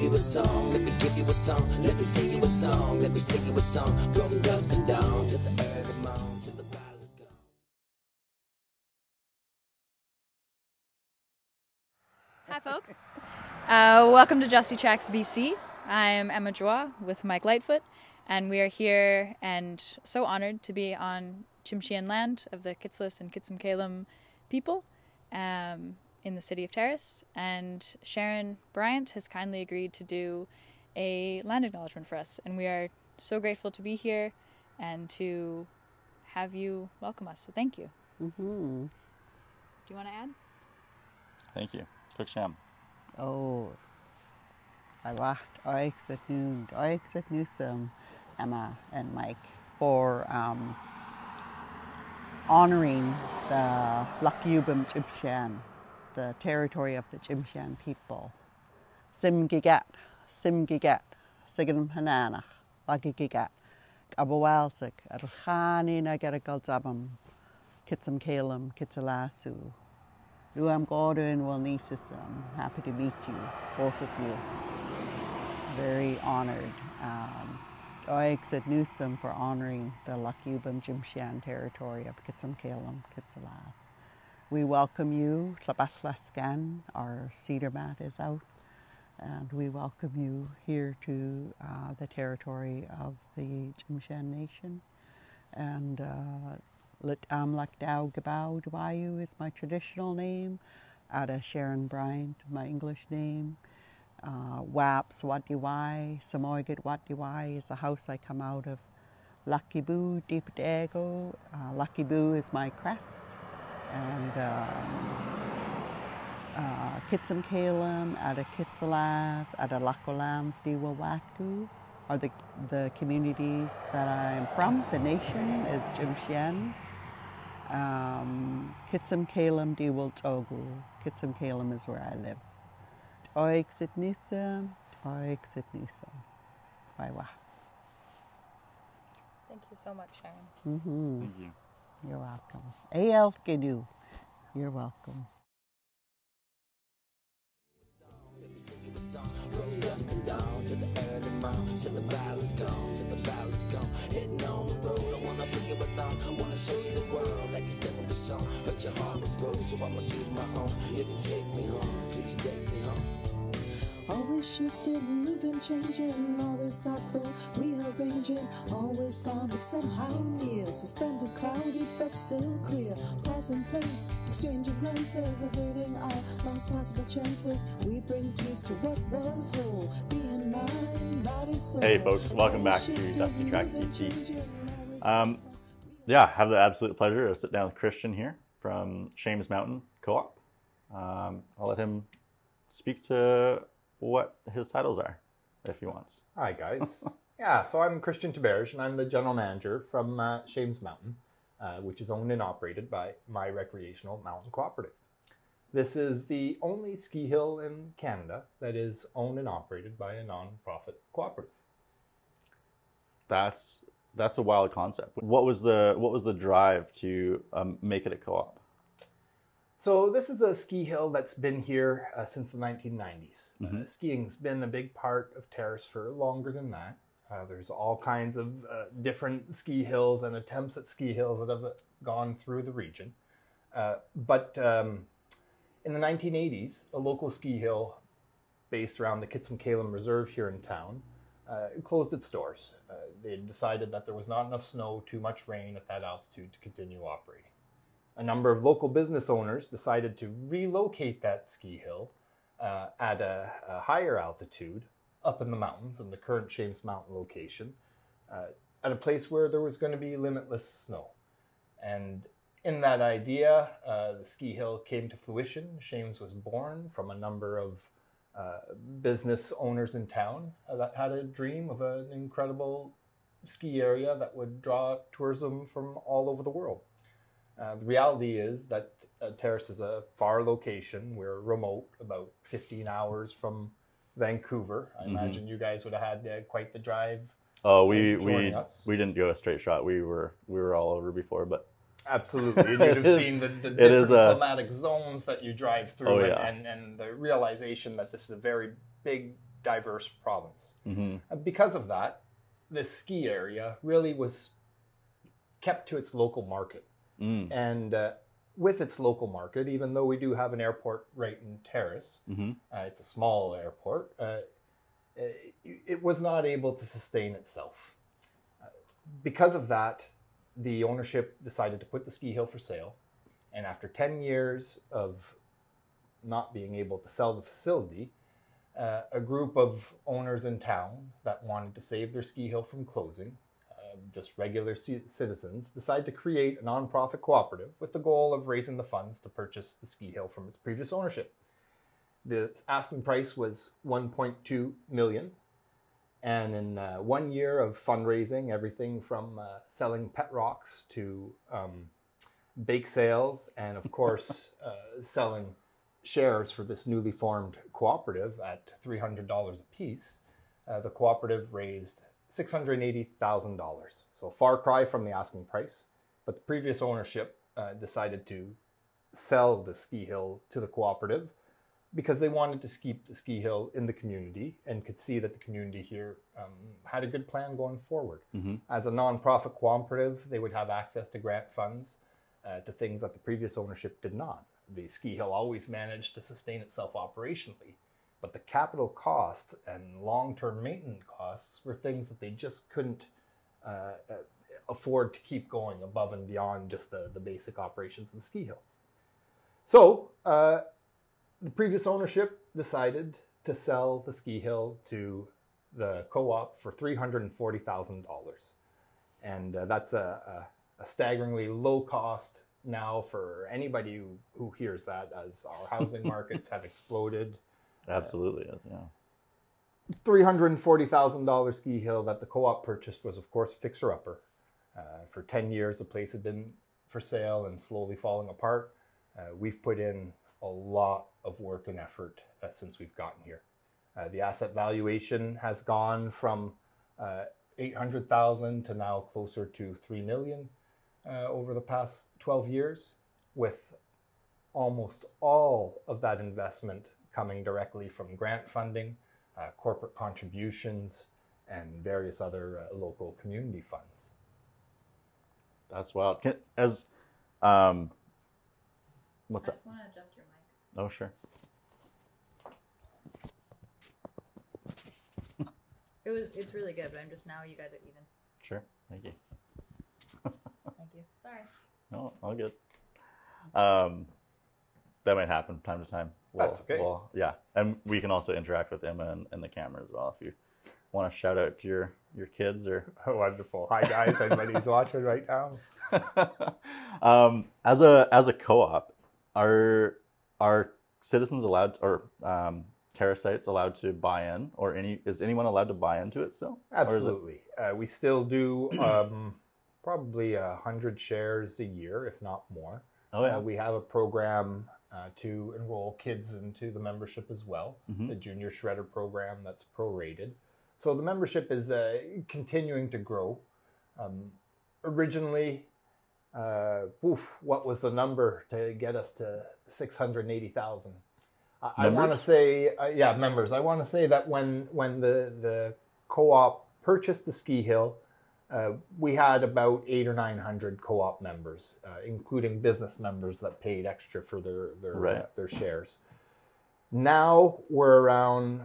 you a song, let me give you a song, let me sing you a song, let me sing you a song. From dusk and dawn to the early morn, till the battle is gone. Hi folks, welcome to Justy Tracks BC. I'm Emma Joie with Mike Lightfoot, and we are here and so honored to be on Tsimshian land of the Kitsillas and Kitsim people in the city of Terrace. And Sharon Bryant has kindly agreed to do a land acknowledgement for us, and we are so grateful to be here and to have you welcome us. So thank you. Mm-hmm. Do you want to add? Thank you. Cook Sham. Oh, I wacht oix at Newsom, Emma and Mike, for honoring the Lakubim Tsimshian, the territory of the Tsimshian people. Simgigat, Sigam Hananach, Lagigigat, Abawalsik, Archani Nagaragalzabam, Kitsam Kalam, Kitsalasu. I'm Gordon Walnesis. I'm happy to meet you, both of you. Very honored. Oix at Newsom for honoring the Lakubim Tsimshian territory of Kitsam Kalam, Kitsalas. We welcome you. Tlabatlaskan, our cedar mat is out, and we welcome you here to the territory of the Tsimshian Nation. And Lakdau Gabau Dwayu is my traditional name. Ada Sharon Bryant, my English name. Waps Wadiwai, Samoygat Wadiwai is the house I come out of. Lucky Boo, Deep Dago. Lucky Boo is my crest. And Kitsam Kalam, Ada Kitsalas, Ada Lakolams Diwawatu are the communities that I'm from. The nation is Tsimshian. Kitsam Kalam Diwal Togu. Kitsam Kalam is where I live. Oix at Newsom, Oix at Newsom. Waiwa. Thank you so much, Sharon. Mm-hmm. Thank you. You're welcome. A.L. Genu. You're welcome. From dusk and dawn to the early morn, till the battle is gone, till the battle is gone. Hitting on the road, I wanna bring you along. I wanna show you the world like it's never been shown. Hurt your heart was broke, so I'ma keep my own. If you take me home, please take me home. Always shifting, moving, changing, always thoughtful, rearranging, always far but somehow near, suspended, cloudy but still clear, pausing place, exchanging glances, avoiding all lost possible chances. We bring peace to what was whole, being mind, body, soul. Hey folks, welcome back to Justy Tracks BC. Yeah, have the absolute pleasure of sit down with Christian here from Shames Mountain Co-op. I'll let him speak to what his titles are, if he wants. Hi guys. Yeah, so I'm Christian Taberge, and I'm the general manager from Shames Mountain, which is owned and operated by my recreational mountain cooperative. This is the only ski hill in Canada that is owned and operated by a non-profit cooperative. That's a wild concept. What was the drive to make it a co-op? So this is a ski hill that's been here since the 1990s. Mm-hmm. Skiing's been a big part of Terrace for longer than that. There's all kinds of different ski hills and attempts at ski hills that have gone through the region. But in the 1980s, a local ski hill based around the Kitsam Kalam Reserve here in town closed its doors. They decided that there was not enough snow, too much rain at that altitude to continue operating. A number of local business owners decided to relocate that ski hill at a higher altitude up in the mountains, in the current Shames Mountain location, at a place where there was going to be limitless snow. And in that idea, the ski hill came to fruition. Shames was born from a number of business owners in town that had a dream of an incredible ski area that would draw tourism from all over the world. The reality is that Terrace is a far location. We're remote, about 15 hours from Vancouver. I imagine you guys would have had quite the drive. Oh, we didn't do a straight shot. We were all over before, but absolutely. And you'd have seen the different climatic zones that you drive through, and the realization that this is a very big diverse province. Mm-hmm. Because of that, this ski area really was kept to its local market. And with its local market, even though we do have an airport right in Terrace, it's a small airport, it was not able to sustain itself. Because of that, the ownership decided to put the ski hill for sale. And after 10 years of not being able to sell the facility, a group of owners in town that wanted to save their ski hill from closing, just regular citizens, decided to create a nonprofit cooperative with the goal of raising the funds to purchase the ski hill from its previous ownership. The asking price was $1.2 million. And in 1 year of fundraising, everything from selling pet rocks to bake sales, and of course, selling shares for this newly formed cooperative at $300 a piece, the cooperative raised $680,000. So a far cry from the asking price, but the previous ownership decided to sell the ski hill to the cooperative because they wanted to keep the ski hill in the community and could see that the community here had a good plan going forward. As a nonprofit cooperative, they would have access to grant funds to things that the previous ownership did not. The ski hill always managed to sustain itself operationally, but the capital costs and long-term maintenance costs were things that they just couldn't afford to keep going above and beyond just the basic operations of the ski hill. So the previous ownership decided to sell the ski hill to the co-op for $340,000. And that's a staggeringly low cost now for anybody who hears that, as our housing markets have exploded. Absolutely, yeah. $340,000 ski hill that the co-op purchased was, of course, a fixer-upper. For 10 years, the place had been for sale and slowly falling apart. We've put in a lot of work and effort since we've gotten here. The asset valuation has gone from $800,000 to now closer to $3 million over the past 12 years, with almost all of that investment coming directly from grant funding, corporate contributions, and various other local community funds. That's wild. What's I that? just want to adjust your mic. Oh, sure. It's really good, but I'm just now you guys are even. Sure. Thank you. Thank you. Sorry. No, all good. That might happen from time to time. That's okay. Well, yeah, and we can also interact with Emma and the camera as well if you want to shout out to your kids or. Oh, wonderful! Hi guys, everybody's watching right now. As a co-op, are citizens allowed to, or Terracites allowed to buy in, or is anyone allowed to buy into it still? Absolutely. We still do probably 100 shares a year, if not more. Oh yeah. We have a program to enroll kids into the membership as well, the Junior Shredder program that's prorated. So the membership is continuing to grow. Originally, what was the number to get us to 680,000? I want to say, members. I want to say that when the co-op purchased the ski hill, we had about 800 or 900 co-op members, including business members that paid extra for their shares. Now we're around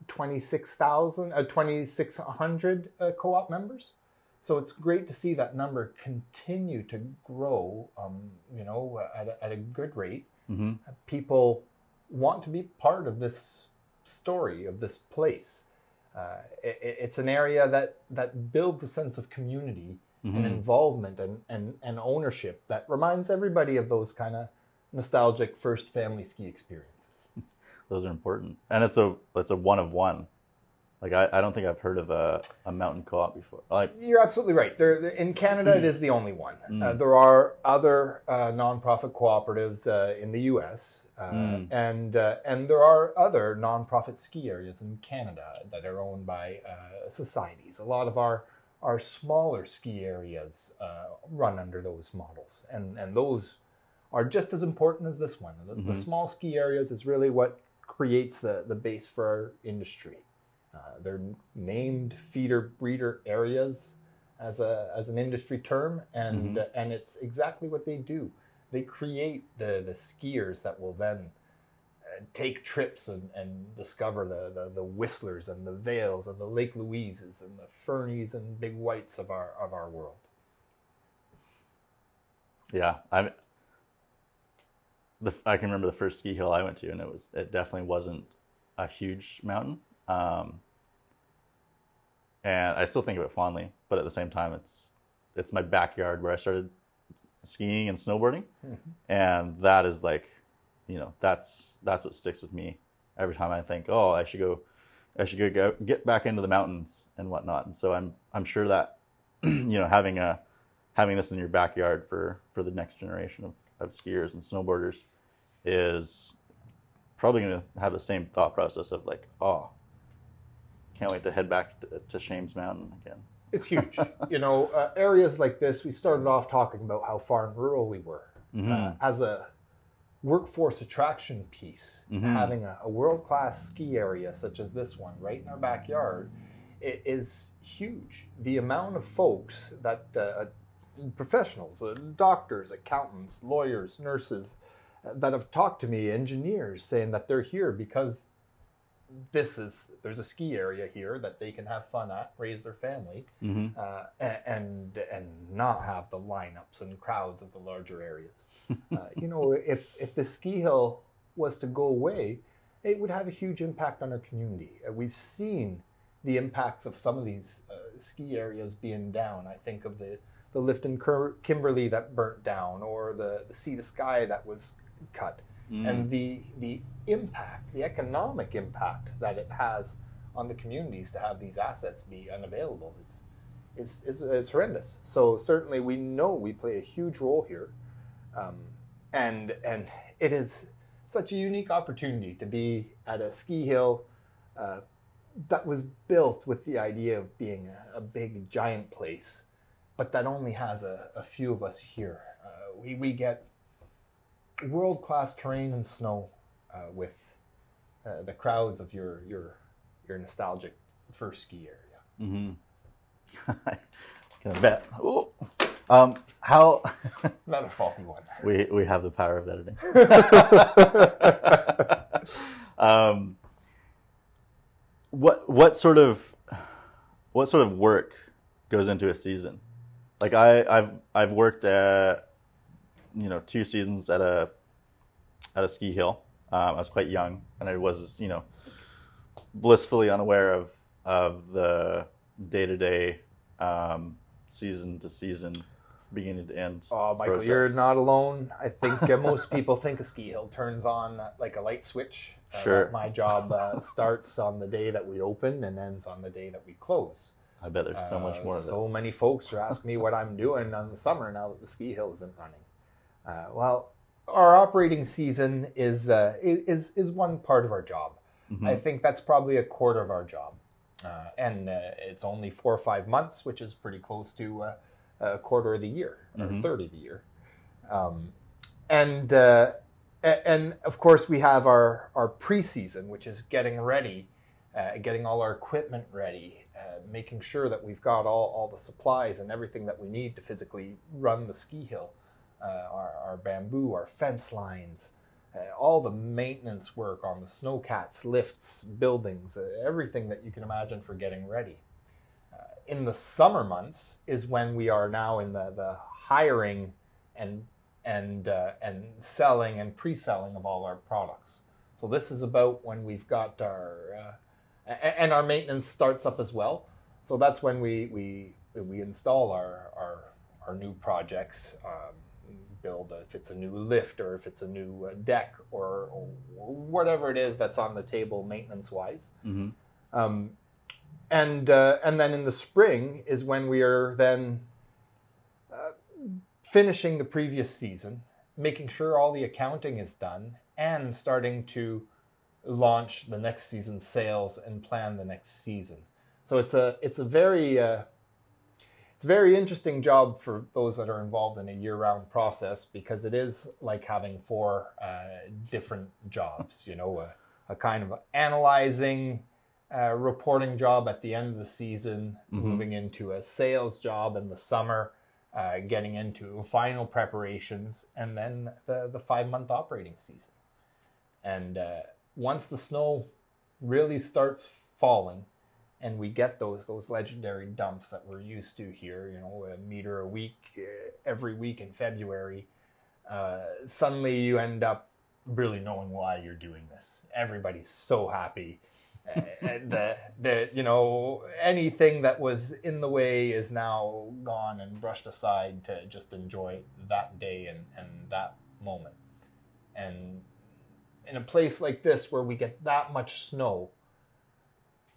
2,600 co-op members. So it's great to see that number continue to grow, at a good rate. People want to be part of this story, of this place. It's an area that builds a sense of community and involvement and ownership that reminds everybody of those kind of nostalgic first family ski experiences. Those are important, and it's a one of one. Like I don't think I've heard of a mountain co-op before. You're absolutely right. In Canada, it is the only one. There are other nonprofit cooperatives in the U.S. And there are other nonprofit ski areas in Canada that are owned by societies. A lot of our smaller ski areas run under those models, and those are just as important as this one. The small ski areas is really what creates the base for our industry. They're named feeder breeder areas as an industry term, and and it's exactly what they do. They create the skiers that will then take trips and discover the Whistlers and the Vales and the Lake Louises and the Fernies and Big Whites of our world. Yeah, I can remember the first ski hill I went to, and it definitely wasn't a huge mountain. And I still think of it fondly, but at the same time, it's my backyard where I started skiing and snowboarding, and that is like, that's what sticks with me every time I think, oh, I should go get back into the mountains and whatnot. And so I'm sure that having this in your backyard for the next generation of skiers and snowboarders is probably going to have the same thought process of like, oh, can't wait to head back to Shames Mountain again. It's huge. Areas like this, we started off talking about how far and rural we were. As a workforce attraction piece, having a world-class ski area such as this one right in our backyard is huge. The amount of folks that, professionals, doctors, accountants, lawyers, nurses, that have talked to me, engineers, saying that they're here because there's a ski area here that they can have fun at, raise their family, and not have the lineups and crowds of the larger areas. If the ski hill was to go away, it would have a huge impact on our community. We've seen the impacts of some of these ski areas being down. I think of the lift in Kimberley that burnt down, or the Sea to Sky that was cut. And the impact, the economic impact that it has on the communities to have these assets be unavailable is horrendous. So certainly we play a huge role here, and it is such a unique opportunity to be at a ski hill that was built with the idea of being a big giant place, but that only has a few of us here. We get world-class terrain and snow with the crowds of your nostalgic first ski area. I can bet. How Another faulty one. we have the power of editing. What sort of work goes into a season? Like I've worked at 2 seasons at a ski hill. I was quite young, and I was blissfully unaware of the day-to-day, season to season, beginning to end. Oh, Michael, process. You're not alone. I think most people think a ski hill turns on like a light switch. Sure. My job starts on the day that we open and ends on the day that we close. I bet there's so much more of it. So many folks are asking me what I'm doing on the summer now that the ski hill isn't running. Well, our operating season is one part of our job. I think that's probably a quarter of our job, and it's only 4 or 5 months, which is pretty close to a quarter of the year or a third of the year. And of course we have our pre-season, which is getting ready, getting all our equipment ready, making sure that we've got all the supplies and everything that we need to physically run the ski hill. Our bamboo, our fence lines, all the maintenance work on the snowcats, lifts, buildings, everything that you can imagine for getting ready. In the summer months is when we are now in the hiring and selling and pre-selling of all our products. So this is about when we've got and our maintenance starts up as well. So that's when we install our new projects. Build if it's a new lift or if it's a new deck or whatever it is that's on the table maintenance wise. And then in the spring is when we are then finishing the previous season, making sure all the accounting is done, and starting to launch the next season's sales and plan the next season. So it's a very interesting job for those that are involved in a year-round process, because it is like having 4 different jobs. a kind of analyzing reporting job at the end of the season, moving into a sales job in the summer, getting into final preparations, and then the 5-month operating season. And once the snow really starts falling, and we get those legendary dumps that we're used to here, you know, a meter a week, every week in February, suddenly you end up really knowing why you're doing this. Everybody's so happy. And you know, anything that was in the way is now gone and brushed aside to just enjoy that day and that moment. And in a place like this where we get that much snow,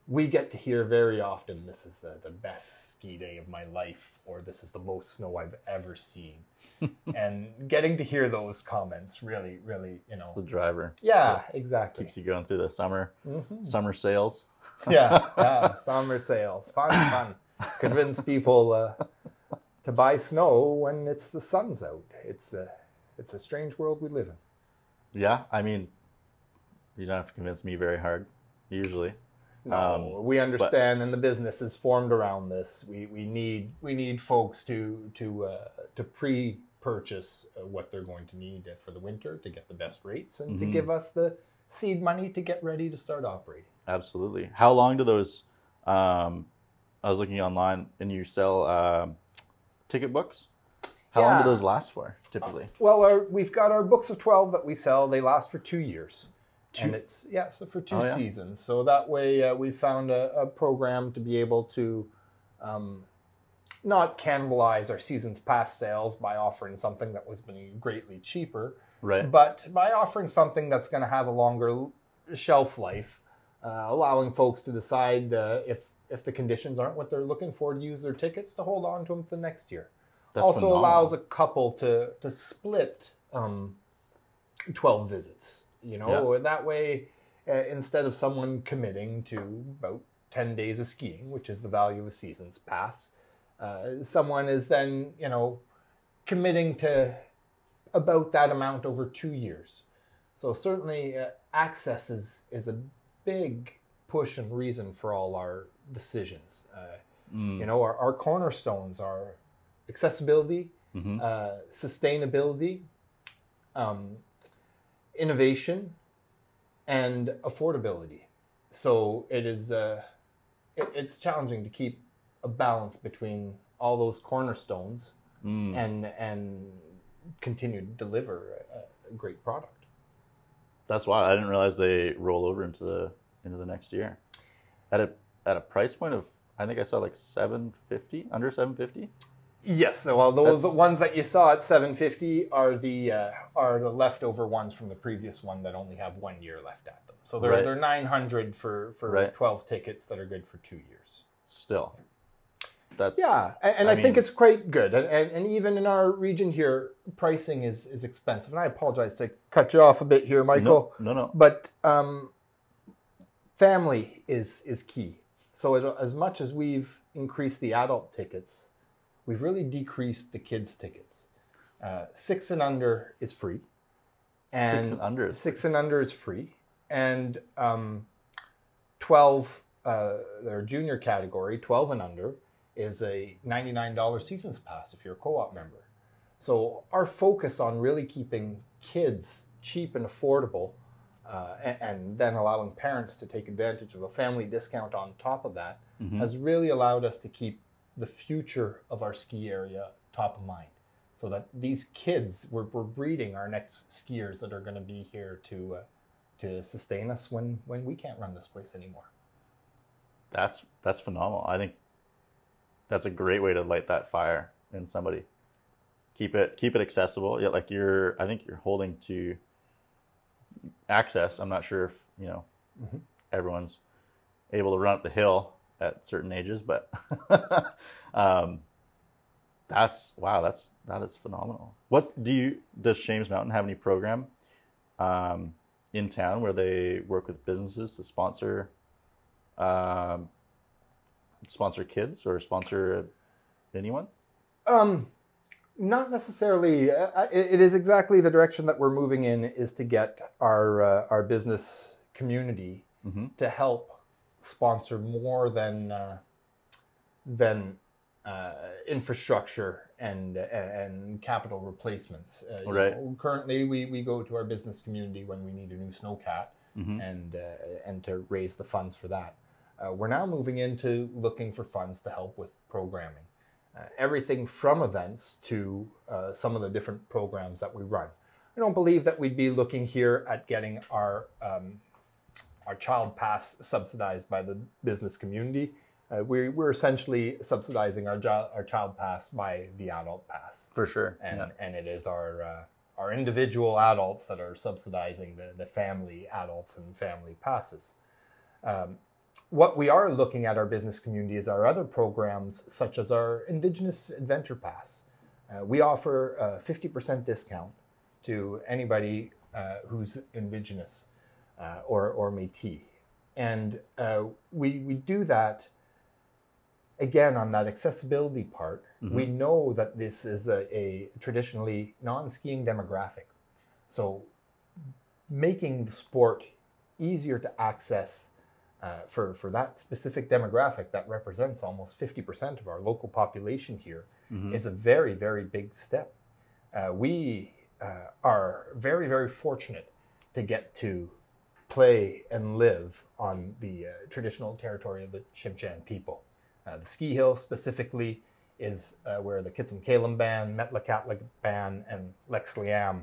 we get to hear very often, this is the best ski day of my life, or this is the most snow I've ever seen. And getting to hear those comments really, really, you know. It's the driver. Yeah, exactly. Keeps you going through the summer sales. Yeah, summer sales. Fun. Convince people to buy snow when it's the sun's out. It's a strange world we live in. Yeah, I mean, you don't have to convince me very hard, usually. No, we understand, and the business is formed around this. We need folks to pre-purchase what they're going to need for the winter to get the best rates, and to give us the seed money to get ready to start operating. Absolutely. How long do those? I was looking online, and you sell ticket books. How long do those last for, typically? Well, we've got our books of 12 that we sell. They last for 2 years. And it's, so for 2 seasons. So that way we found a program to be able to not cannibalize our season's past sales by offering something that was going to be greatly cheaper, right? But by offering something that's going to have a longer shelf life, allowing folks to decide if the conditions aren't what they're looking for to use their tickets, to hold on to them for the next year. That's also phenomenal. Allows a couple to split 12 visits. You know, that way, instead of someone committing to about 10 days of skiing, which is the value of a season's pass, someone is then, you know, committing to about that amount over 2 years. So certainly access is a big push and reason for all our decisions. You know, our cornerstones are accessibility, sustainability, innovation, and affordability. So it is it's challenging to keep a balance between all those cornerstones and continue to deliver a great product. That's why I didn't realize they roll over into the next year at a price point of, I think I saw like $750, under $750. Yes, well, those ones that you saw at $750 are the leftover ones from the previous one that only have 1 year left at them. So they're $900 for 12 tickets that are good for 2 years. Still, that's and I think it's quite good. And even in our region here, pricing is expensive. And I apologize to cut you off a bit here, Michael. No. But family is key. So as much as we've increased the adult tickets, we've really decreased the kids' tickets. 6 and under is free. And 6 and under is free. And 12, their junior category, 12 and under, is a $99 season's pass if you're a co-op member. So our focus on really keeping kids cheap and affordable, and then allowing parents to take advantage of a family discount on top of that, has really allowed us to keep the future of our ski area top of mind, so that these kids, we're breeding our next skiers that are going to be here to sustain us when we can't run this place anymore. That's phenomenal. I think that's a great way to light that fire in somebody. Keep it accessible. Yeah, like I think you're holding to access. I'm not sure if, you know, everyone's able to run up the hill at certain ages, but that is phenomenal. Does Shames Mountain have any program in town where they work with businesses to sponsor kids or sponsor anyone? Not necessarily. It is exactly the direction that we're moving in, is to get our business community to help sponsor more than infrastructure and capital replacements. Right. Currently, we go to our business community when we need a new snowcat and to raise the funds for that. We're now moving into looking for funds to help with programming. Everything from events to some of the different programs that we run. I don't believe that we'd be looking here at getting our child pass subsidized by the business community. We're essentially subsidizing our child pass by the adult pass. For sure. And it is our individual adults that are subsidizing the family adults and family passes. What we are looking at our business community is our other programs, such as our Indigenous Adventure Pass. We offer a 50% discount to anybody who's Indigenous or Métis. And we do that, again, on that accessibility part. We know that this is a traditionally non-skiing demographic. So making the sport easier to access for that specific demographic that represents almost 50% of our local population here is a very, very big step. We are very, very fortunate to get to play and live on the traditional territory of the Tsimshian people. The ski hill specifically is where the Kitsum-Kalem Band, Metlakatla Band, and Lex Liam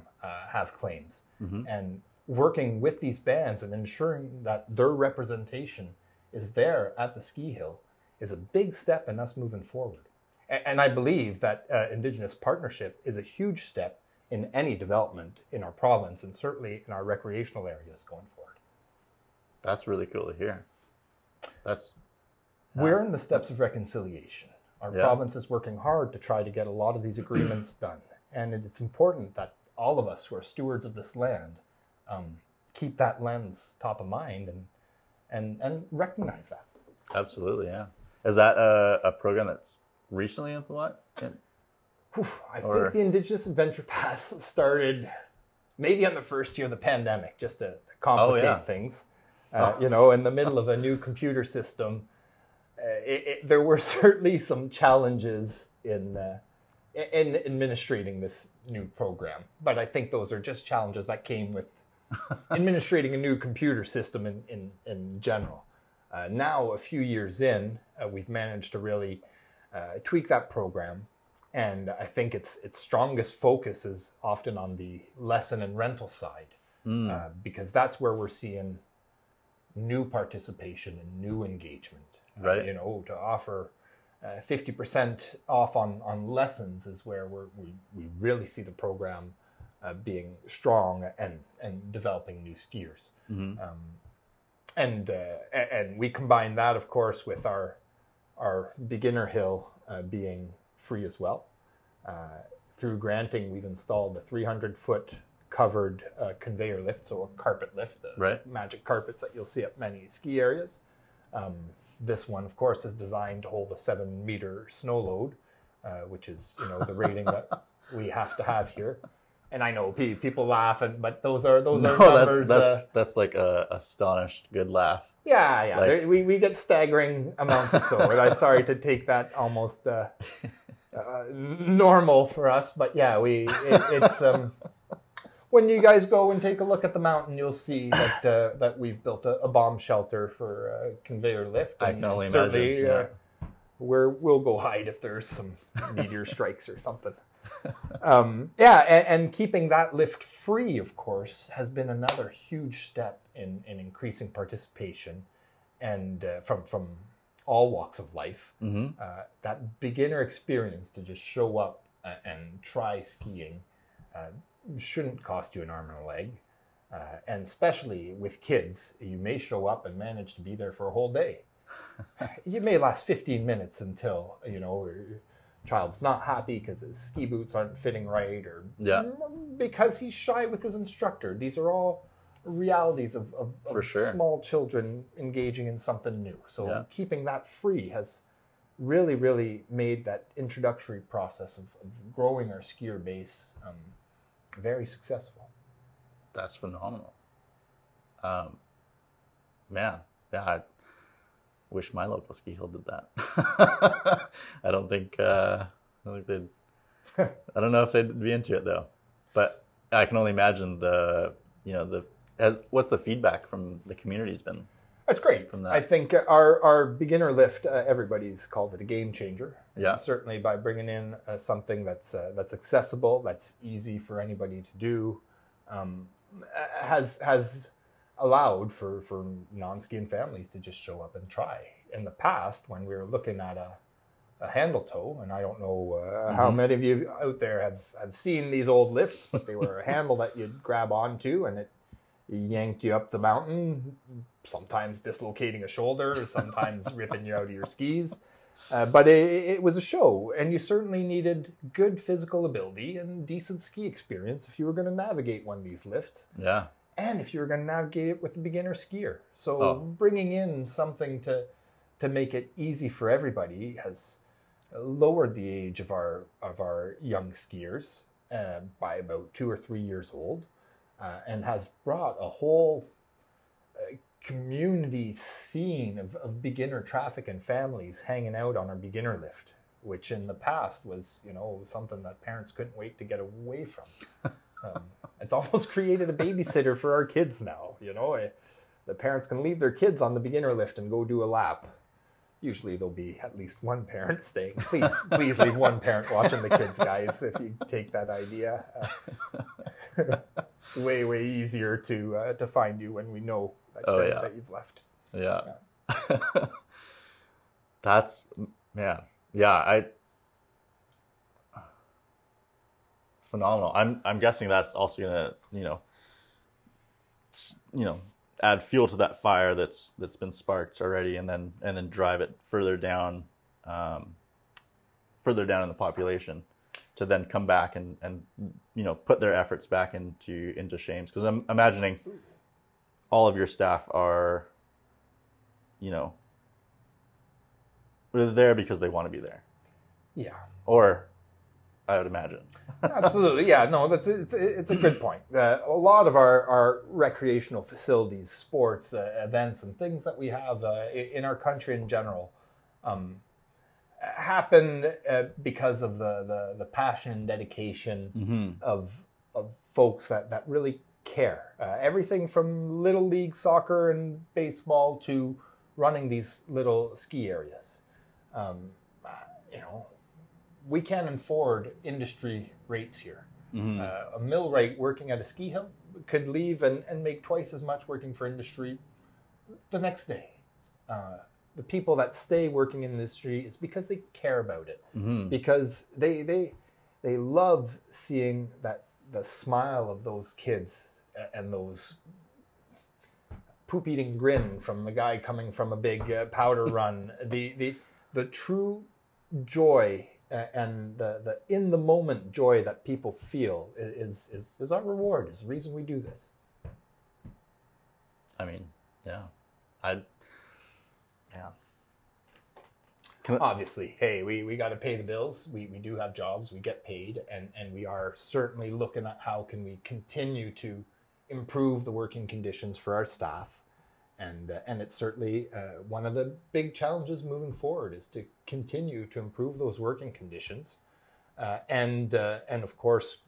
have claims. And working with these bands and ensuring that their representation is there at the ski hill is a big step in us moving forward. And I believe that Indigenous partnership is a huge step in any development in our province and certainly in our recreational areas going forward. That's really cool to hear. We're in the steps of reconciliation. Our province is working hard to try to get a lot of these agreements done. And it's important that all of us who are stewards of this land keep that lens top of mind and recognize that. Absolutely, yeah. Is that a program that's recently implemented? I think the Indigenous Adventure Pass started maybe on the first year of the pandemic, just to complicate things. You know, in the middle of a new computer system, there were certainly some challenges in administrating this new program. But I think those are just challenges that came with administrating a new computer system in general. Now, a few years in, we've managed to really tweak that program. And I think its strongest focus is often on the lesson and rental side, because that's where we're seeing new participation and new engagement. Right. You know, to offer 50% off on lessons is where we really see the program being strong and developing new skiers. And we combine that, of course, with our beginner hill being free as well. Through granting, we've installed a 300-foot covered conveyor lift, so a carpet lift, the magic carpets that you'll see at many ski areas. This one, of course, is designed to hold a 7-meter snow load, which is, you know, the rating that we have to have here. And I know people laugh, but those are numbers. That's like a astonished good laugh. Yeah. Like, we get staggering amounts of snow. I'm sorry to take that almost normal for us, but yeah, it's when you guys go and take a look at the mountain, you'll see that we've built a bomb shelter for a conveyor lift. I can only imagine. We'll go hide if there's some meteor strikes or something. And keeping that lift free, of course, has been another huge step in increasing participation, and from all walks of life. That beginner experience to just show up and try skiing shouldn't cost you an arm and a leg. And especially with kids, you may show up and manage to be there for a whole day. You may last 15 minutes until, you know, your child's not happy because his ski boots aren't fitting right, or because he's shy with his instructor. These are all realities of small children engaging in something new. So keeping that free has really, really made that introductory process of growing our skier base very successful. That's phenomenal. man, yeah, I wish my local ski hill did that. I don't think they'd. I don't know if they'd be into it though, but I can only imagine what's the feedback from the community's been. It's great. From that. I think our beginner lift, everybody's called it a game changer. Yeah. And certainly by bringing in something that's accessible, that's easy for anybody to do, has allowed for non-skiing families to just show up and try. In the past, when we were looking at a handle toe, and I don't know how many of you out there have seen these old lifts, but they were a handle that you'd grab onto and it yanked you up the mountain, sometimes dislocating a shoulder, sometimes ripping you out of your skis. But it was a show, and you certainly needed good physical ability and decent ski experience if you were going to navigate one of these lifts. Yeah. And if you were going to navigate it with a beginner skier. So bringing in something to make it easy for everybody has lowered the age of our young skiers by about 2 or 3 years old, and has brought a whole community scene of beginner traffic and families hanging out on our beginner lift, which in the past was, something that parents couldn't wait to get away from. It's almost created a babysitter for our kids now. The parents can leave their kids on the beginner lift and go do a lap. Usually there'll be at least one parent staying. Please leave one parent watching the kids, guys, if you take that idea. It's way, way easier to find you when we know that you've left. Yeah. That's, man. Yeah, phenomenal. I'm guessing that's also gonna, add fuel to that fire that's been sparked already, and then drive it further down in the population to then come back and put their efforts back into Shames, because I'm imagining all of your staff are they're there because they want to be there. Yeah. Or I would imagine. Absolutely, yeah. No, it's a good point. A lot of our recreational facilities, sports, events, and things that we have in our country in general happen because of the passion and dedication of folks that really care. Everything from little league soccer and baseball to running these little ski areas. We can't afford industry rates here. A millwright working at a ski hill could leave and make twice as much working for industry the next day. The people that stay working in industry is because they care about it, because they love seeing the smile of those kids and those poop-eating grin from the guy coming from a big powder run. The true joy and the in the moment joy that people feel is our reward, is the reason we do this. I mean, yeah. Obviously, hey, we got to pay the bills. We do have jobs, we get paid, and we are certainly looking at how can we continue to improve the working conditions for our staff. And it's certainly one of the big challenges moving forward is to continue to improve those working conditions, and of course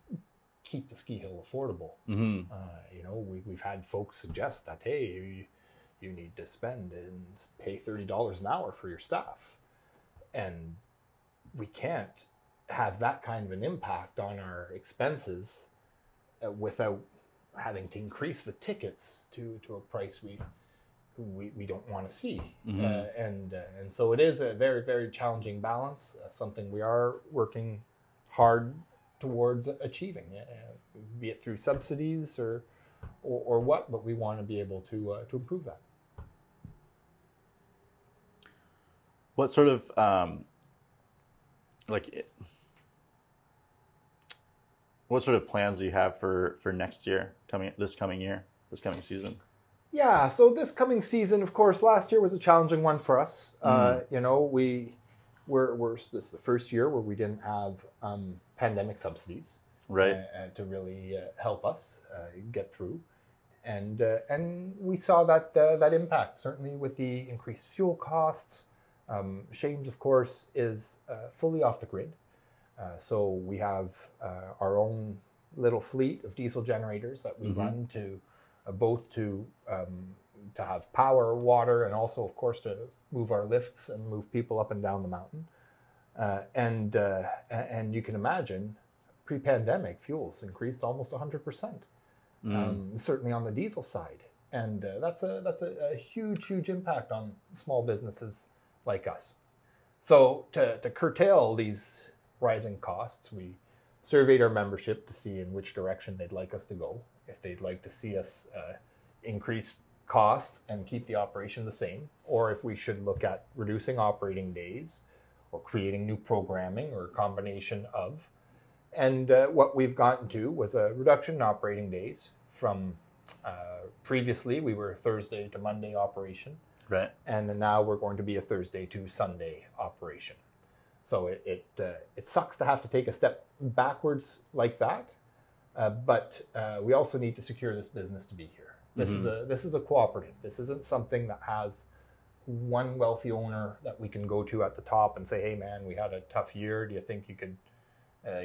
keep the ski hill affordable. We've had folks suggest that, hey, you need to spend and pay $30 an hour for your staff, and we can't have that kind of an impact on our expenses without having to increase the tickets to a price we don't want to see. And so it is a very, very challenging balance, something we are working hard towards achieving, be it through subsidies or what, but we want to be able to improve that. What sort of what sort of plans do you have for next year, this coming season? Yeah, so this coming season, of course, last year was a challenging one for us. This is the first year where we didn't have pandemic subsidies, right, to really help us get through. And we saw that impact, certainly with the increased fuel costs. Shames, of course, is fully off the grid. So we have our own little fleet of diesel generators that we run to both to have power, water, and also, of course, to move our lifts and move people up and down the mountain. And you can imagine, pre-pandemic, fuels increased almost 100%. Certainly on the diesel side, and that's a huge impact on small businesses like us. So to curtail these rising costs, we surveyed our membership to see in which direction they'd like us to go. If they'd like to see us increase costs and keep the operation the same, or if we should look at reducing operating days or creating new programming or a combination of. And what we've gotten to was a reduction in operating days from previously we were a Thursday to Monday operation. Right. And now we're going to be a Thursday to Sunday operation. So it sucks to have to take a step backwards like that, but we also need to secure this business to be here. This is a cooperative. This isn't something that has one wealthy owner that we can go to at the top and say, hey man, we had a tough year. Do you think you could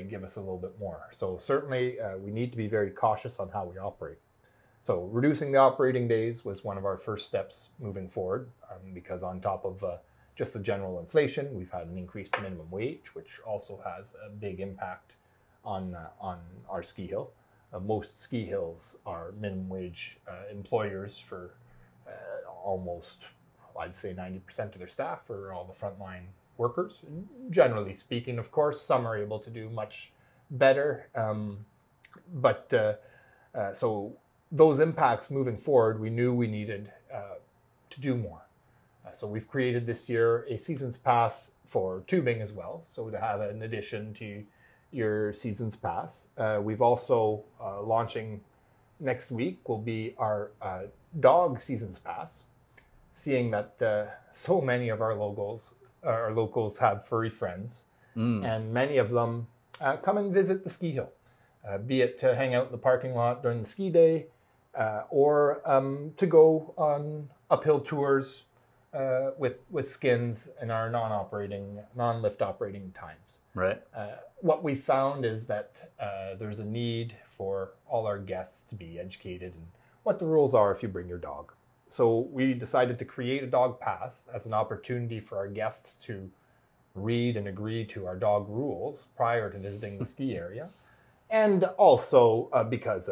give us a little bit more? So certainly we need to be very cautious on how we operate. So reducing the operating days was one of our first steps moving forward, because on top of just the general inflation, we've had an increased minimum wage, which also has a big impact on our ski hill. Most ski hills are minimum wage employers for almost, I'd say 90% of their staff, for all the frontline workers. Generally speaking, of course, some are able to do much better, so those impacts moving forward, we knew we needed to do more. So we've created this year a seasons pass for tubing as well, so to have an addition to your seasons pass. We've also launching next week will be our dog seasons pass, seeing that so many of our locals have furry friends, and many of them come and visit the ski hill, be it to hang out in the parking lot during the ski day, or to go on uphill tours with skins in our non-lift operating times. Right. What we found is that there's a need for all our guests to be educated in what the rules are if you bring your dog. So we decided to create a dog pass as an opportunity for our guests to read and agree to our dog rules prior to visiting the ski area. And also because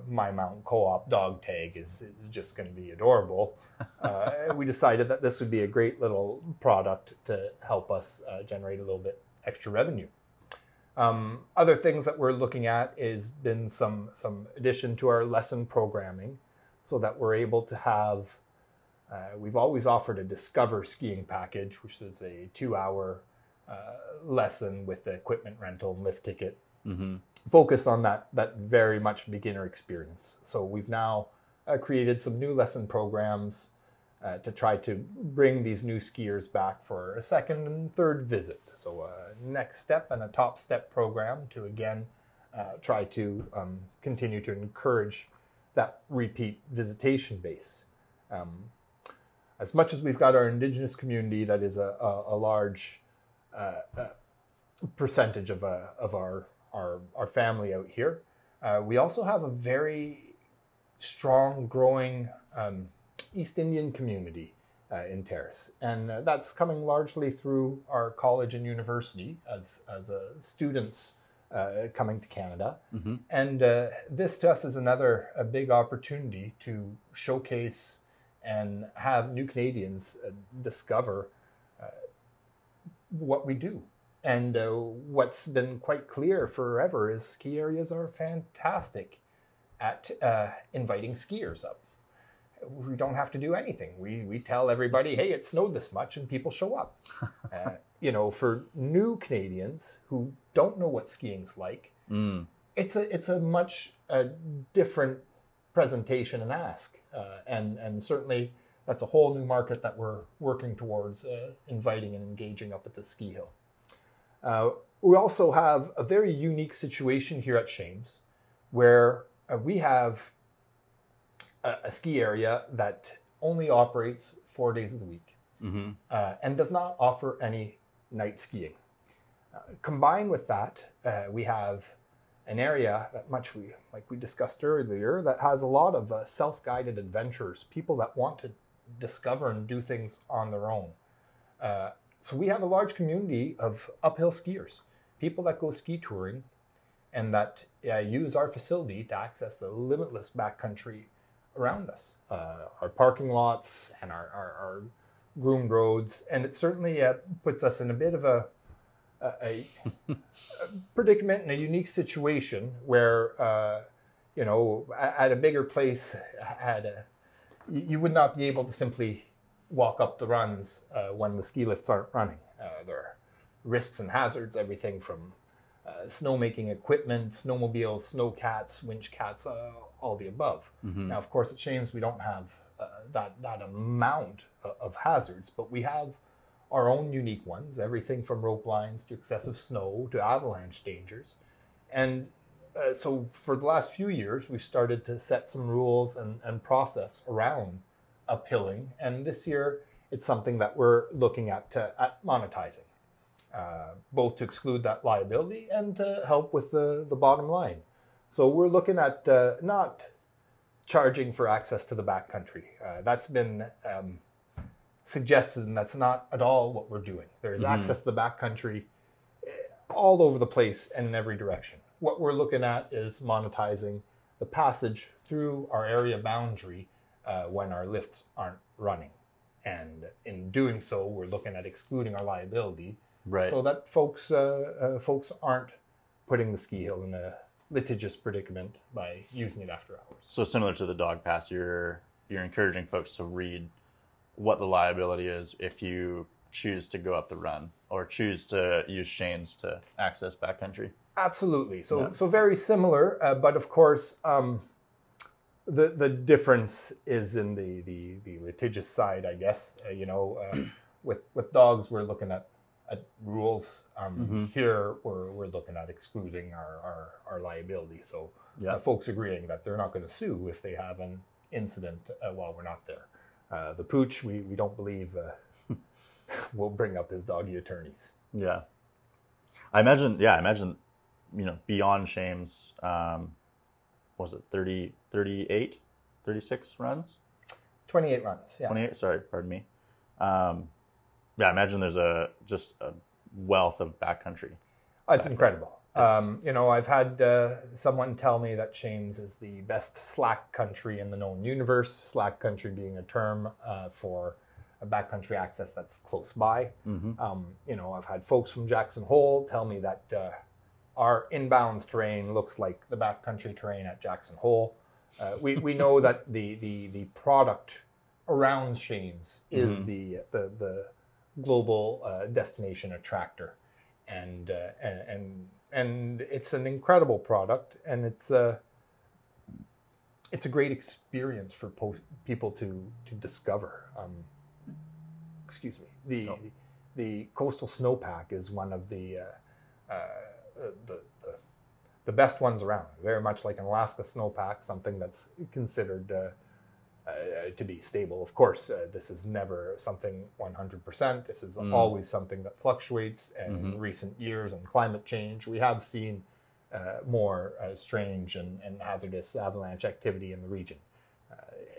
my mountain co-op dog tag is just going to be adorable, we decided that this would be a great little product to help us generate a little bit extra revenue. Other things that we're looking at is been some addition to our lesson programming, so that we're able to have, we've always offered a Discover skiing package, which is a 2-hour lesson with the equipment rental and lift ticket, focused on that very much beginner experience. So we've now created some new lesson programs to try to bring these new skiers back for a second and third visit. So a next step and a top step program to again try to continue to encourage that repeat visitation base. As much as we've got our Indigenous community, that is a large percentage of our family out here, we also have a very strong, growing East Indian community in Terrace, and that's coming largely through our college and university as students coming to Canada. And this to us is a big opportunity to showcase and have new Canadians discover what we do. And what's been quite clear forever is ski areas are fantastic at inviting skiers up. We don't have to do anything. We tell everybody, hey, it snowed this much, and people show up. For new Canadians who don't know what skiing's like, it's a much different presentation and ask. And certainly that's a whole new market that we're working towards inviting and engaging up at the ski hill. We also have a very unique situation here at Shames, where we have a ski area that only operates 4 days of the week and does not offer any night skiing. Combined with that, we have an area that like we discussed earlier, that has a lot of self-guided adventurers, people that want to discover and do things on their own. So we have a large community of uphill skiers, people that go ski touring and that use our facility to access the limitless backcountry around us, our parking lots and our groomed roads. And it certainly puts us in a bit of a predicament and a unique situation where, you know, at a bigger place, you would not be able to simply walk up the runs when the ski lifts aren't running. There are risks and hazards, everything from snowmaking equipment, snowmobiles, snowcats, winch cats, all the above. Now, of course, at Shames, we don't have that amount of hazards, but we have our own unique ones, everything from rope lines to excessive snow to avalanche dangers. And so for the last few years, we've started to set some rules and process around uphilling. And this year, it's something that we're looking at monetizing, both to exclude that liability and to help with the bottom line. So we're looking at not charging for access to the backcountry. That's been suggested, and that's not at all what we're doing. There's access to the backcountry all over the place and in every direction. What we're looking at is monetizing the passage through our area boundary when our lifts aren't running. And in doing so, we're looking at excluding our liability, so that folks aren't putting the ski hill in a litigious predicament by using it after hours. So similar to the dog pass, you're encouraging folks to read what the liability is if you choose to go up the run or choose to use chains to access backcountry. Absolutely. So very similar, but of course, the difference is in the litigious side, I guess. With dogs, we're looking at rules. Here, we're looking at excluding our liability. So folks agreeing that they're not going to sue if they have an incident while we're not there. The pooch, we don't believe will bring up his doggy attorneys. Yeah. I imagine, beyond Shames, was it 38, 36 runs? 28 runs, yeah. 28, sorry, pardon me. I imagine there's just a wealth of backcountry. It's incredible. I've had someone tell me that Shames is the best slack country in the known universe, slack country being a term for a backcountry access that's close by. I've had folks from Jackson Hole tell me that our inbounds terrain looks like the backcountry terrain at Jackson Hole. We know that the product around Shames is the global destination attractor, and it's an incredible product, and it's a great experience for people to discover. The coastal snowpack is one of the best ones around. Very much like an Alaska snowpack, something that's considered to be stable. Of course, this is never something 100%. This is always something that fluctuates. And in recent years and climate change, we have seen more strange and hazardous avalanche activity in the region.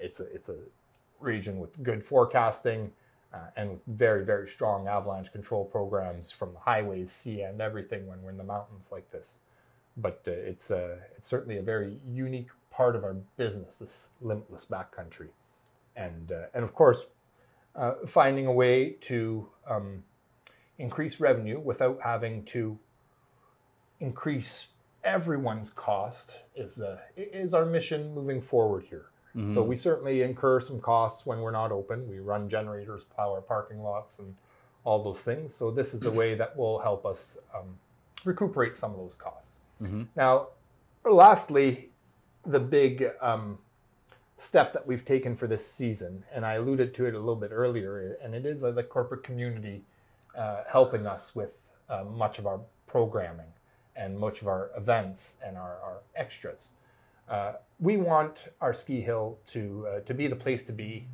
It's a region with good forecasting and with very, very strong avalanche control programs from the highways, sea, and everything when we're in the mountains like this. But it's certainly a very unique part of our business, this limitless backcountry, and of course, finding a way to increase revenue without having to increase everyone's cost is our mission moving forward here. So we certainly incur some costs when we're not open. We run generators, plow our parking lots, and all those things. So this is a way that will help us recuperate some of those costs. Now, lastly, the big step that we've taken for this season, and I alluded to it a little bit earlier, and it is the corporate community helping us with much of our programming and much of our events and our extras. We want our ski hill to be the place to be.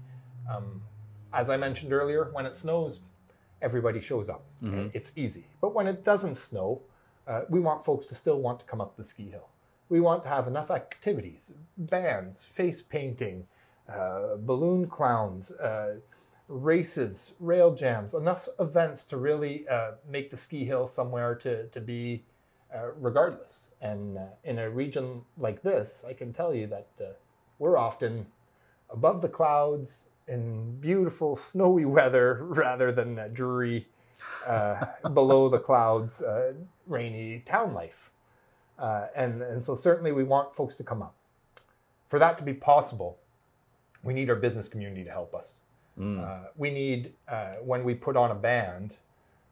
As I mentioned earlier, when it snows, everybody shows up. It's easy. But when it doesn't snow, we want folks to still want to come up the ski hill. We want to have enough activities, bands, face painting, balloon clowns, races, rail jams, enough events to really make the ski hill somewhere to be regardless. And in a region like this, I can tell you that we're often above the clouds in beautiful snowy weather rather than dreary below the clouds rainy town life. And so certainly we want folks to come up. For that to be possible, we need our business community to help us. We need, when we put on a band,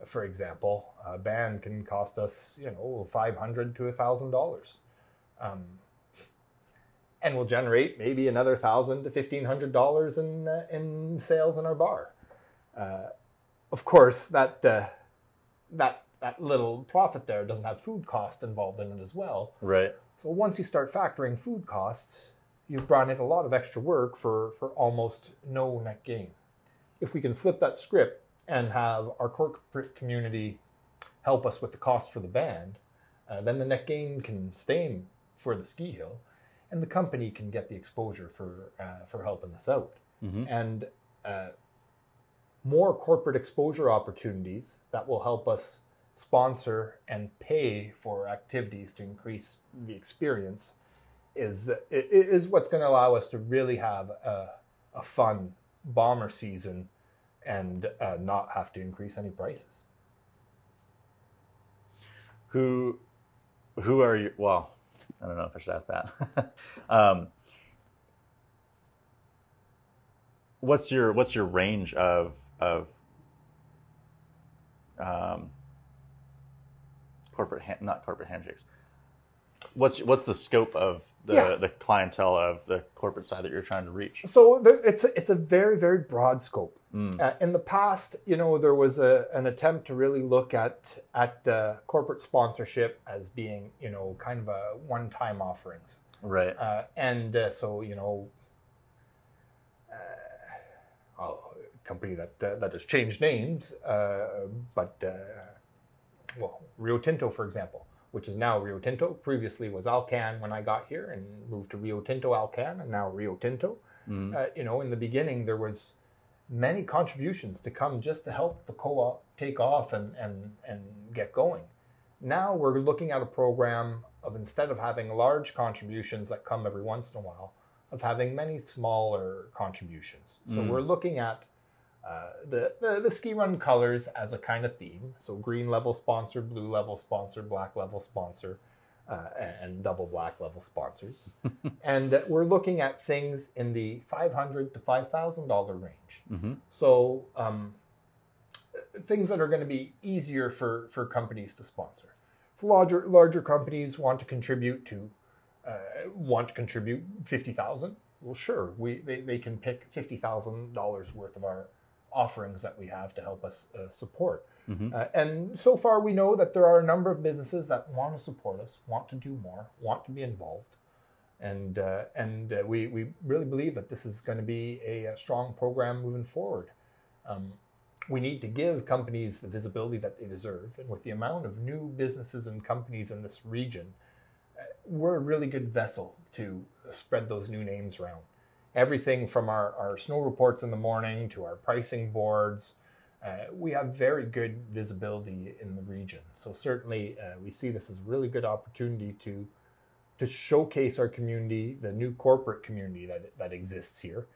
for example, a band can cost us, $500 to $1,000. And we'll generate maybe another $1,000 to $1,500 in sales in our bar. Of course, that little profit there doesn't have food cost involved in it as well. Right. So once you start factoring food costs, you've brought in a lot of extra work for almost no net gain. If we can flip that script and have our corporate community help us with the cost for the band, then the net gain can stay in for the ski hill, and the company can get the exposure for helping us out. And more corporate exposure opportunities that will help us sponsor and pay for activities to increase the experience is what's going to allow us to really have a fun bomber season and not have to increase any prices. Who are you? Well, I don't know if I should ask that. What's your range of not corporate handshakes? What's the scope of the clientele of the corporate side that you're trying to reach? So it's a very, very broad scope. In the past, there was an attempt to really look at corporate sponsorship as being, kind of a one-time offerings. Right. So, a company that has changed names, but Rio Tinto, for example, which is now Rio Tinto, previously was Alcan when I got here, and moved to Rio Tinto Alcan, and now Rio Tinto. In the beginning, there was many contributions to come just to help the co-op take off and get going. Now we're looking at a program of, instead of having large contributions that come every once in a while, of having many smaller contributions. So we're looking at the ski run colors as a kind of theme. So green level sponsor, blue level sponsor, black level sponsor, and double black level sponsors. And we're looking at things in the $500 to $5,000 range. So things that are going to be easier for companies to sponsor. If larger companies want to contribute $50,000, well, sure, they can pick $50,000 worth of our offerings that we have to help us support. And so far we know that there are a number of businesses that want to support us, want to do more, want to be involved. And we really believe that this is going to be a strong program moving forward. We need to give companies the visibility that they deserve. And with the amount of new businesses and companies in this region, we're a really good vessel to spread those new names around. Everything from our snow reports in the morning to our pricing boards, we have very good visibility in the region. So certainly we see this as a really good opportunity to showcase our community, the new corporate community that exists here,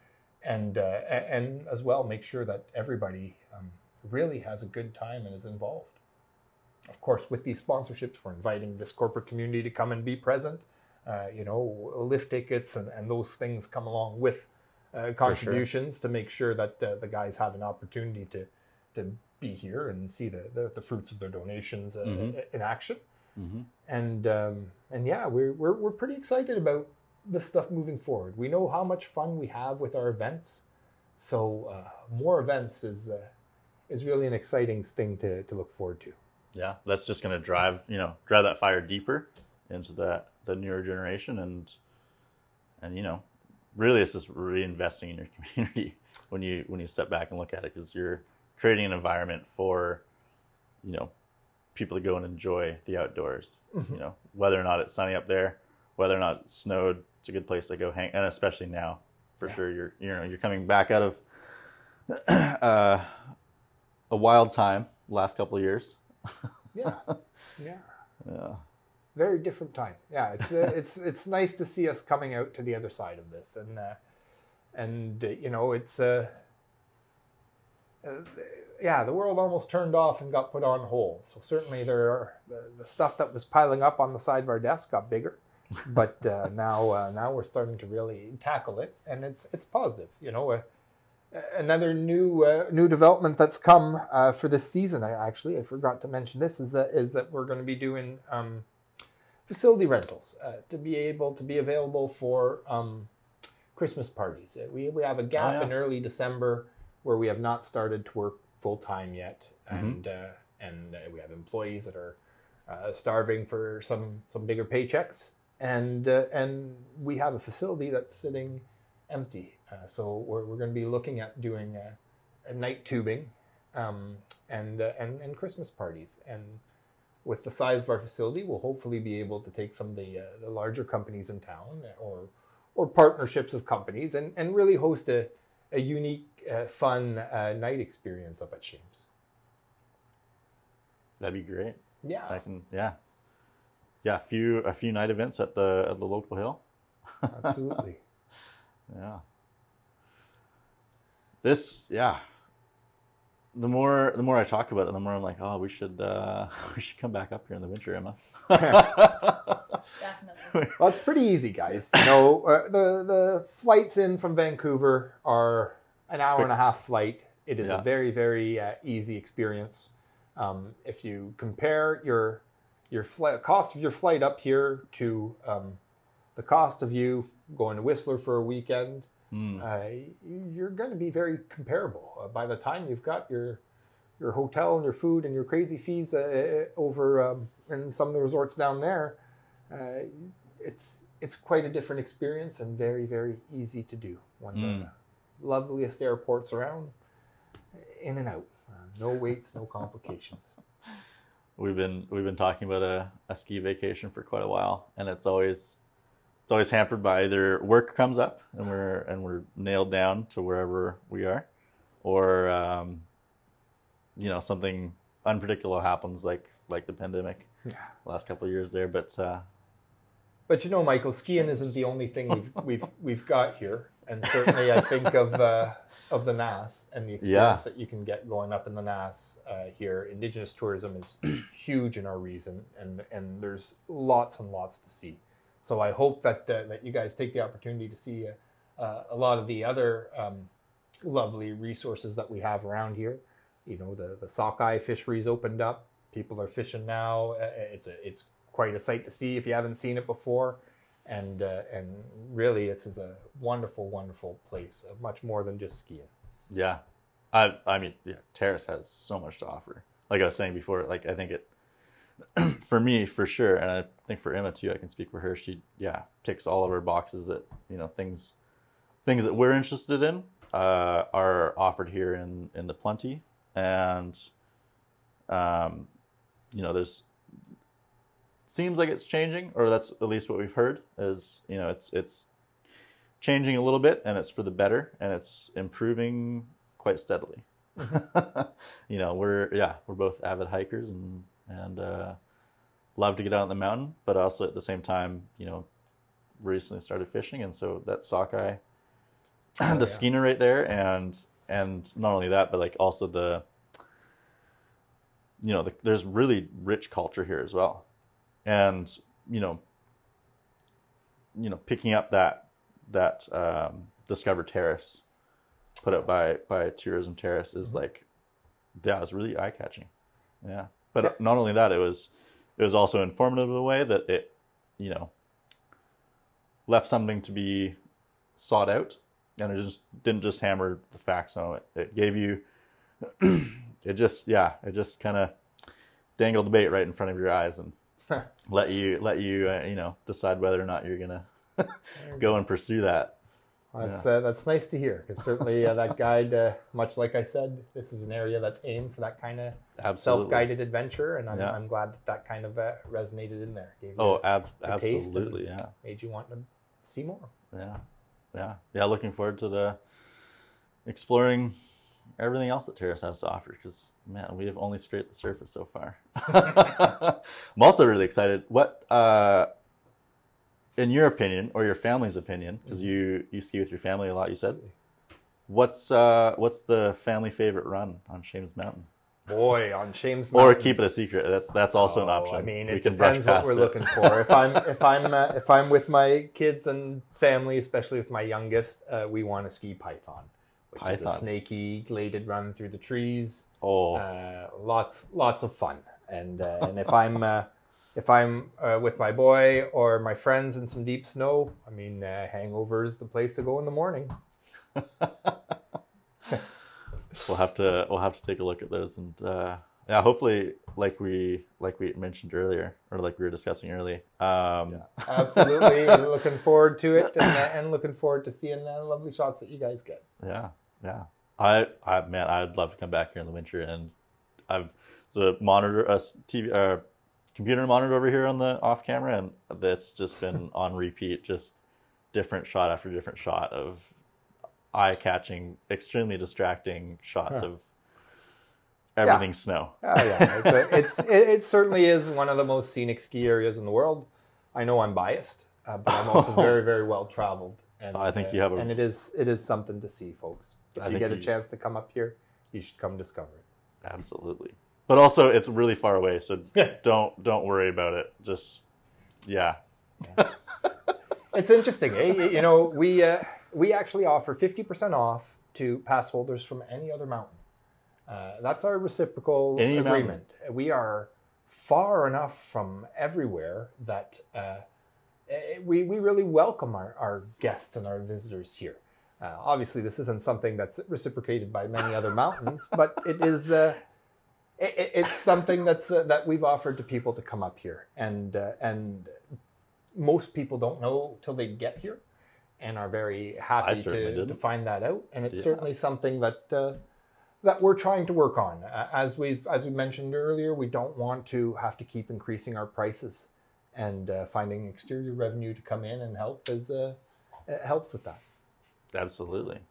and as well make sure that everybody really has a good time and is involved. Of course, with these sponsorships, we're inviting this corporate community to come and be present. Lift tickets and those things come along with contributions to make sure that the guys have an opportunity to be here and see the fruits of their donations in action. And yeah, we're pretty excited about this stuff moving forward. We know how much fun we have with our events, so more events is really an exciting thing to look forward to. Yeah, that's just going to drive that fire deeper into the newer generation, and and you know, really it's just reinvesting in your community when you step back and look at it, because you're creating an environment for, you know, people to go and enjoy the outdoors. You know, whether or not it's sunny up there, whether or not it snowed, it's a good place to go hang, and especially now, for sure. You're coming back out of a wild time the last couple of years. Yeah. Very different time. Yeah, it's nice to see us coming out to the other side of this, and you know, it's yeah, the world almost turned off and got put on hold. So certainly there are the stuff that was piling up on the side of our desk got bigger, but now we're starting to really tackle it, and it's positive. You know, another new development that's come for this season. I forgot to mention this is that we're going to be doing facility rentals to be able to be available for Christmas parties. We have a gap in early December where we have not started to work full time yet, and we have employees that are starving for some bigger paychecks, and we have a facility that's sitting empty. So we're going to be looking at doing a night tubing and Christmas parties. And with the size of our facility, we'll hopefully be able to take some of the larger companies in town or partnerships of companies and really host a unique, fun night experience up at Shames. That'd be great. Yeah. A few night events at the local hill. Absolutely. Yeah. The more I talk about it, the more I'm like, oh, we should come back up here in the winter, Emma. Definitely. Well, it's pretty easy, guys. You know, the flights in from Vancouver are an hour and a half flight. It is a very, very easy experience. If you compare your cost of your flight up here to the cost of you going to Whistler for a weekend, you're going to be very comparable. By the time you've got your hotel and your food and your crazy fees over in some of the resorts down there, it's quite a different experience and very, very easy to do. One of the loveliest airports around, in and out, no waits, no complications. We've been talking about a ski vacation for quite a while, and it's always hampered by either work comes up and we're nailed down to wherever we are, or you know, something unpredictable happens like the pandemic last couple of years there. But you know, Michael, skiing isn't the only thing we've got here, and certainly I think of the Nass and the experience that you can get going up in the Nass here. Indigenous tourism is huge in our region, and there's lots and lots to see. So I hope that you guys take the opportunity to see a lot of the other lovely resources that we have around here. You know, the sockeye fisheries opened up. People are fishing now. It's quite a sight to see if you haven't seen it before. And really, it's a wonderful, wonderful place. Much more than just skiing. Yeah, I mean, Terrace has so much to offer. Like I was saying before, like I think it. For me, for sure, and I think for Emma too, I can speak for her. She ticks all of her boxes that, you know, things that we're interested in are offered here in the Plenty, and you know, seems like it's changing, or that's at least what we've heard. Is, you know, it's changing a little bit, and it's for the better, and it's improving quite steadily. You know, we're both avid hikers and love to get out on the mountain, but also at the same time, you know, recently started fishing, and so that sockeye, the skeiner right there, and not only that, but like also there's really rich culture here as well, and you know, picking up that Discover Terrace put up by Tourism Terrace is like, it's really eye catching, But not only that, it was also informative in a way that it, you know, left something to be sought out, and it just didn't just hammer the facts on it. It gave you, it just kind of dangled the bait right in front of your eyes and let you you know, decide whether or not you're gonna go and pursue that. That's nice to hear, because certainly that guide, much like I said, this is an area that's aimed for that kind of self-guided adventure, and I'm glad that kind of resonated in there. Gave you Absolutely, yeah. Made you want to see more. Yeah. Looking forward to exploring everything else that Terrace has to offer, because man, we have only scraped the surface so far. I'm also really excited. What, in your opinion, or your family's opinion, because you ski with your family a lot, you said, what's the family favorite run on Shames Mountain? Boy, on Shames Mountain. Or keep it a secret. That's also an option. I mean, we it can brush depends past what we're looking for. If I'm with my kids and family, especially with my youngest, we want to ski Python, which is a snaky gladed run through the trees. Lots of fun. And if I'm with my boy or my friends in some deep snow, I mean, Hangover is the place to go in the morning. We'll have to take a look at those, and hopefully, like we mentioned earlier, or like we were discussing earlier. Absolutely, looking forward to it, and looking forward to seeing the lovely shots that you guys get. Yeah. I'd love to come back here in the winter, and I've a TV, computer monitor over here on the off camera, and that's just been on repeat, just different shot after different shot of eye-catching, extremely distracting shots of everything snow. It certainly is one of the most scenic ski areas in the world. I know I'm biased, but I'm also very, very well traveled. And I think you have and it is something to see, folks. If you get a chance to come up here, you should come discover it. Absolutely. But also, it's really far away, so don't worry about it. Just It's interesting, eh? You know, we actually offer 50% off to pass holders from any other mountain. That's our reciprocal agreement. Mountain. We are far enough from everywhere that we really welcome our guests and our visitors here. Obviously, this isn't something that's reciprocated by many other mountains, but it is. It's something that we've offered to people to come up here, and most people don't know till they get here, and are very happy to find that out. And it's certainly something that we're trying to work on. As we mentioned earlier, we don't want to have to keep increasing our prices, and finding exterior revenue to come in and help it helps with that. Absolutely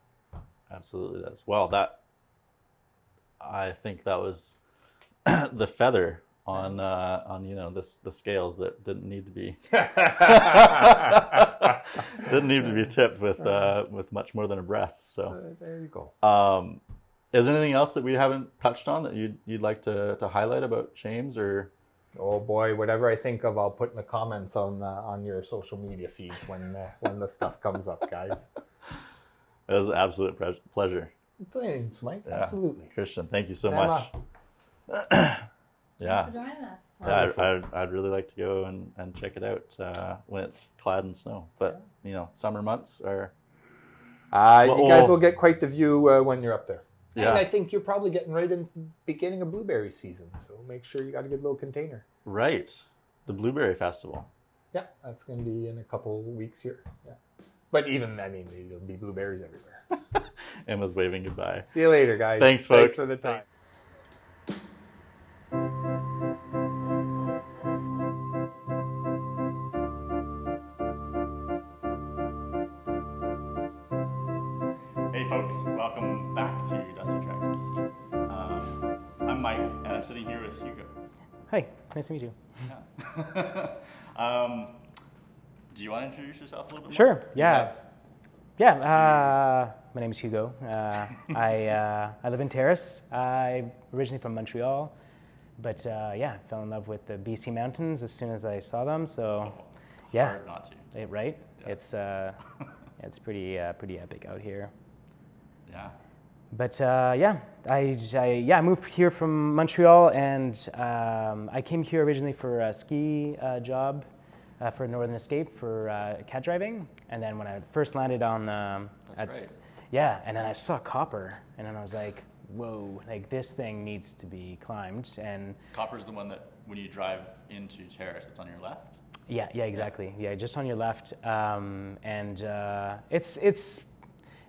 does. Well, I think that was the feather on the scales that didn't need to be tipped with much more than a breath. So there you go. Is there anything else that we haven't touched on that you'd like to highlight about Shames, or? Oh boy, whatever I think of, I'll put in the comments on your social media feeds when the stuff comes up, guys. It was an absolute pleasure. Thanks, Mike. Yeah. Absolutely. Christian, thank you so much. Thanks for joining us. Yeah, I'd really like to go and check it out when it's clad in snow. But, summer months are... you guys will get quite the view when you're up there. Yeah. And I think you're probably getting right in the beginning of blueberry season, so make sure you got a good little container. Right. The Blueberry Festival. Yeah, that's going to be in a couple weeks here. Yeah. But even, there'll be blueberries everywhere. Emma's waving goodbye. See you later, guys. Thanks, folks. Thanks for the time. Hey, folks. Welcome back to Dusty Tracks BC. I'm Mike, and I'm sitting here with Hugo. Hi. Nice to meet you. Yeah. Do you want to introduce yourself a little bit more? Sure. Yeah. My name is Hugo. I live in Terrace. I'm originally from Montreal, but fell in love with the BC mountains as soon as I saw them. So, hard not to. Right. Yeah. It's pretty epic out here. Yeah. But I moved here from Montreal, and I came here originally for a ski job. For Northern Escape for cat driving, and then when I first landed on That's right. Yeah, and then I saw copper, and then I was like, whoa, like this thing needs to be climbed. And Copper's the one that when you drive into Terrace, it's on your left? Yeah, exactly. Yeah, just on your left, and it's.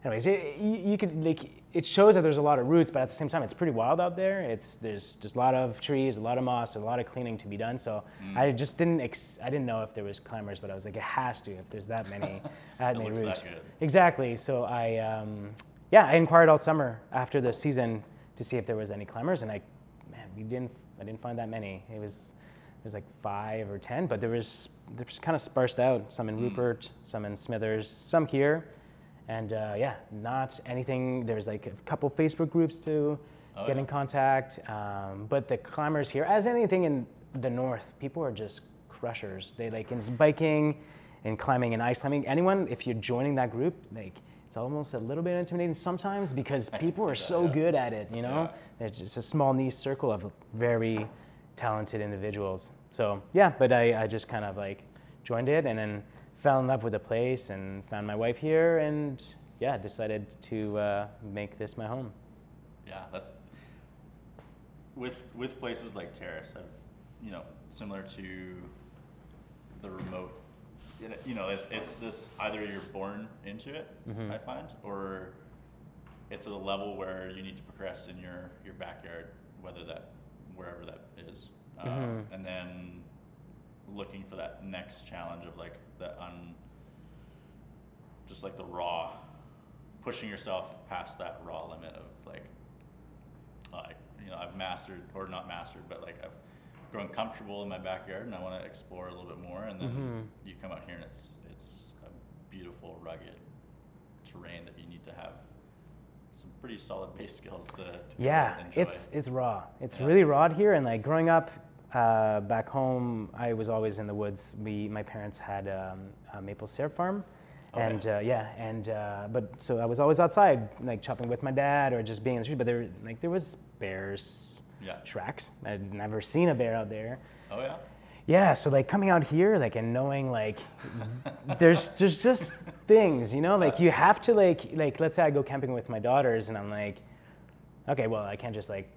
Anyways, you could like it shows that there's a lot of roots, but at the same time, it's pretty wild out there. There's just a lot of trees, a lot of moss, a lot of cleaning to be done. So I just didn't I didn't know if there was climbers, but I was like, it has to if there's that many roots. That good. Exactly. So I inquired all summer after the season to see if there was any climbers, and I didn't find that many. There's like 5 or 10, but they're kind of sparsed out. Some in Rupert, some in Smithers, some here. And not anything. There's like a couple Facebook groups to get in contact. But the climbers here, as anything in the north, people are just crushers. They like in biking and climbing and ice climbing. Anyone, if you're joining that group, like it's almost a little bit intimidating sometimes because people are so good at it, you know? There's just a small niche circle of very talented individuals. So yeah, but I just kind of like joined it and then fell in love with the place and found my wife here and decided to make this my home. Yeah, that's with places like Terrace, similar to the remote, it's this either you're born into it, I find, or it's at a level where you need to progress in your backyard, wherever that is, and then looking for that next challenge of like just like the raw, pushing yourself past that raw limit of like, I've mastered or not mastered, but like I've grown comfortable in my backyard and I want to explore a little bit more. And then you come out here and it's a beautiful, rugged terrain that you need to have some pretty solid base skills to enjoy. It's raw. It's really raw here. And like growing up, back home, I was always in the woods. My parents had a maple syrup farm, but so I was always outside, like chopping with my dad or just being in the street. But there was bears, tracks. I'd never seen a bear out there. Oh yeah. Yeah, so like coming out here, like and knowing like there's just things, like you have to like let's say I go camping with my daughters and I'm like, okay, well I can't just like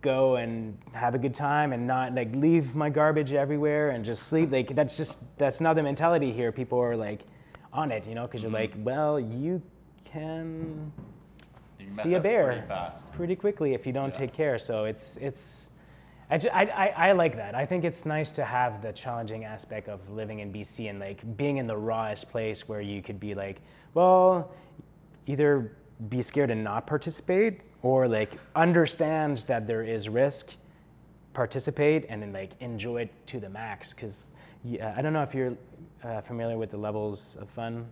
go and have a good time and not like leave my garbage everywhere and just sleep. Like that's not the mentality here. People are like on it, because you're like, well, you can see a bear pretty quickly if you don't take care. So I like that. I think it's nice to have the challenging aspect of living in BC and like being in the rawest place where you could be like, well, either be scared and not participate or like understand that there is risk, participate, and then like enjoy it to the max. Because I don't know if you're familiar with the levels of fun.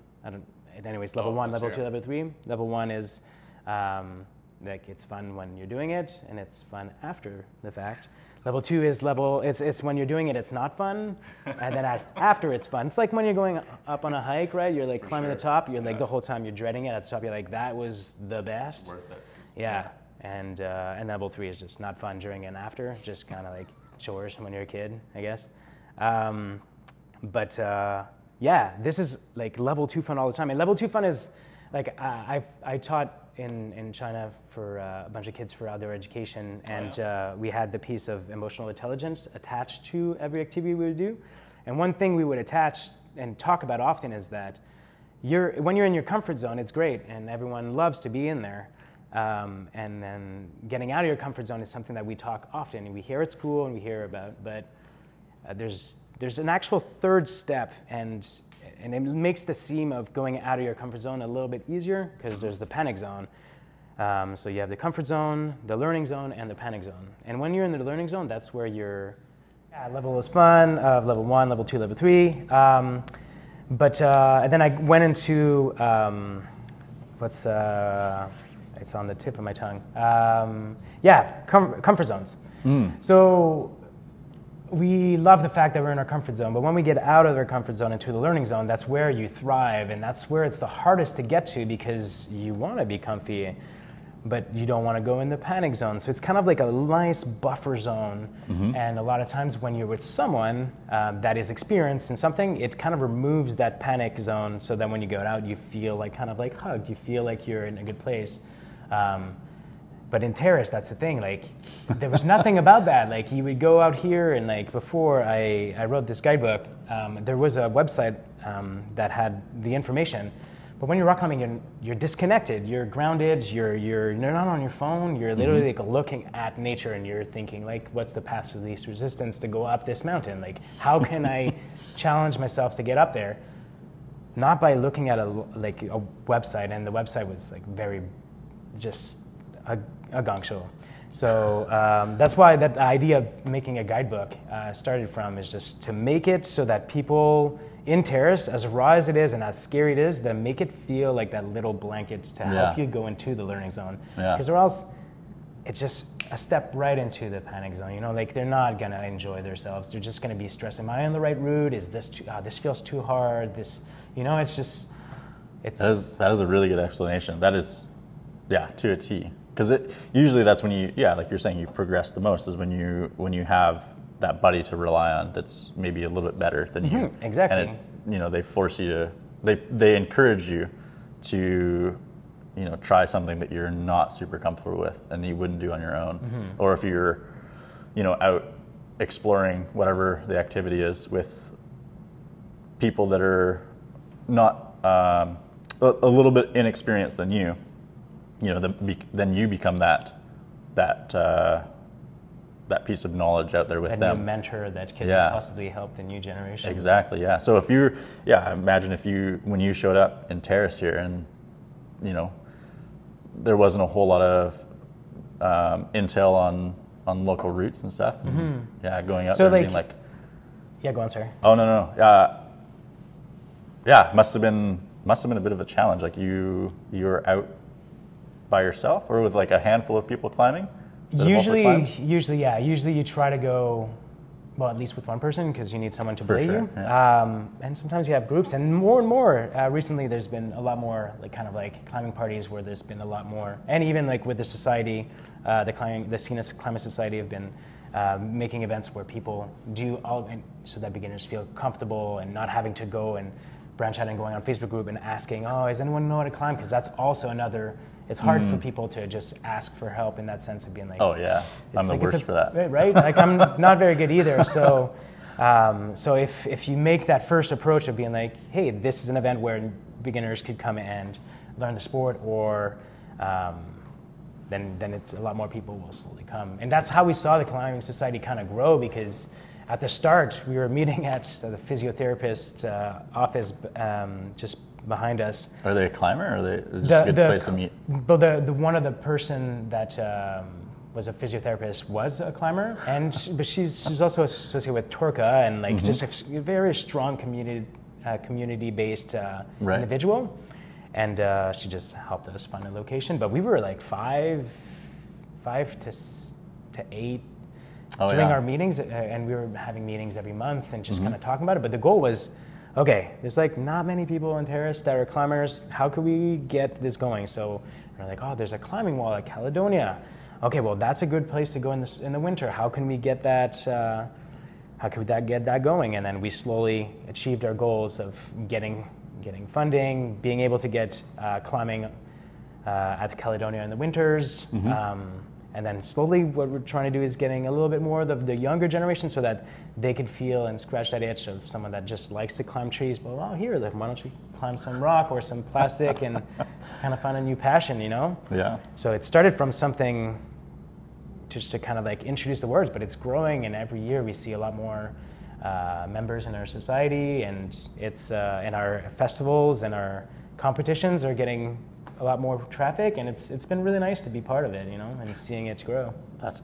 Anyways, level 1, level 2, level 3. Level 1 is like it's fun when you're doing it and it's fun after the fact. Level 2 is it's when you're doing it, it's not fun, and then after it's fun. It's like when you're going up on a hike, right? You're like climbing the top, you're like the whole time you're dreading it. At the top, you're like, that was the best. Worth it. Yeah, and level 3 is just not fun during and after, just kind of like chores when you're a kid, I guess. This is like level 2 fun all the time. And level 2 fun is like I taught in China for a bunch of kids for outdoor education, and we had the piece of emotional intelligence attached to every activity we would do. And one thing we would attach and talk about often is that when you're in your comfort zone, it's great, and everyone loves to be in there. And then getting out of your comfort zone is something that we talk often, and we hear at school and we hear about, but there's an actual third step, and it makes the seam of going out of your comfort zone a little bit easier because there's the panic zone. So you have the comfort zone, the learning zone, and the panic zone. And when you're in the learning zone, that's where your level is fun, of level 1, level 2, level 3. And then I went into, it's on the tip of my tongue. Comfort zones. So we love the fact that we're in our comfort zone, but when we get out of our comfort zone into the learning zone, that's where you thrive, and that's where it's the hardest to get to because you want to be comfy, but you don't want to go in the panic zone. So it's kind of like a nice buffer zone, and a lot of times when you're with someone that is experienced in something, it kind of removes that panic zone, so then when you go out, you feel like kind of like hugged, you feel like you're in a good place. But in Terrace, that's the thing. Like, there was nothing about that. Like, you would go out here, and like before I wrote this guidebook, there was a website that had the information. But when you're rock climbing, you're disconnected. You're grounded. You're not on your phone. You're literally like looking at nature, and you're thinking like, what's the path of least resistance to go up this mountain? Like, how can I challenge myself to get up there? Not by looking at a website, and the website was like very just a gong show. So that's why that idea of making a guidebook started from, is just to make it so that people in Terrace, as raw as it is and as scary it is, then make it feel like that little blanket to help you go into the learning zone. Because or else it's just a step right into the panic zone. You know, like they're not gonna enjoy themselves. They're just gonna be stressed. Am I on the right route? Is this too, this feels too hard? This, you know, it's just, it's. That is a really good explanation. That is, to a T. Because usually that's when you, like you're saying, you progress the most, is when you have that buddy to rely on that's maybe a little bit better than you. Exactly. And they force you to, they encourage you to, try something that you're not super comfortable with and you wouldn't do on your own. Or if you're, out exploring whatever the activity is with people that are not a little bit inexperienced than you, then you become that piece of knowledge out there with them. A new mentor that can possibly help the new generation. Exactly, yeah. So if imagine when you showed up in Terrace here and, there wasn't a whole lot of intel on local routes and stuff. And, going out there and being like... Yeah, go on, sorry. Oh, no. Must have been a bit of a challenge. Like you were out by yourself, or with like a handful of people climbing? Usually you try to go, well, at least with one person, because you need someone to belay you. Yeah. And sometimes you have groups, and more. Recently, there's been a lot more climbing parties where there's been a lot more, and even like with the society, the Sina Climate Society have been making events where people do so that beginners feel comfortable and not having to go and branch out and going on Facebook group and asking, does anyone know how to climb? Because that's also another. It's hard for people to just ask for help in that sense of being like, oh yeah, I'm the worst for that. Right? Like I'm not very good either. So, so if you make that first approach of being like, hey, this is an event where beginners could come and learn the sport, or then it's a lot more people will slowly come. And that's how we saw the Climbing Society kind of grow, because at the start we were meeting at the physiotherapist's office just behind us. Are they a climber, or are they just a good place to meet? But the one of the person that was a physiotherapist was a climber, but she's also associated with Torca, and like just a very strong community-based individual, and she just helped us find a location. But we were like five to 8 during our meetings, and we were having meetings every month and just kind of talking about it. But the goal was, okay, there's like not many people in Terrace that are climbers. How can we get this going? So we're like, there's a climbing wall at Caledonia. Okay, well, that's a good place to go in the winter. How can we get that? How could that get that going? And then we slowly achieved our goals of getting funding, being able to get climbing at Caledonia in the winters. And then slowly what we're trying to do is getting a little bit more of the younger generation, so that they could feel and scratch that itch of someone that just likes to climb trees. But here, why don't you climb some rock or some plastic and kind of find a new passion, Yeah. So it started from something just to kind of like introduce the words, but it's growing, and every year we see a lot more members in our society, and it's in our festivals and our competitions are getting a lot more traffic, and it's been really nice to be part of it, and seeing it grow. That's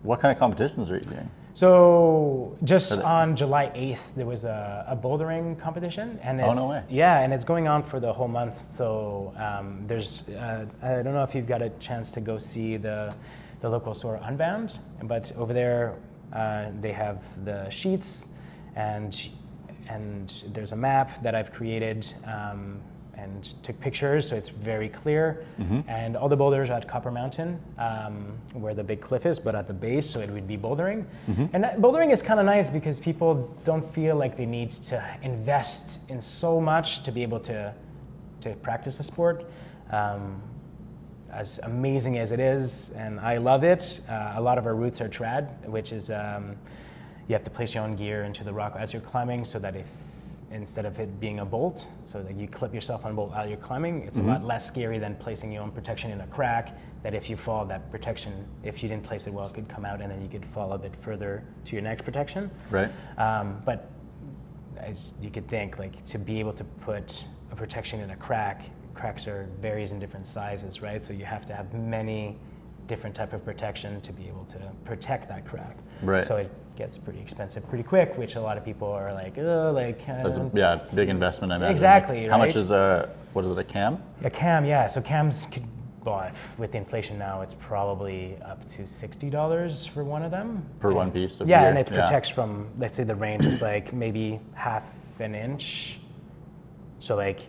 what kind of competitions are you doing? So just on July 8th, there was a bouldering competition, and it's, no way. Yeah, and it's going on for the whole month. So there's I don't know if you've got a chance to go see the local store Unbound, but over there they have the sheets, and there's a map that I've created. And took pictures, so it's very clear. And all the boulders are at Copper Mountain, where the big cliff is, but at the base, so it would be bouldering. And bouldering is kind of nice because people don't feel like they need to invest in so much to be able to practice the sport. as amazing as it is, and I love it, a lot of our routes are trad, which is you have to place your own gear into the rock as you're climbing, so that if instead of it being a bolt, so that you clip yourself on a bolt while you're climbing, it's a lot less scary than placing your own protection in a crack, that if you fall, that protection, if you didn't place it well, could come out and then you could fall a bit further to your next protection. Right. But as you could think, like to be able to put a protection in a crack, cracks are varies in different sizes, right? So you have to have many different type of protection to be able to protect that crack. Right. So it gets pretty expensive pretty quick, which a lot of people are like, oh, like. That's big investment, I imagine. Exactly. How right? much is what is it, a cam? A cam, yeah. So cams could, well, with inflation now, it's probably up to $60 for one of them. Per one piece of yeah, gear. and it protects from, let's say the range is like maybe half an inch. So like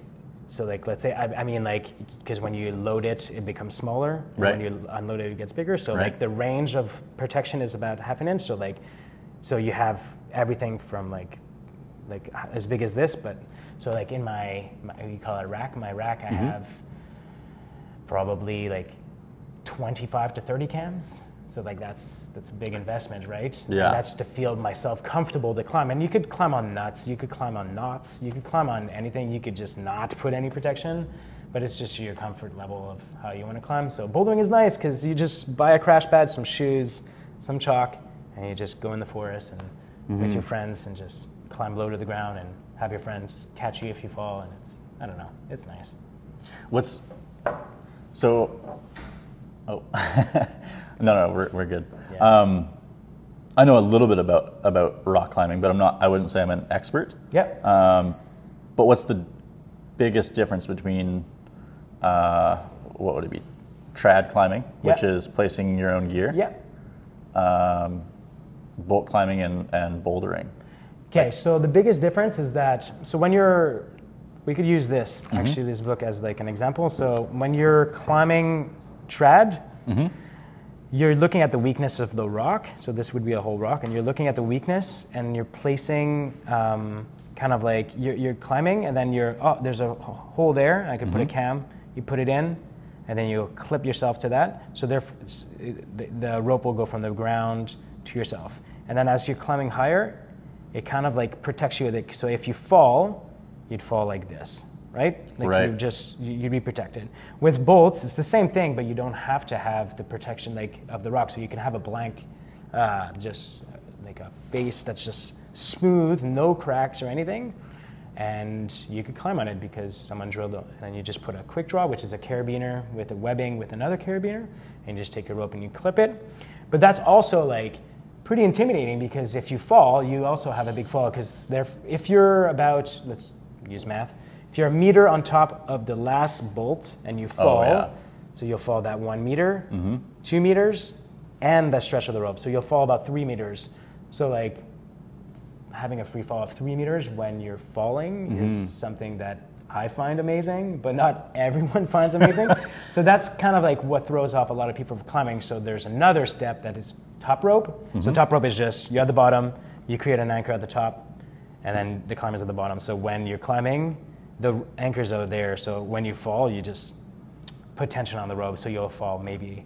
let's say, I mean like, because when you load it, it becomes smaller. And right. when you unload it, it gets bigger. So right. like the range of protection is about half an inch. So you have everything from like as big as this, but so like in my you call it a rack, my rack, I have probably like 25 to 30 cams. So like that's a big investment, right? Yeah. And that's to feel myself comfortable to climb. And you could climb on nuts, you could climb on knots, you could climb on anything, you could just not put any protection, but it's just your comfort level of how you want to climb. So bouldering is nice because you just buy a crash pad, some shoes, some chalk, and you just go in the forest and with your friends and just climb low to the ground and have your friends catch you if you fall, and it's, I don't know, it's nice. No, we're good. Yeah. I know a little bit about rock climbing, but I wouldn't say I'm an expert. Yep. But what's the biggest difference between, what would it be? Trad climbing, which is placing your own gear. Yep. Bolt climbing and bouldering. Okay, so the biggest difference is that, so when we could use this, actually, this book as like an example. So when you're climbing trad, you're looking at the weakness of the rock. So this would be a whole rock, and you're looking at the weakness, and you're placing kind of like, you're climbing, and then there's a hole there. I could put a cam, you put it in, and then you'll clip yourself to that. So the rope will go from the ground to yourself. And then as you're climbing higher, it kind of like protects you. So if you fall, you'd fall like this, right? Like right. You'd be protected. With bolts, it's the same thing, but you don't have to have the protection like of the rock. So you can have a blank, just like a face that's just smooth, no cracks or anything, and you could climb on it because someone drilled it. And then you just put a quick draw, which is a carabiner with a webbing with another carabiner, and you just take a rope and you clip it. But that's also like pretty intimidating because if you fall, you also have a big fall because if you're about, let's use math, if you're a meter on top of the last bolt and you fall, so you'll fall that 1 meter, 2 meters, and the stretch of the rope. So you'll fall about 3 meters. So like having a free fall of 3 meters when you're falling is something that I find amazing, but not everyone finds amazing. So that's kind of like what throws off a lot of people from climbing. So there's another step that is top rope. So top rope is just, you're at the bottom, you create an anchor at the top, and then the climber's at the bottom. So when you're climbing, the anchors are there. So when you fall, you just put tension on the rope. So you'll fall maybe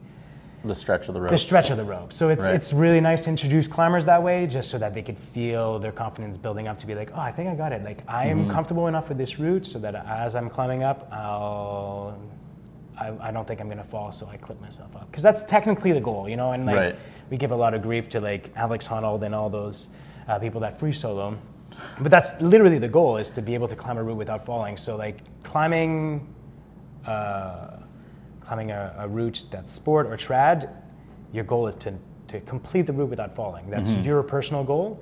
the stretch of the rope. The stretch of the rope. So it's really nice to introduce climbers that way, just so that they could feel their confidence building up to be like, oh, I think I got it. Like I am comfortable enough with this route so that as I'm climbing up, I don't think I'm gonna fall, so I clip myself up. Because that's technically the goal, you know. And like we give a lot of grief to like Alex Honnold and all those people that free solo, but that's literally the goal, is to be able to climb a route without falling. So like climbing a route that's sport or trad, your goal is to complete the route without falling. That's your personal goal,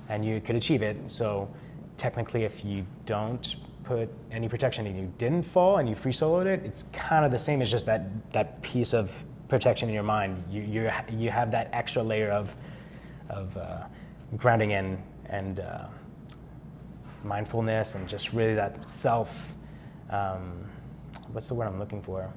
and you could achieve it. So technically, if you don't put any protection and you didn't fall and you free soloed it, it's kind of the same as just that piece of protection in your mind. You have that extra layer of grounding in and mindfulness, and just really that self. What's the word I'm looking for?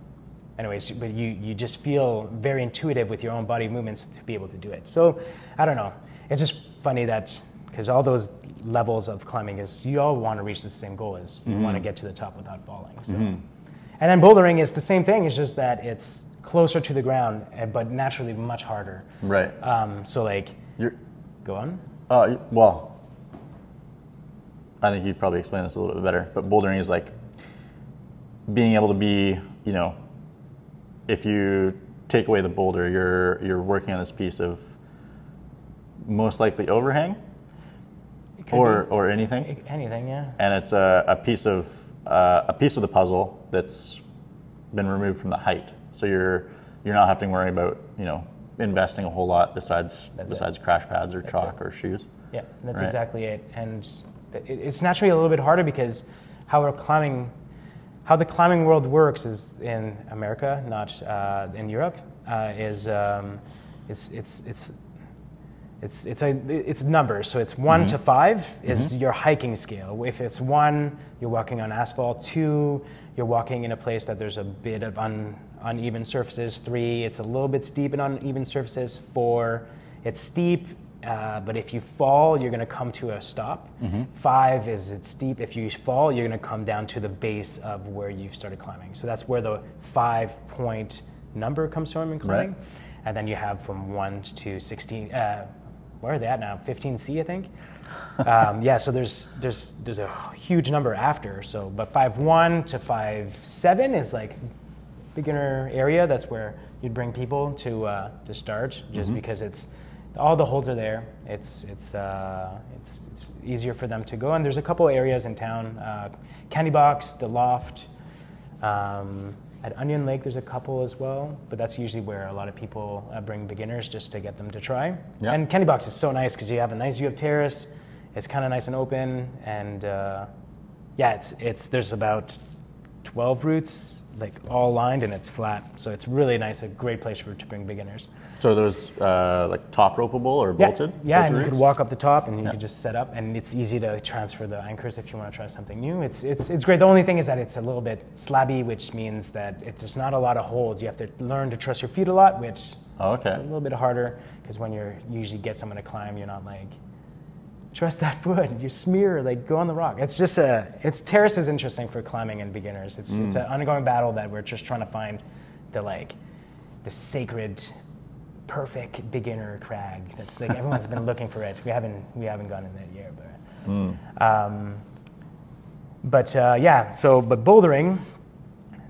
Anyways, but you just feel very intuitive with your own body movements to be able to do it. So I don't know. It's just funny that, because all those levels of climbing is, you all want to reach the same goal, as you want to get to the top without falling. So. And then bouldering is the same thing. It's just that it's closer to the ground, but naturally much harder. Right. So like, You're, go on. well, I think you'd probably explain this a little bit better, but bouldering is like being able to be, you know, if you take away the boulder, you're working on this piece of most likely overhang or anything. Anything, yeah. And it's a piece of the puzzle that's been removed from the height. So you're not having to worry about, you know, investing a whole lot besides crash pads or chalk or shoes. Yeah, that's right? exactly it. And it's naturally a little bit harder because how the climbing world works is in America, not in Europe. It's numbers. So it's 1 to 5 is your hiking scale. If it's 1, you're walking on asphalt. 2, you're walking in a place that there's a bit of uneven surfaces. 3, it's a little bit steep and uneven surfaces. 4, it's steep, but if you fall, you're going to come to a stop. 5 is it's steep. If you fall, you're going to come down to the base of where you've started climbing. So that's where the 5-point number comes from in climbing. Right. And then you have from 1 to 16. Where are they at now? 15C, I think. Yeah, so there's a huge number after. So, but 5.1 to 5.7 is like beginner area. That's where you'd bring people to start, just because it's all the holds are there. It's easier for them to go. And there's a couple areas in town, Candy Box, the Loft. At Onion Lake, there's a couple as well, but that's usually where a lot of people bring beginners just to get them to try. Yeah. And Candy Box is so nice because you have a nice view of Terrace. It's kind of nice and open, and yeah, there's about 12 routes, like all lined, and it's flat. So it's really nice, a great place to bring beginners. So those like top ropeable or bolted? Yeah, bolted and you routes? could walk up the top, and you could just set up, and it's easy to transfer the anchors if you want to try something new. It's great. The only thing is that it's a little bit slabby, which means that there's not a lot of holds. You have to learn to trust your feet a lot, which is a little bit harder, because when you usually get someone to climb, you're not like, trust that foot, you smear, like go on the rock. It's just Terrace is interesting for climbing and beginners. It's an ongoing battle that we're just trying to find the sacred, perfect beginner crag. That's like everyone's been looking for it. We haven't gone in that yet, but yeah. So, but bouldering,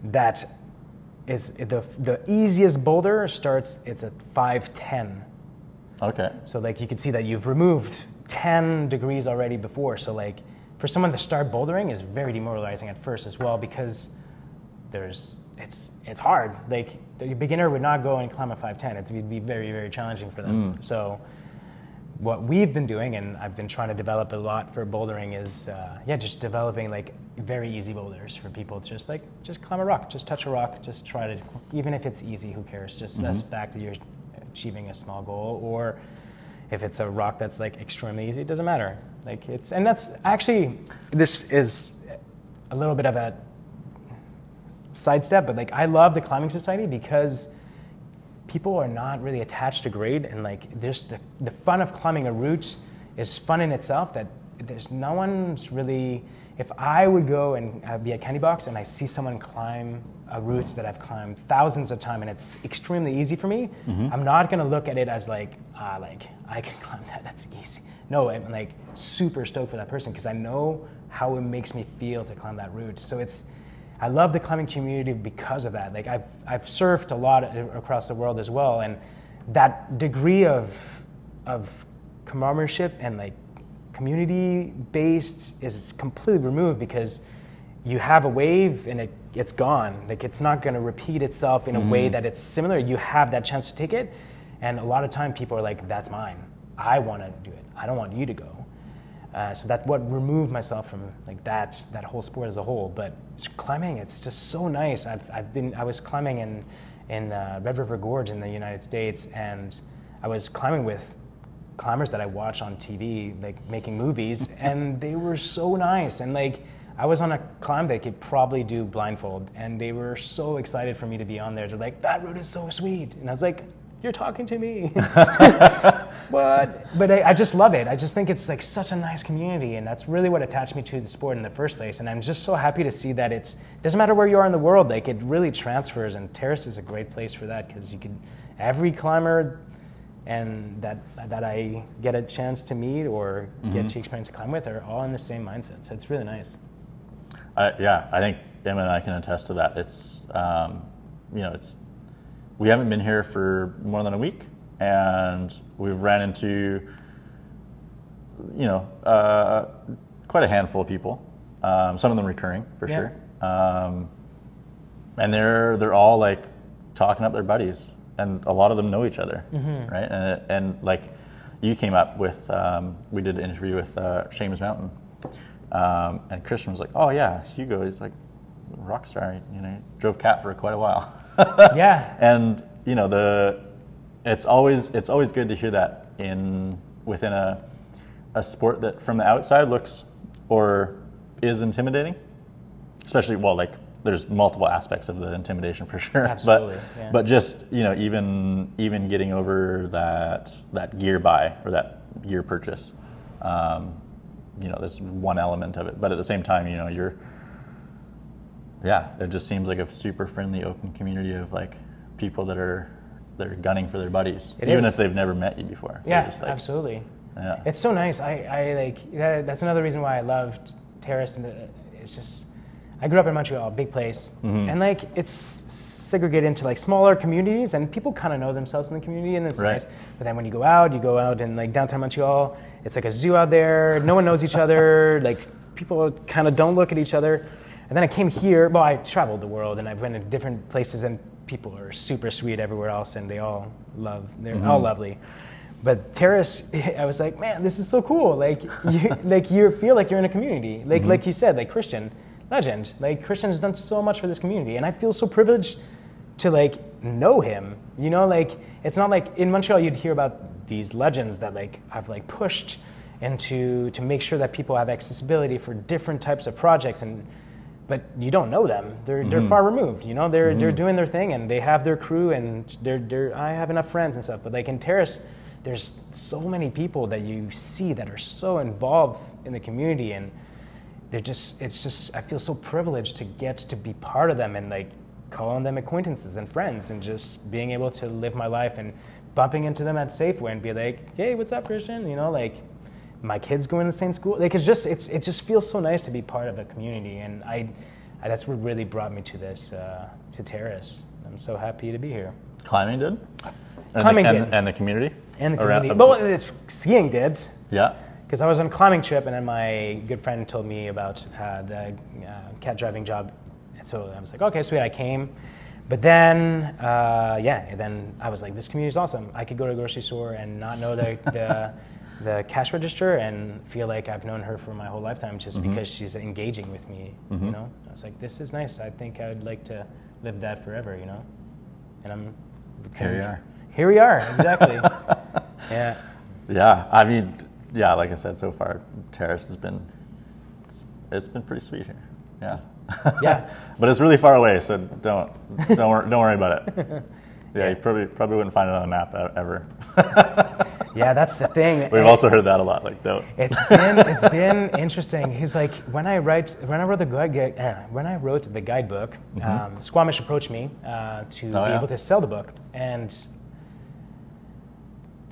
that is the easiest boulder starts. It's at 5'10". Okay. So like you can see that you've removed 10 degrees already before. So like for someone to start bouldering is very demoralizing at first as well, because it's hard. Like the beginner would not go and climb a 5'10". It would be very, very challenging for them. So what we've been doing, and I've been trying to develop a lot for bouldering, is just developing like very easy boulders for people to just climb a rock, just touch a rock, just try to, even if it's easy, who cares? Just that's the fact that you're achieving a small goal. Or if it's a rock that's like extremely easy, it doesn't matter. Like and that's actually, this is a little bit of a sidestep, but like I love the climbing society because people are not really attached to grade, and like just the fun of climbing a route is fun in itself, that there's no one's really, if I would go and be at Candy Box and I see someone climb a route that I've climbed thousands of times and it's extremely easy for me, I'm not gonna look at it as like I can climb that, that's easy. No, I'm like super stoked for that person because I know how it makes me feel to climb that route. So I love the climbing community because of that. Like I've surfed a lot across the world as well, and that degree of comradeship and like community based is completely removed, because you have a wave and it's gone. Like it's not going to repeat itself in a way that it's similar. You have that chance to take it, and a lot of time people are like, "That's mine. I want to do it. I don't want you to go." So that's what removed myself from like that whole sport as a whole. But climbing, it's just so nice. I was climbing in Red River Gorge in the United States, and I was climbing with climbers that I watch on TV, like making movies, and they were so nice. And like I was on a climb they could probably do blindfold, and they were so excited for me to be on there. They're like, "That route is so sweet," and I was like, you're talking to me. But I just love it. I just think it's like such a nice community, and that's really what attached me to the sport in the first place. And I'm just so happy to see that it doesn't matter where you are in the world, like it really transfers, and Terrace is a great place for that, because you can, every climber and that I get a chance to meet or get to experience to climb with are all in the same mindset. So it's really nice. Yeah, I think Emma and I can attest to that. It's, we haven't been here for more than a week, and we've ran into, quite a handful of people. Some of them recurring for sure, and they're all like talking up their buddies, and a lot of them know each other, right? And like, you came up with, we did an interview with Shames Mountain, and Christian was like, "Oh yeah, Hugo, he's like a rock star. Drove cat for quite a while." Yeah. And it's always good to hear that within a sport that from the outside looks or is intimidating, especially, well, like there's multiple aspects of the intimidation for sure. Absolutely. But just even getting over that gear buy or that gear purchase, there's one element of it. But at the same time, it just seems like a super friendly, open community of like people that are gunning for their buddies, even if they've never met you before. Yeah, just like, absolutely. Yeah. It's so nice. I like that's another reason why I loved Terrace, and it's just I grew up in Montreal, big place, and like it's segregated into like smaller communities, and people kind of know themselves in the community, and it's nice. But then when you go out in like downtown Montreal, it's like a zoo out there. No one knows each other. Like people kind of don't look at each other. And then I came here. Well, I traveled the world, and I've been in different places, and people are super sweet everywhere else, and they're all lovely. But Terrace, I was like, man, this is so cool. Like, you feel like you're in a community. Like you said, like Christian, legend. Like Christian has done so much for this community, and I feel so privileged to like know him. Like it's not like in Montreal you'd hear about these legends that like I've like pushed into to make sure that people have accessibility for different types of projects, but you don't know them. They're far removed. They're doing their thing, and they have their crew, and I have enough friends and stuff. But like in Terrace, there's so many people that you see that are so involved in the community, and I feel so privileged to get to be part of them, and like calling them acquaintances and friends, and just being able to live my life and bumping into them at Safeway and be like, hey, what's up, Christian? Like my kids go in the same school. Like it just feels so nice to be part of a community, and that's what really brought me to this to Terrace. I'm so happy to be here. Climbing did? Climbing did. And the community? And the community. Well, skiing did. Yeah. Because I was on a climbing trip, and then my good friend told me about the cat driving job. And so I was like, okay, sweet, I came. But then, then I was like, this community is awesome. I could go to a grocery store and not know the cash register and feel like I've known her for my whole lifetime just because she's engaging with me, I was like, this is nice. I think I would like to live that forever, And Here we are, exactly. Yeah. Yeah, I mean, like I said, so far, Terrace has been, it's been pretty sweet here. Yeah. Yeah. But it's really far away, so don't worry about it. Yeah, you probably wouldn't find it on a map ever. Yeah, that's the thing. We've also heard that a lot. Like, don't. It's been interesting. He's like, when I wrote the guidebook, Squamish approached me to be able to sell the book, and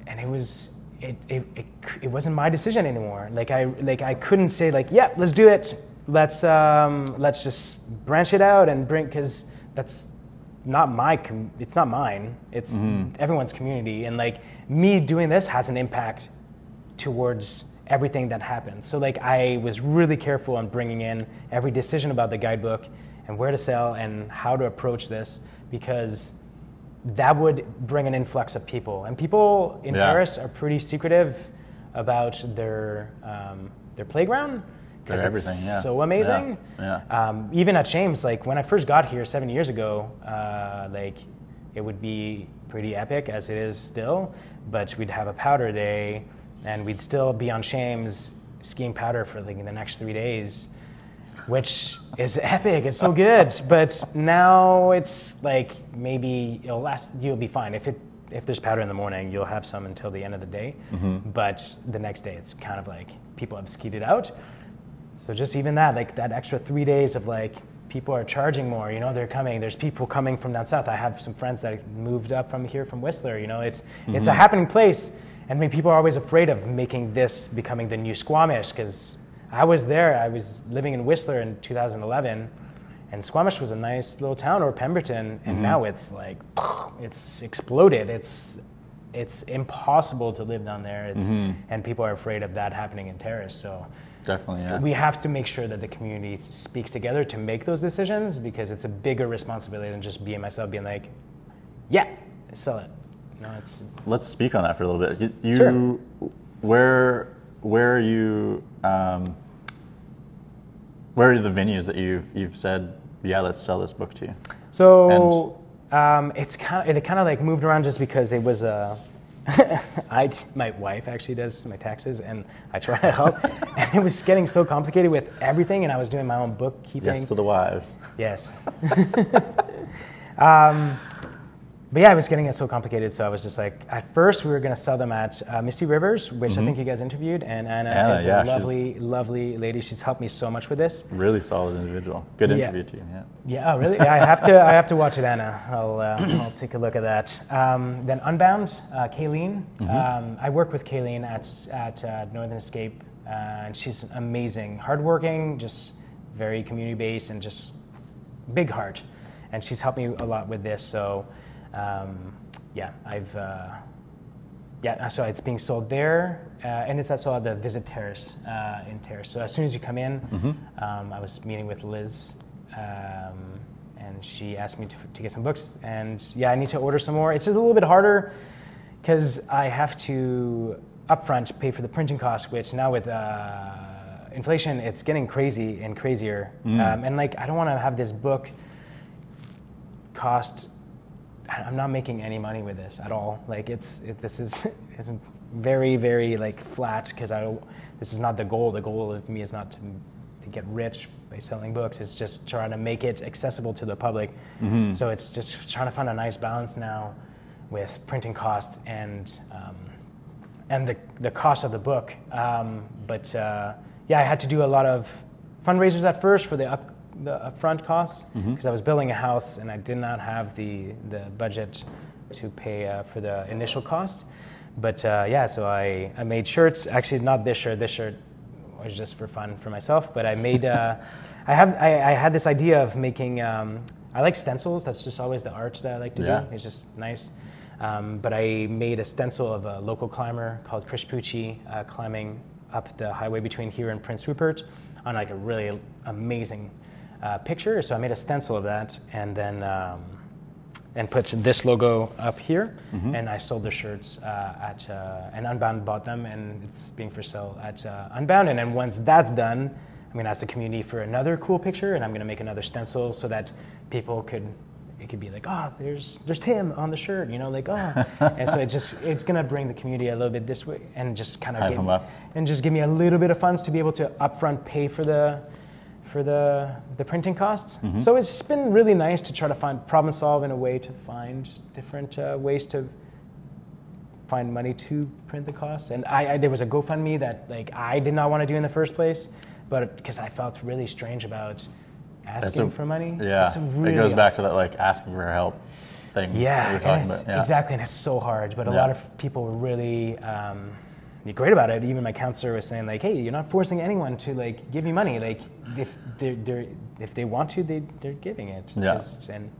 it wasn't my decision anymore. I couldn't say like, yeah, let's do it. Let's just branch it out and because that's not it's not mine. It's everyone's community, and like me doing this has an impact towards everything that happens. So like I was really careful on bringing in every decision about the guidebook and where to sell and how to approach this, because that would bring an influx of people, and people in Terrace are pretty secretive about their playground. They're everything, so amazing. Yeah. Even at Shames, like when I first got here 7 years ago, like it would be pretty epic as it is still, but we'd have a powder day, and we'd still be on Shames skiing powder for like the next 3 days, which is epic. It's so good. But now it's like maybe you'll be fine. If it if there's powder in the morning, you'll have some until the end of the day. But the next day, it's kind of like people have skied it out. So just even that, like that extra 3 days of like, people are charging more, you know, they're coming. There's people coming from down south. I have some friends that moved up from here from Whistler, you know, it's a happening place. And I mean, people are always afraid of making this becoming the new Squamish, because I was there, I was living in Whistler in 2011, and Squamish was a nice little town, or Pemberton, and now it's like, it's exploded. It's impossible to live down there. And people are afraid of that happening in Terrace. So definitely, yeah. We have to make sure that the community speaks together to make those decisions, because it's a bigger responsibility than just being like, yeah, sell it. No, it's. Let's speak on that for a little bit. Sure. Where are you? Where are the venues that you've said, yeah, let's sell this book to you? So it kind of like moved around just because it was my wife actually does my taxes, and I try to help, and it was getting so complicated with everything, and I was doing my own bookkeeping. Yes to the wives. Yes. But yeah, I was getting it so complicated, so I was just like, at first we were going to sell them at Misty Rivers, which I think you guys interviewed, and Anna is a lovely lady. She's helped me so much with this. Really solid individual. Good interview too. Yeah. Yeah. Oh, really? I have to watch it, Anna. I'll take a look at that. Then Unbound, Kayleen. I work with Kayleen at Northern Escape, and she's amazing, hardworking, just very community based, and just big heart. And she's helped me a lot with this. So. So it's being sold there, and it's also at the Visit Terrace in Terrace. So as soon as you come in, I was meeting with Liz, and she asked me to get some books, and yeah, I need to order some more. It's just a little bit harder because I have to upfront pay for the printing cost, which now with inflation, it's getting crazy and crazier. And like, I don't want to have this book cost. I'm not making any money with this at all. Like this is very, very like flat, because this is not the goal. The goal of me is not to get rich by selling books. It's just trying to make it accessible to the public. So it's just trying to find a nice balance now with printing costs and the cost of the book. But I had to do a lot of fundraisers at first for the upfront costs, because I was building a house and I did not have the budget to pay for the initial costs. But so I made shirts. Actually, not this shirt. This shirt was just for fun for myself. But I made. I had this idea of making. I like stencils. That's just always the art that I like to do. It's just nice. But I made a stencil of a local climber called Chris Pucci climbing up the highway between here and Prince Rupert on like a really amazing picture. So I made a stencil of that, and then and put this logo up here, and I sold the shirts and Unbound bought them, and it's being for sale at Unbound. And then once that's done, I'm going to ask the community for another cool picture, and I'm going to make another stencil so that people could be like, oh, there's Tim on the shirt, you know, like, oh. And so it's going to bring the community a little bit this way, and just kind of give me a little bit of funds to be able to upfront pay for the printing costs. So it's just been really nice to try to problem solve in a way to find different ways to find money to print the costs. And there was a GoFundMe that like I did not want to do in the first place, but because I felt really strange about asking for money. Yeah, it goes back to that like asking for help thing. Yeah, that you're talking about. Yeah, exactly, and it's so hard. But a lot of people were really great about it. Even my counselor was saying like, hey, you're not forcing anyone to like give you money. Like if they want to, they're giving it. Yeah, and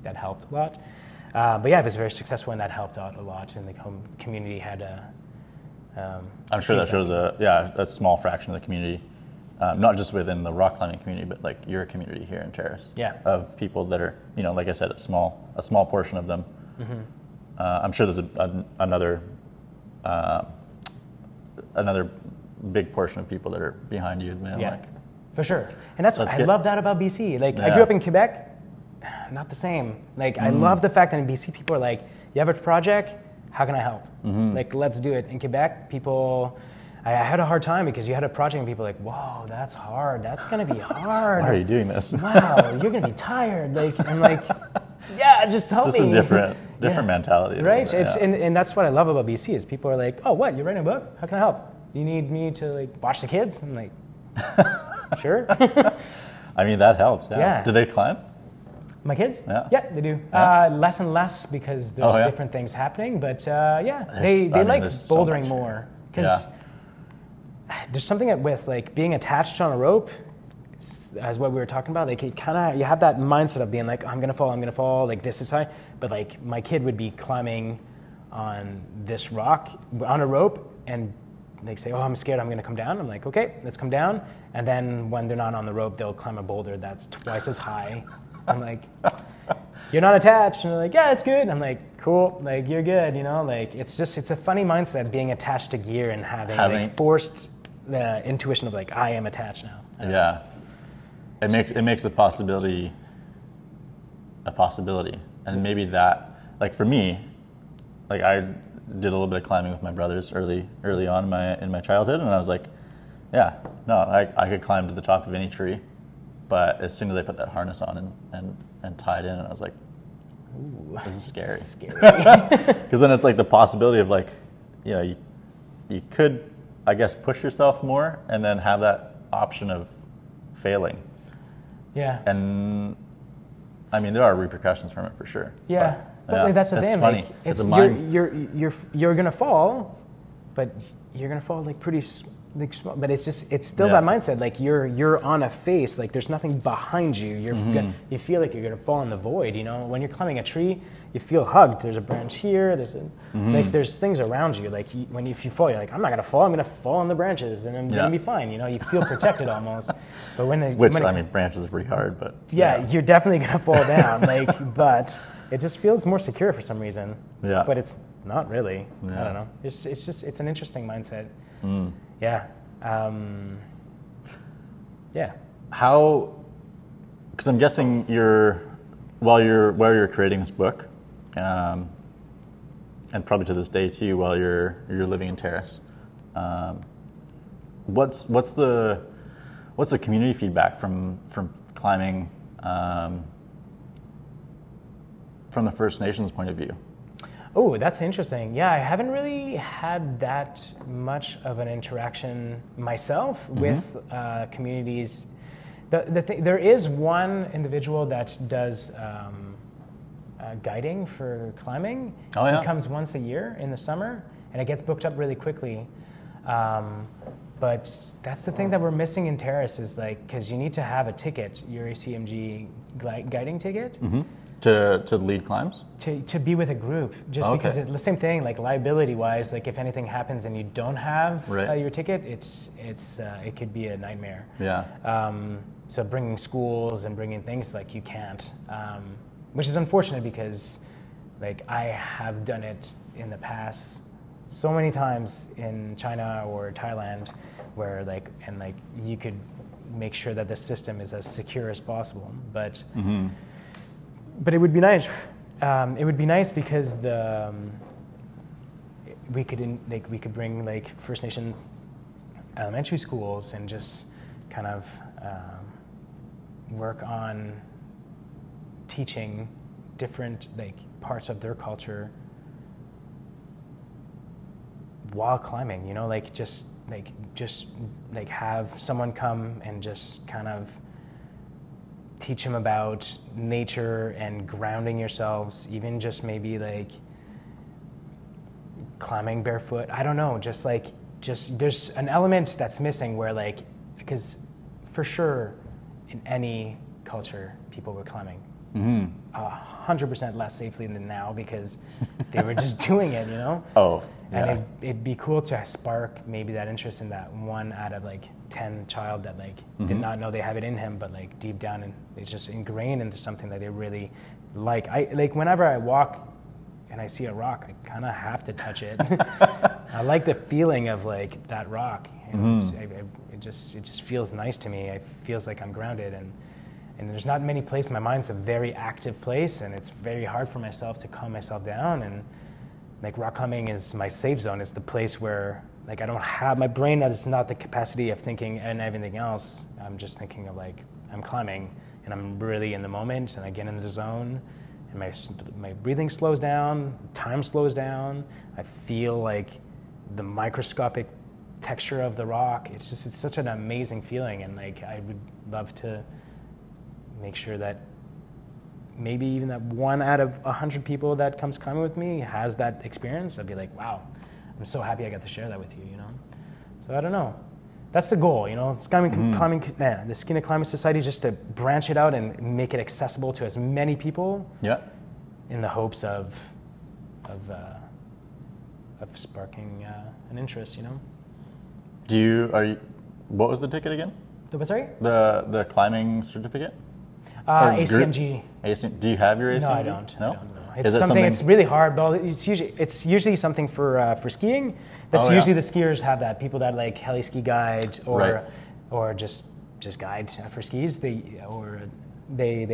that helped a lot. But yeah, it was very successful, and that helped out a lot. And the community had I'm sure that shows a small fraction of the community, not just within the rock climbing community, but like your community here in Terrace. Yeah, of people that are, you know, like I said, a small portion of them. I'm sure there's another big portion of people that are behind you, man. Yeah, for sure. And I love that about BC. Like I grew up in Quebec, not the same. Like I love the fact that in BC people are like, you have a project, how can I help? Like let's do it. In Quebec, people, I had a hard time because you had a project and people were like, whoa, that's hard. That's gonna be hard. Why are you doing this? Wow, you're gonna be tired. Like I'm like, yeah, just help me. This is different. different mentality. Right. And that's what I love about BC is people are like, oh, what? You're writing a book? How can I help? You need me to like watch the kids? I'm like, sure. I mean, that helps. Yeah. Do they climb? My kids? Yeah. Yeah, they do. Yeah. Less and less because there's different things happening. But they like bouldering more because there's something with like being attached on a rope. As what we were talking about, like you have that mindset of being like, I'm gonna fall, like this is high. But like my kid would be climbing on this rock on a rope, and they say, oh, I'm scared, I'm gonna come down. I'm like, okay, let's come down. And then when they're not on the rope, they'll climb a boulder that's twice as high. I'm like, you're not attached. And they're like, yeah, it's good. I'm like, cool, like you're good, you know. Like it's a funny mindset being attached to gear and having like forced the intuition of like I am attached now. Yeah. It makes a possibility, and maybe that, like for me, like I did a little bit of climbing with my brothers early on in my childhood, and I was like, yeah, no, I could climb to the top of any tree, but as soon as I put that harness on and tied in, and I was like, ooh, this is scary. Because then it's like the possibility of like, you know, you could, I guess, push yourself more, and then have that option of failing. Yeah. And I mean, there are repercussions from it for sure. Yeah. But like, that's the thing. Funny. Like, it's a mind. You're gonna fall, but you're gonna fall like pretty like small. But it's still that mindset. Like you're on a face. Like there's nothing behind you. You feel like you're gonna fall in the void. You know, when you're climbing a tree, you feel hugged. There's a branch here. Like there's things around you. Like if you fall, you're like, I'm not gonna fall. I'm gonna fall on the branches, and I'm gonna be fine. You know, you feel protected almost. But I mean, branches are pretty hard, but you're definitely gonna fall down. Like, but it just feels more secure for some reason. Yeah. But it's not really. Yeah. I don't know. It's an interesting mindset. Yeah. Yeah. How? Because I'm guessing while you're creating this book. And probably to this day too, while you're living in Terrace, what's the community feedback from climbing from the First Nations point of view? Oh, that's interesting. Yeah, I haven't really had that much of an interaction myself with communities. There is one individual that does guiding for climbing. Oh, yeah. It comes once a year in the summer, and it gets booked up really quickly. But that's the thing that we're missing in Terrace is like, because you need to have a ticket, your ACMG guiding ticket. To lead climbs? To be with a group, just because it's the same thing, like liability-wise, like if anything happens and you don't have your ticket, it could be a nightmare. Yeah. So bringing schools and bringing things, like you can't. Which is unfortunate because like I have done it in the past so many times in China or Thailand where like you could make sure that the system is as secure as possible. But it would be nice. It would be nice because we could bring like First Nation elementary schools and just kind of work on teaching different like parts of their culture while climbing, you know, like just have someone come and just kind of teach them about nature and grounding yourselves, even just maybe like climbing barefoot. I don't know, just there's an element that's missing where like, because for sure in any culture people were climbing 100% less safely than now because they were just doing it, you know? And it'd be cool to spark maybe that interest in that one out of like 10 child that like did not know they have it in him, but like deep down and it's just ingrained into something that they really like. Whenever I walk and I see a rock, I kind of have to touch it. I like the feeling of like that rock. And it just feels nice to me. It feels like I'm grounded and there's not many places. My mind's a very active place, and it's very hard for myself to calm myself down. And like rock climbing is my safe zone. It's the place where like I don't have my brain. That is not the capacity of thinking and everything else. I'm just thinking of like I'm climbing, and I'm really in the moment, and I get in the zone, and my breathing slows down, time slows down. I feel like the microscopic texture of the rock. It's such an amazing feeling, and like I would love to make sure that maybe even that 1 out of 100 people that comes climbing with me has that experience. I'd be like, wow, I'm so happy I got to share that with you, you know? So I don't know. That's the goal, you know? The Skinny Climbing Society is just to branch it out and make it accessible to as many people. Yeah. In the hopes of sparking an interest, you know? What was the ticket again? Sorry? The climbing certificate? ACMG. Do you have your ACMG? No, I don't. No? I don't know. It's something. It's really hard, but it's usually something for skiing. That's usually the skiers have that. People that like heli ski guide or just guide for skis. They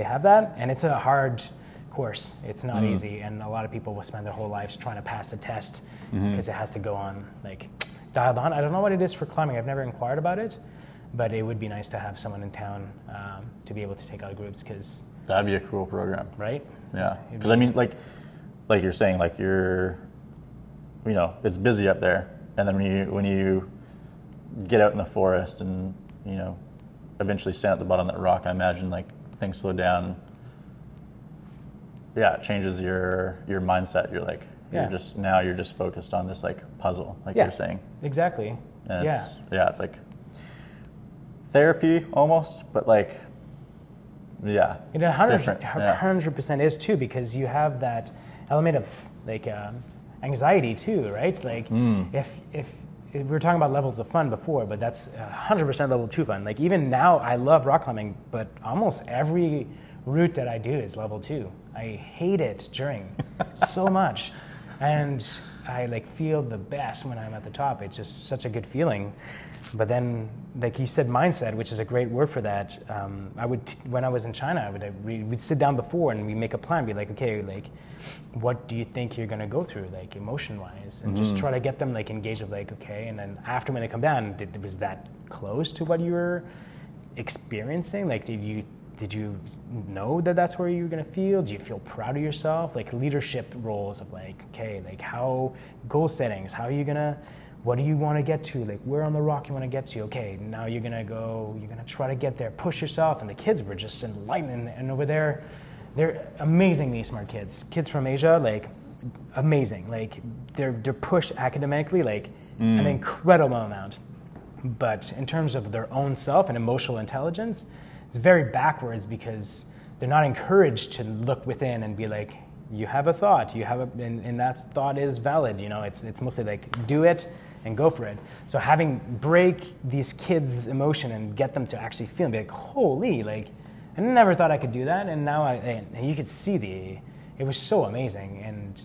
have that, and it's a hard course. It's not easy, and a lot of people will spend their whole lives trying to pass a test because it has to go on like dialed on. I don't know what it is for climbing. I've never inquired about it, but it would be nice to have someone in town to be able to take out groups because that'd be a cool program, right? Yeah, because I mean, like you're saying, like it's busy up there, and then when you get out in the forest and eventually stand at the bottom of that rock, I imagine like things slow down. Yeah, it changes your mindset. You're like you're just focused on this like puzzle, like you're saying. Exactly. And it's like therapy almost, but like. Yeah, it 100% is too, because you have that element of like anxiety too, right? Like if we were talking about levels of fun before, but that's 100% level 2 fun. Like even now, I love rock climbing, but almost every route that I do is level 2. I hate it during so much, and I like feel the best when I'm at the top. It's just such a good feeling. But then, like you said, mindset, which is a great word for that. When I was in China, we'd sit down before and we make a plan. Be like, okay, like, what do you think you're gonna go through, like emotion-wise, and just try to get them like engaged of like, okay. And then after when they come down, was that close to what you were experiencing? Like, did you know that that's where you were gonna feel? Do you feel proud of yourself? Like leadership roles of like, okay, like how goal settings, how are you gonna. What do you want to get to? Like, where on the rock you want to get to? Okay, now you're going to try to get there, push yourself. And the kids were just enlightened. And over there, they're amazingly smart kids. Kids from Asia, like, amazing. Like, they're pushed academically, like, an incredible amount. But in terms of their own self and emotional intelligence, it's very backwards because they're not encouraged to look within and be like, you have a thought, and that thought is valid. It's mostly like, do it. And go for it. So break these kids' emotion and get them to actually feel and be like, holy, like, I never thought I could do that. And now and you could see it was so amazing. And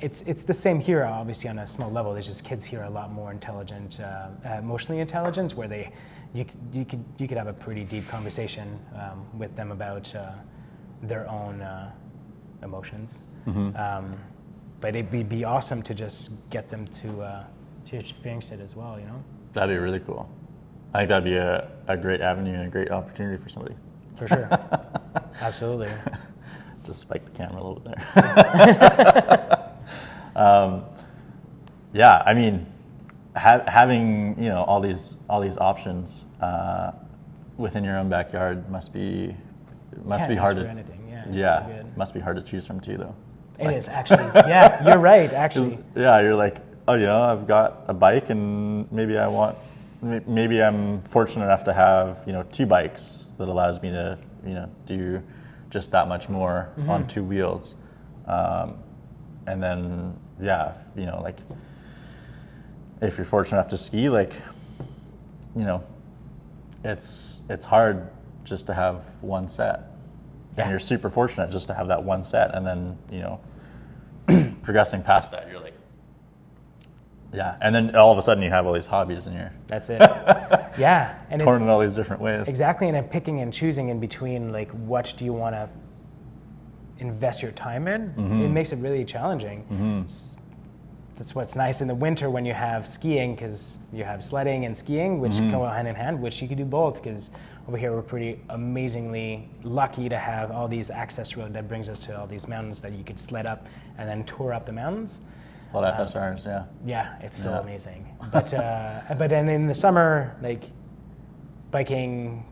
it's the same here, obviously on a small level. There's just kids here are a lot more intelligent, emotionally intelligent, where you could have a pretty deep conversation with them about their own emotions. But it'd be awesome to just get them to experience it as well, That'd be really cool. I think that'd be a great avenue and a great opportunity for somebody. For sure. Absolutely. Just spike the camera a little bit there. Yeah, I mean, having all these options within your own backyard must be hard to. Anything. Must be hard to choose from too, though. It is actually. Yeah, you're right. Actually. Yeah, you're like, oh, I've got a bike, and maybe I'm fortunate enough to have 2 bikes that allows me to do just that much more on 2 wheels, and then like if you're fortunate enough to ski, like it's hard just to have one set, and you're super fortunate just to have that one set, and then progressing past that, you're like. Yeah, and then all of a sudden you have all these hobbies and you're... That's it. Yeah. And torn in all these different ways. Exactly, and then picking and choosing in between, like, what do you want to invest your time in? It makes it really challenging. that's what's nice in the winter when you have skiing, because you have sledding and skiing, which go hand in hand, which you could do both, because over here we're pretty amazingly lucky to have all these access road that brings us to all these mountains that you could sled up and then tour up the mountains. A lot of FSRs, yeah. Yeah, it's so amazing. But then in the summer, like biking,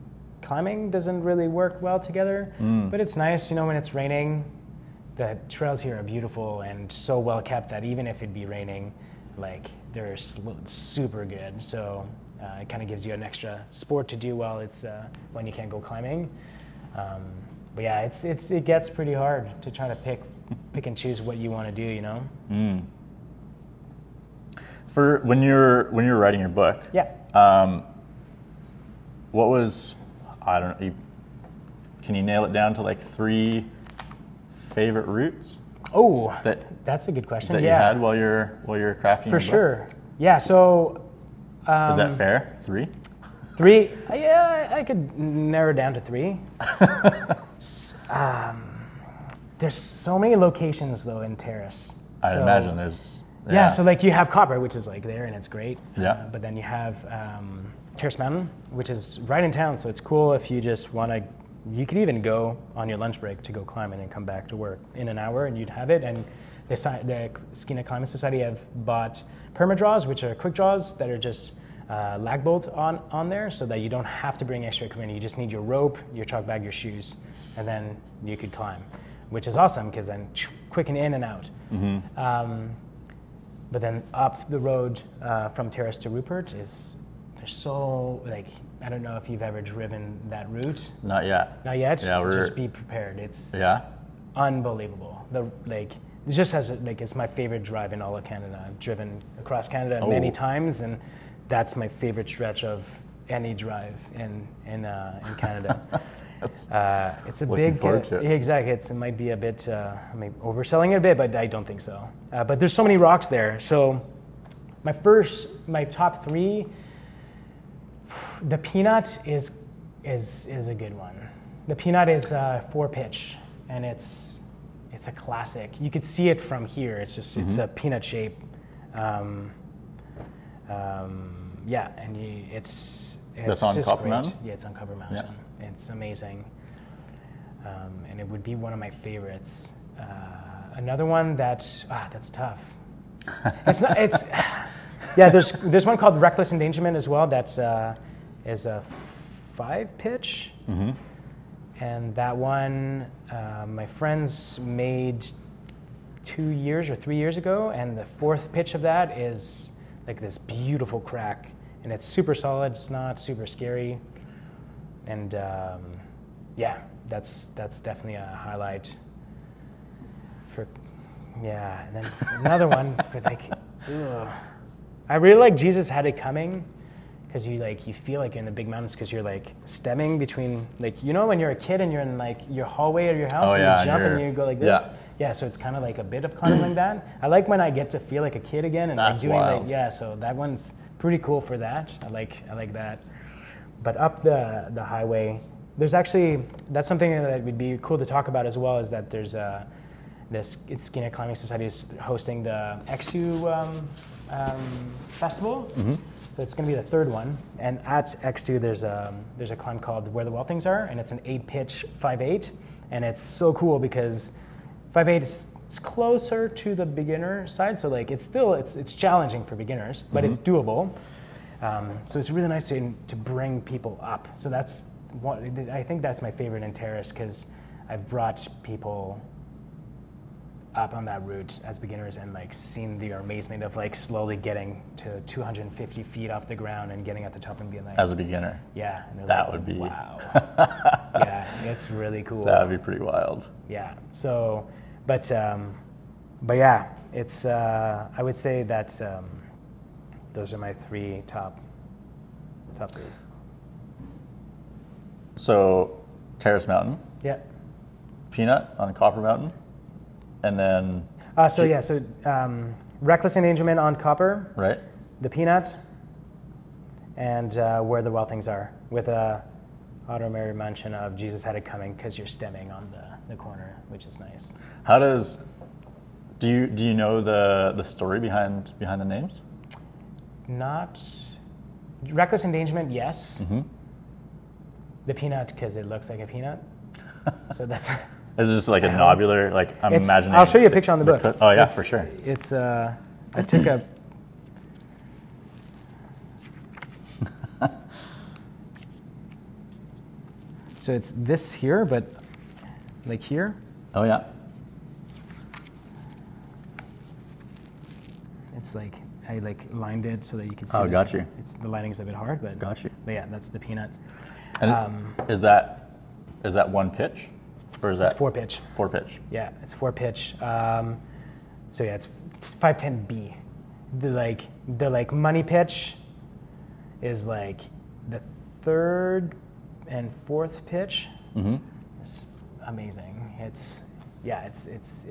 climbing doesn't really work well together. But it's nice, you know, when it's raining. The trails here are beautiful and so well kept that even if it'd be raining, like they're super good. So it kind of gives you an extra sport to do while it's when you can't go climbing. But yeah, it gets pretty hard to try to pick and choose what you want to do, you know. For when you're writing your book, what was, I don't know, can you nail it down to like 3 favorite routes? Oh, that's a good question. That you had while you're crafting your book? For sure. Yeah. So. Is that fair? 3? 3? Yeah, I could narrow down to 3. There's so many locations though in Terrace. I imagine there's. Yeah. So like you have Copper, which is like there and it's great. Yeah. But then you have Terrace Mountain, which is right in town. So it's cool if you just want to. You could even go on your lunch break to go climbing and come back to work in an hour, and you'd have it. And the Skeena Climbing Society have bought perma-draws, which are quick draws that are just lag bolt on there, so that you don't have to bring extra equipment. You just need your rope, your chalk bag, your shoes, and then you could climb, which is awesome because then quick and in and out. But then up the road from Terrace to Rupert there's so, like, I don't know if you've ever driven that route. Not yet. Not yet? Yeah, just be prepared. It's unbelievable. It just has, it's my favorite drive in all of Canada. I've driven across Canada many times, and that's my favorite stretch of any drive in Canada. It's a looking big. Forward to it. Exactly. It might be a bit, maybe overselling it a bit, but I don't think so. But there's so many rocks there. So my top 3. The Peanut is a good one. The Peanut is 4-pitch, and it's a classic. You could see it from here. It's just it's a peanut shape. It's that's on just Copper great. Mountain? Yeah, it's on Copper Mountain. Yeah. It's amazing, and it would be one of my favorites. Another one that's tough. It's not. It's yeah. There's one called Reckless Endangerment as well. That's is a 5-pitch, and that one my friends made 2 years or 3 years ago, and the 4th pitch of that is like this beautiful crack, and it's super solid. It's not super scary, and that's definitely a highlight. And then another one for like, I really like Jesus Had It Coming, because you feel like you're in the big mountains because you're like stemming between, like, you know, when you're a kid and you're in like your hallway of your house and you jump and you go like this. Yeah, so it's kind of like a bit of climbing like that. I like when I get to feel like a kid again and that's like doing wild. so that one's pretty cool for that. I like that. But up the highway, there's actually, that's something that would be cool to talk about as well, is that there's this Skeena Climbing Society is hosting the X2 festival. So it's going to be the 3rd one. And at X2, there's a climb called Where the Well Things Are, and it's an 8-pitch 5/8. And it's so cool because 5/8 is closer to the beginner side. So like it's challenging for beginners, but it's doable. So it's really nice to bring people up. So that's what I think that's my favorite in Terrace, because I've brought people up on that route as beginners and like seen the amazement of like slowly getting to 250 feet off the ground and getting at the top and being like, as a beginner. Yeah. That would be wow. Yeah, it's really cool. That would be pretty wild. Yeah. So, but yeah, it's I would say that those are my 3 top 3. So, Terrace Mountain. Yeah. Peanut on Copper Mountain. And then... Reckless Endangerment on Copper. Right. The Peanut. And Where the Well Things Are, with a honorary mention of Jesus Had It Coming, because you're stemming on the corner, which is nice. How does Do you know the story behind the names? Not reckless endangerment, yes. Mm-hmm. The peanut because it looks like a peanut. So that's. Is this like a nobular? Like I'm imagining. I'll show you a picture on the book. Oh yeah, for sure. It's I took a. So it's this here, but like here. Oh yeah. It's like I like lined it so that you can see. Oh, got you. It's the lighting's a bit hard, but Got you. But yeah, that's the peanut. And is that one pitch, or is that It's 4-pitch. 4-pitch? Yeah, it's 4-pitch. So yeah, it's 510B. The money pitch is like the 3rd and 4th pitch. Mm-hmm. It's amazing. It's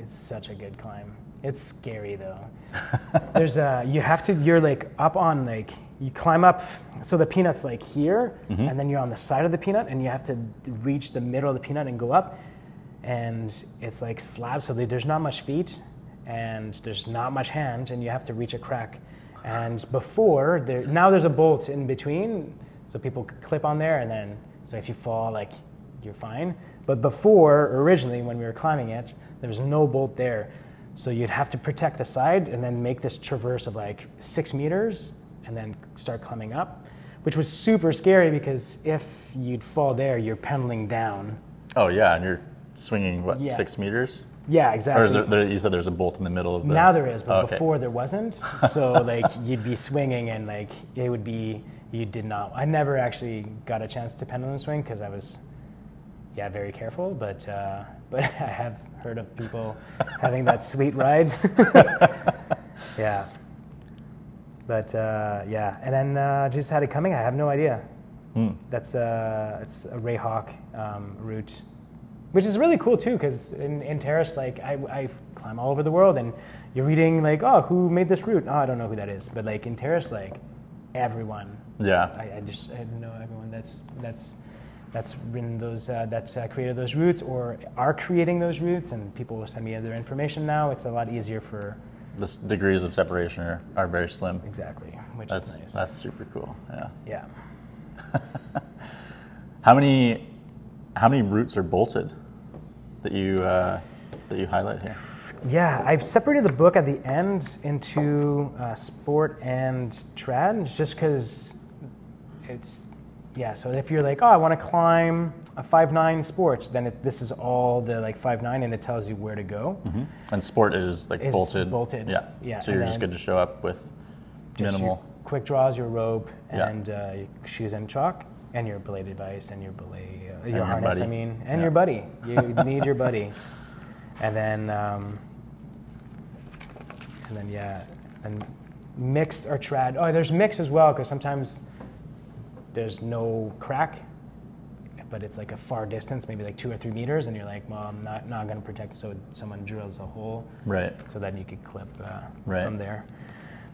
such a good climb. It's scary though. There's you're like up on like you climb up. So the peanut's like here, Mm-hmm. and then you're on the side of the peanut, and you have to reach the middle of the peanut and go up. And it's like slabs, so there's not much feet, and there's not much hand, and you have to reach a crack. And now there's a bolt in between, so people could clip on there, and then so if you fall, like you're fine. But before, originally, when we were climbing it, there was no bolt there. So you'd have to protect the side and then make this traverse of like 6 meters and then start climbing up, which was super scary because if you'd fall there, you're pedaling down. Oh yeah, and you're swinging what, Yeah. 6 meters? Yeah, exactly. Or is you said there's a bolt in the middle of the... Now there is, but Oh, okay. before there wasn't. So like you'd be swinging and like it would be, you did not, I never actually got a chance to pendulum swing because I was, very careful, but I have heard of people having that sweet ride. Yeah. But and then just had it coming, I have no idea. That's it's a Rayhawk route, which is really cool too, because in Terrace, like I climb all over the world, and you're reading like, oh, who made this route? Oh, I don't know who that is, but like in Terrace, like everyone. Yeah. I know everyone that's written those that's created those routes or are creating those routes, and people will send me their information now. It's a lot easier for. The degrees of separation are very slim. Exactly, which That's is nice. That's super cool. Yeah. Yeah. How many routes are bolted that you highlight here? Yeah, I've separated the book at the end into sport and trad, just because it's, so if you're like, oh, I want to climb a 5.9 sports, then this is all the like 5.9, and it tells you where to go. Mm-hmm. And sport is like It's bolted. bolted. Yeah. Yeah, So and you're just then good to show up with just minimal. your quick draws, your rope, Yeah. and your shoes and chalk, and your belay device, and your your harness, buddy. and Yeah. your buddy. You need your buddy. And then and mixed or trad. Oh, there's mixed as well, because sometimes there's no crack, but it's like a far distance, maybe like 2 or 3 meters, and you're like, well, I'm not going to protect it, so someone drills a hole, Right. so that you could clip Right. from there.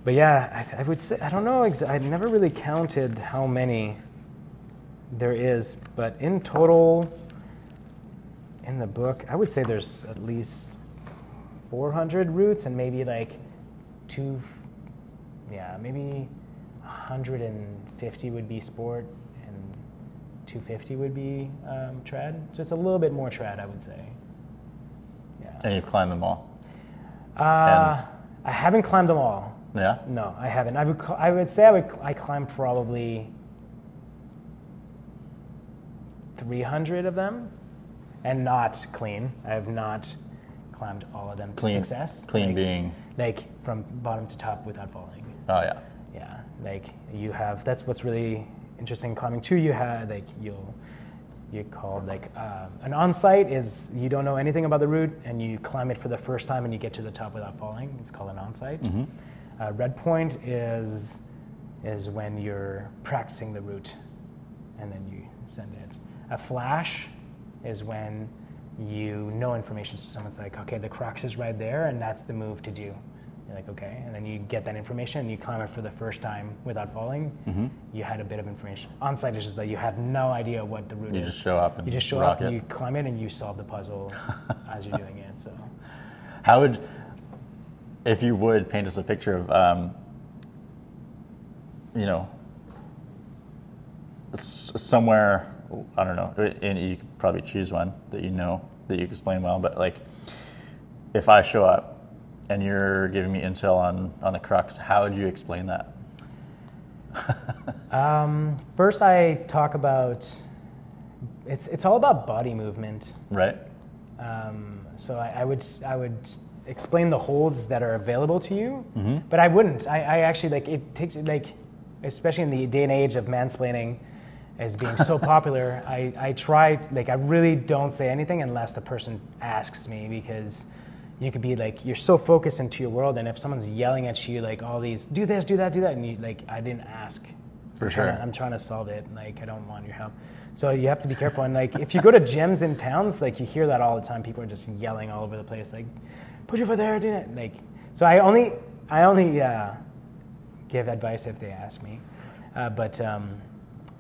But yeah, I would say, I don't know, I never really counted how many there is, but in total, in the book, I would say there's at least 400 routes, and maybe like maybe 150 would be sport, and 250 would be trad. Just a little bit more trad, I would say. Yeah. And you've climbed them all. I haven't climbed them all. Yeah. No, I haven't. I would say I climbed probably 300 of them, and not clean. I have not climbed all of them to Clean. success. Clean like, being. like from bottom to top without falling. Oh yeah. Yeah, like you have. That's what's really interesting climbing too. You have like you called like an on-site is you don't know anything about the route and you climb it for the first time and you get to the top without falling. It's called an on-site. Mm-hmm. Red point is when you're practicing the route and then you send it. A flash is when you know information, so someone's like, okay, the crux is right there, and that's the move to do. You're like, okay, and then you get that information, and you climb it for the first time without falling. Mm-hmm. You had a bit of information. On-site is just that you have no idea what the route is. You just show up and you just show rock up and it. you climb it, and you solve the puzzle as you're doing it. So, How would if you would paint us a picture of, somewhere, I don't know, and you could probably choose one that that you explain well, but like, if I show up and you're giving me intel on the crux, how would you explain that? First, I talk about it's all about body movement, right? So I would explain the holds that are available to you, but I wouldn't. I actually like it takes like, especially in the day and age of mansplaining as being so popular. I try like I really don't say anything unless the person asks me, because you could be like, you're so focused into your world, and if someone's yelling at you like all these, do this, do that, do that, and you like, I didn't ask. For sure. I'm trying to solve it. Like, I don't want your help. So you have to be careful. And like, if you go to gyms in towns, like you hear that all the time. People are just yelling all over the place, like, put your foot there, do that. Like, so I only give advice if they ask me.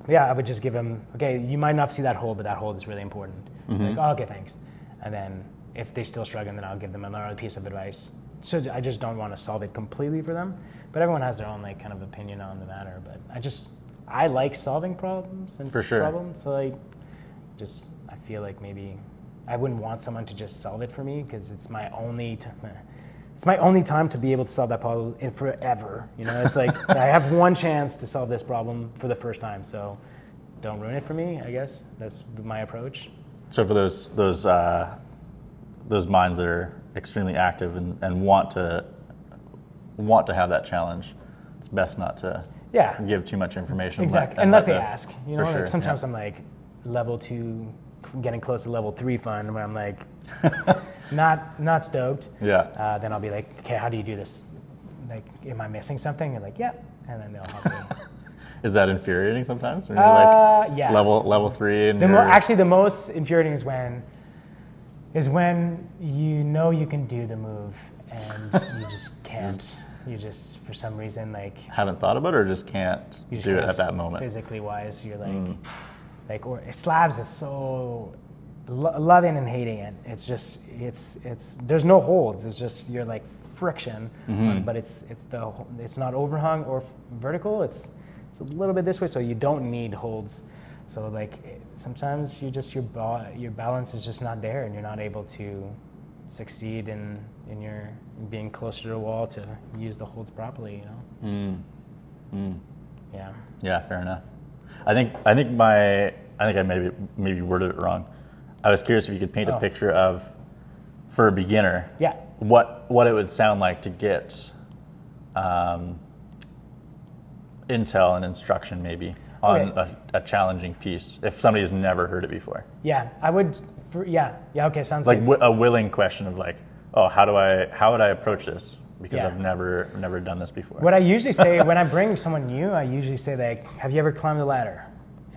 Yeah, I would just give them, okay, you might not see that hold, but that hold is really important. Like, oh, okay, thanks. And then if they're still struggling, then I'll give them another piece of advice. So I just don't want to solve it completely for them. But everyone has their own like kind of opinion on the matter. But I like solving problems and for sure. problems. So like, I feel like maybe I wouldn't want someone to just solve it for me, because it's my only time to be able to solve that problem in forever. You know, it's like I have one chance to solve this problem for the first time. So don't ruin it for me. I guess that's my approach. So for those minds that are extremely active and want to have that challenge, it's best not to give too much information. Exactly, unless they ask. You know, sure, like sometimes I'm like level 2, getting close to level 3 fun, where I'm like not stoked. Yeah. Then I'll be like, okay, how do you do this? Like, am I missing something? And like, yeah, and then they'll help me. Is that infuriating sometimes? When you're like yeah. level 3 and actually the most infuriating is when you know you can do the move and you just can't. You just, for some reason, like, haven't thought about it, or just can't do it at that moment. Physically wise, you're like, or slabs is so loving and hating it. It's just it's there's no holds. It's just you're like friction, but it's not overhung or vertical. It's a little bit this way, so you don't need holds. So like sometimes your balance is just not there, and you're not able to succeed in your being closer to the wall to use the holds properly. You know. Yeah, fair enough. I think I maybe worded it wrong. I was curious if you could paint a picture of, for a beginner, what it would sound like to get intel and instruction maybe on a challenging piece, if somebody has never heard it before. Yeah, I would. Okay, sounds like good. A willing question of like, oh, how would I approach this? Because I've never done this before. What I usually say when I bring someone new, I usually say like, have you ever climbed a ladder?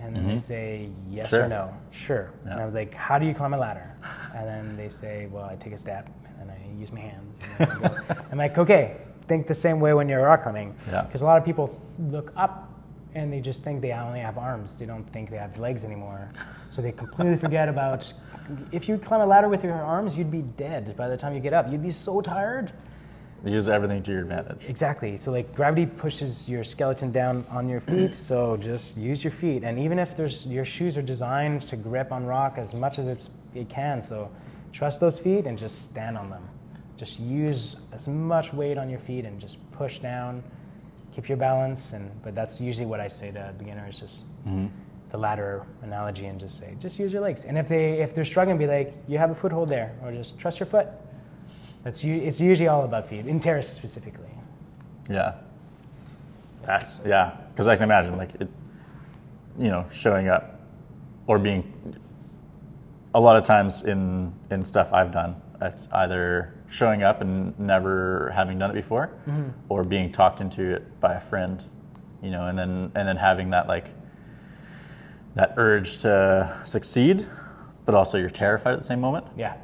And then they say yes or no. Sure. Yeah. And I was like, how do you climb a ladder? And then they say, well, I take a step and I use my hands. And I'm like, okay, think the same way when you're rock climbing. Because a lot of people look up and they just think they only have arms. They don't think they have legs anymore. So they completely forget about, if you climb a ladder with your arms, you'd be dead by the time you get up. You'd be so tired. Use everything to your advantage. Exactly. So like gravity pushes your skeleton down on your feet, so just use your feet. And even if your shoes are designed to grip on rock as much as it can, so trust those feet and just stand on them. Just use as much weight on your feet and just push down. Keep your balance, but that's usually what I say to beginners, just the ladder analogy, and just say, just use your legs. And if they're struggling, be like, you have a foothold there, or just trust your foot. It's usually all about feet, in Terrace specifically. Yeah. Because I can imagine, like, showing up, or being, a lot of times in stuff I've done, it's either showing up and never having done it before, or being talked into it by a friend, and then having that that urge to succeed, but also you're terrified at the same moment. Yeah.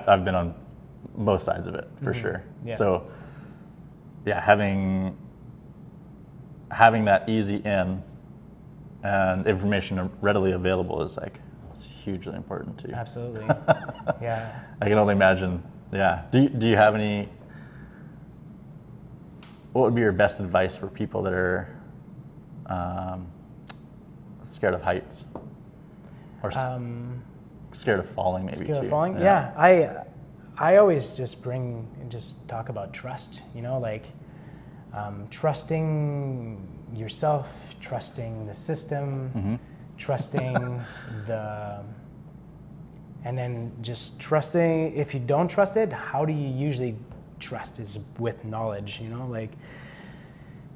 I've been on both sides of it for sure. Yeah. So having that easy in and information readily available is it's hugely important too. Absolutely. Yeah. I can only imagine. Yeah. Do you have any what would be your best advice for people that are scared of heights, or scared of falling, maybe scared too? of falling? Yeah, I always just talk about trust. You know, like trusting yourself, trusting the system, trusting and then just trusting. If you don't trust it, how do you usually trust? Is with knowledge, you know, like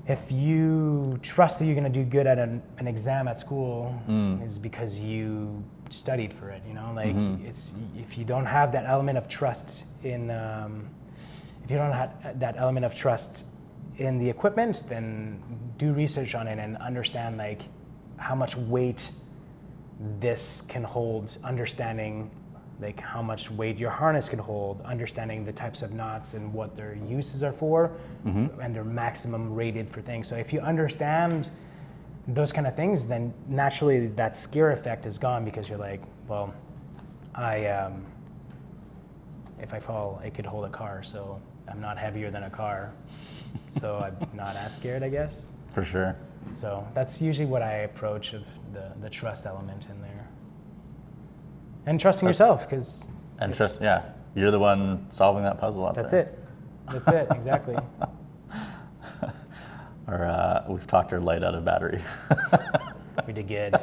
if you trust that you're going to do good at an exam at school, is because you studied for it, you know, like it's, if you don't have that element of trust in if you don't have that element of trust in the equipment, then do research on it and understand like how much weight this can hold, understanding like how much weight your harness can hold, understanding the types of knots and what their uses are for, and their maximum rated for things. So if you understand those kind of things, then naturally that scare effect is gone, because you're like, well, if I fall, I could hold a car, so I'm not heavier than a car, so I'm not as scared, I guess. For sure. So that's usually what I approach of the trust element in there. And trusting yourself, because... And trust, yeah. You're the one solving that puzzle out That's there. it. That's it, exactly. Or we've talked our light out of battery. We did good.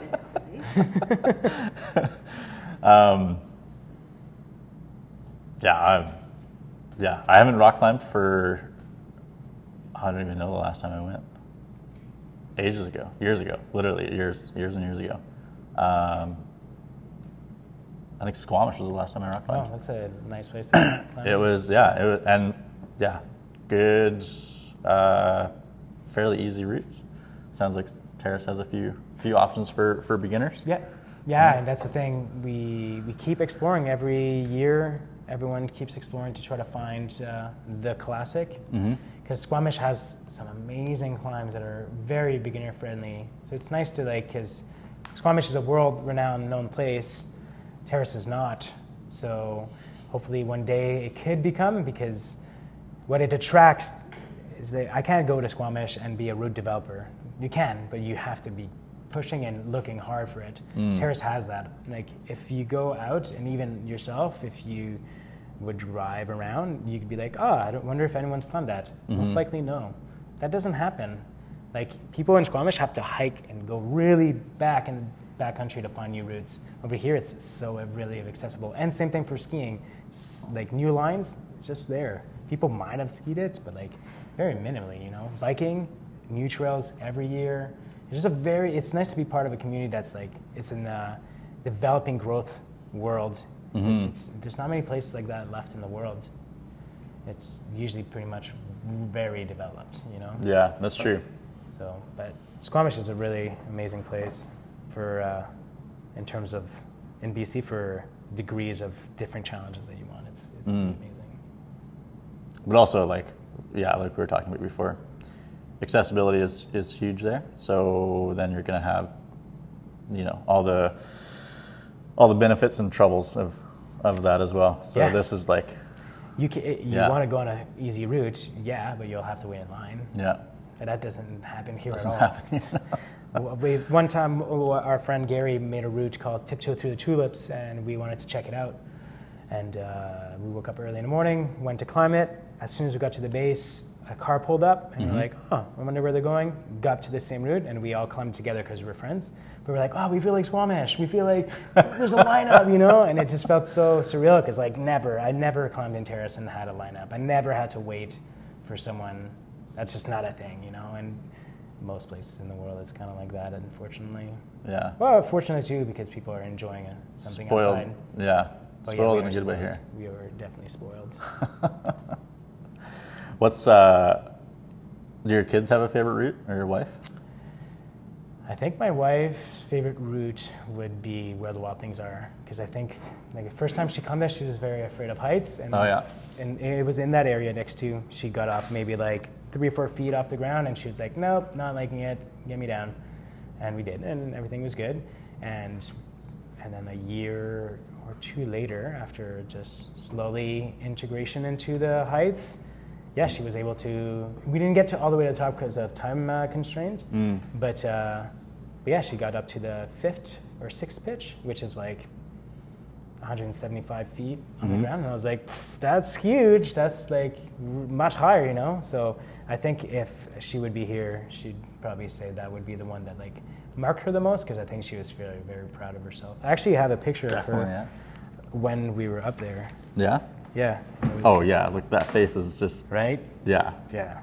I haven't rock climbed for, I don't even know the last time I went. Ages ago, years ago, literally years and years ago. I think Squamish was the last time I rock climbed. Oh, that's a nice place to climb. It was, good, fairly easy routes. Sounds like Terrace has a few options for beginners. Yeah, and that's the thing. We keep exploring every year. Everyone keeps exploring to try to find the classic. Because Squamish has some amazing climbs that are very beginner friendly. So it's nice to because Squamish is a world-renowned known place. Terrace is not. So hopefully one day it could become, because what it attracts is that I can't go to Squamish and be a route developer. You can, but you have to be pushing and looking hard for it. Terrace has that. Like if you go out, and even yourself, if you would drive around, you could be like, I don't wonder if anyone's climbed that. Most likely no. That doesn't happen. Like people in Squamish have to hike and go really back in backcountry to find new routes. Over here it's so really accessible. And same thing for skiing. Like new lines, it's just there. People might have skied it, but like very minimally, you know. Biking, new trails every year. It's just it's nice to be part of a community that's like, it's in the developing growth world. There's not many places like that left in the world. It's usually pretty much very developed, you know? Yeah, that's true. So, but Squamish is a really amazing place for, in terms of, in BC, for degrees of different challenges that you want. It's really amazing. But also like we were talking about before, accessibility is huge there. So then you're going to have, you know, all the benefits and troubles of that as well. So this is like, you want to go on an easy route, but you'll have to wait in line. Yeah. And that doesn't happen here at all. One time, our friend Gary made a route called Tiptoe Through the Tulips, and we wanted to check it out. And we woke up early in the morning, went to climb it. As soon as we got to the base, a car pulled up, and we're like, I wonder where they're going. Got to the same route, and we all climbed together because we're friends. But we're like, we feel like Squamish. We feel like there's a lineup, you know? And it just felt so surreal, because like I never climbed in Terrace and had a lineup. I never had to wait for someone. That's just not a thing, you know? And most places in the world, it's kind of like that, unfortunately. Yeah. Well, fortunate too, because people are enjoying something spoiled. outside. Yeah. But spoiled in a good way here. We are definitely spoiled. What's do your kids have a favorite route, or your wife? I think my wife's favorite route would be Where the Wild Things Are, because I think like the first time she climbed there, she was very afraid of heights. And, and it was in that area next to, she got off maybe like 3 or 4 feet off the ground, and she was like, nope, not liking it, get me down. And we did, and everything was good. And then a year or 2 later, after just slowly integration into the heights, yeah, she was able to. We didn't get to all the way to the top because of time constraint, but yeah, she got up to the 5th or 6th pitch, which is like 175 feet on the ground. And I was like, that's huge. That's like much higher, you know? So I think if she would be here, she'd probably say that would be the one that like marked her the most, because I think she was very, very proud of herself. I actually have a picture of her when we were up there. Yeah? Yeah. Oh yeah, look, that face is just... Right? Yeah. Yeah.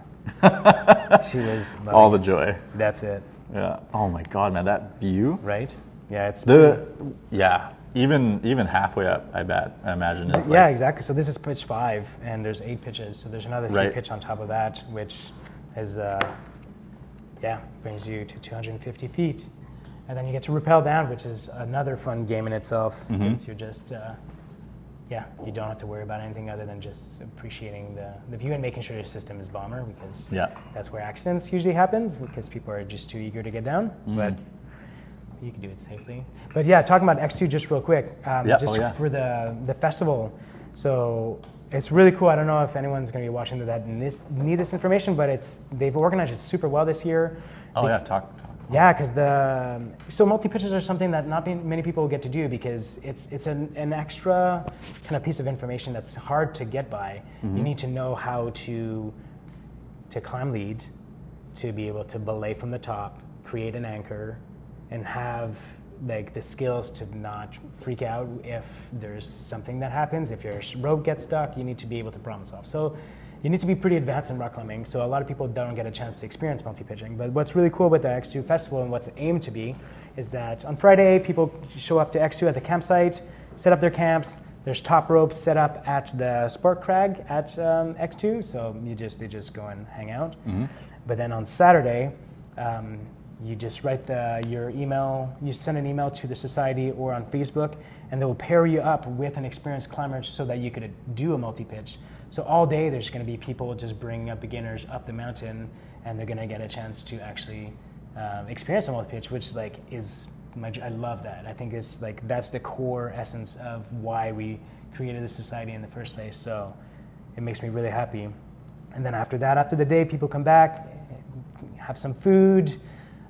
She was... All the joy. That's it. Yeah. Oh my God, man, that view. Right? Yeah, it's... Yeah. Even halfway up, I imagine is yeah, like, exactly. So this is pitch 5, and there's 8 pitches. So there's another 3 pitch on top of that, which is, brings you to 250 feet. And then you get to rappel down, which is another fun game in itself, because you're just, you don't have to worry about anything other than just appreciating the view and making sure your system is bomber, because that's where accidents usually happens, because people are just too eager to get down. But you can do it safely. But yeah, talking about X2 just real quick, for the festival. So it's really cool. I don't know if anyone's going to be watching that need this information, but they've organized it super well this year. Talk. Yeah, because so multi-pitches are something that not many people get to do, because it's an extra kind of piece of information that's hard to get by. You need to know how to climb lead, to be able to belay from the top, create an anchor, and have like the skills to not freak out if there's something that happens. If your rope gets stuck, you need to be able to problem solve. So you need to be pretty advanced in rock climbing. So a lot of people don't get a chance to experience multi-pitching. But what's really cool with the X2 festival, and what's aimed to be, is that on Friday, people show up to X2 at the campsite, set up their camps. There's top ropes set up at the Sport Crag at X2, so they just go and hang out. But then on Saturday, you just write your email, you send an email to the society or on Facebook, and they will pair you up with an experienced climber so that you could do a multi-pitch. So all day there's going to be people just bringing up beginners up the mountain, and they're going to get a chance to actually experience a multi-pitch, which I love that. I think that's the core essence of why we created the society in the first place. So it makes me really happy. And then after that, after the day, people come back, have some food,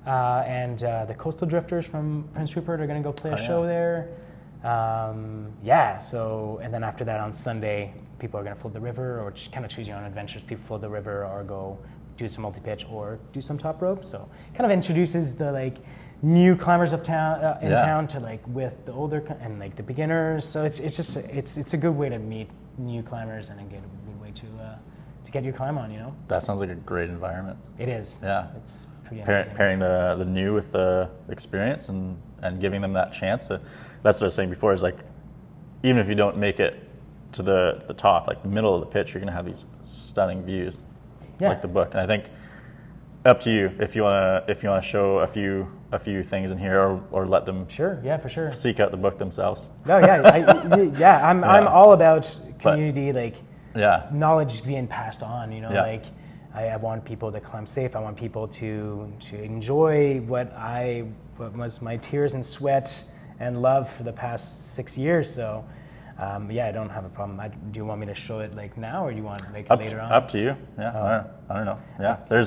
and the Coastal Drifters from Prince Rupert are going to go play a show there. And then after that on Sunday, people are going to float the river, or kind of choose your own adventures. People float the river or go do some multi-pitch or do some top rope. So kind of introduces the new climbers of town in town to with the older and the beginners. So it's a good way to meet new climbers and a good way to get your climb on, you know? That sounds like a great environment. It is. Yeah. It's pretty pairing the new with the experience and giving them that chance. That's what I was saying before, is even if you don't make it to the top, the middle of the pitch, you're going to have these stunning views, like the book. And I think up to you if you want to show a few things in here, or let them for sure seek out the book themselves. No, I'm all about community, knowledge being passed on. You know, I want people to climb safe. I want people to enjoy what was my tears and sweat and love for the past 6 years. So. I don't have a problem. Do you want me to show it now, or do you want later on? Up to you. Yeah, I don't know. Yeah,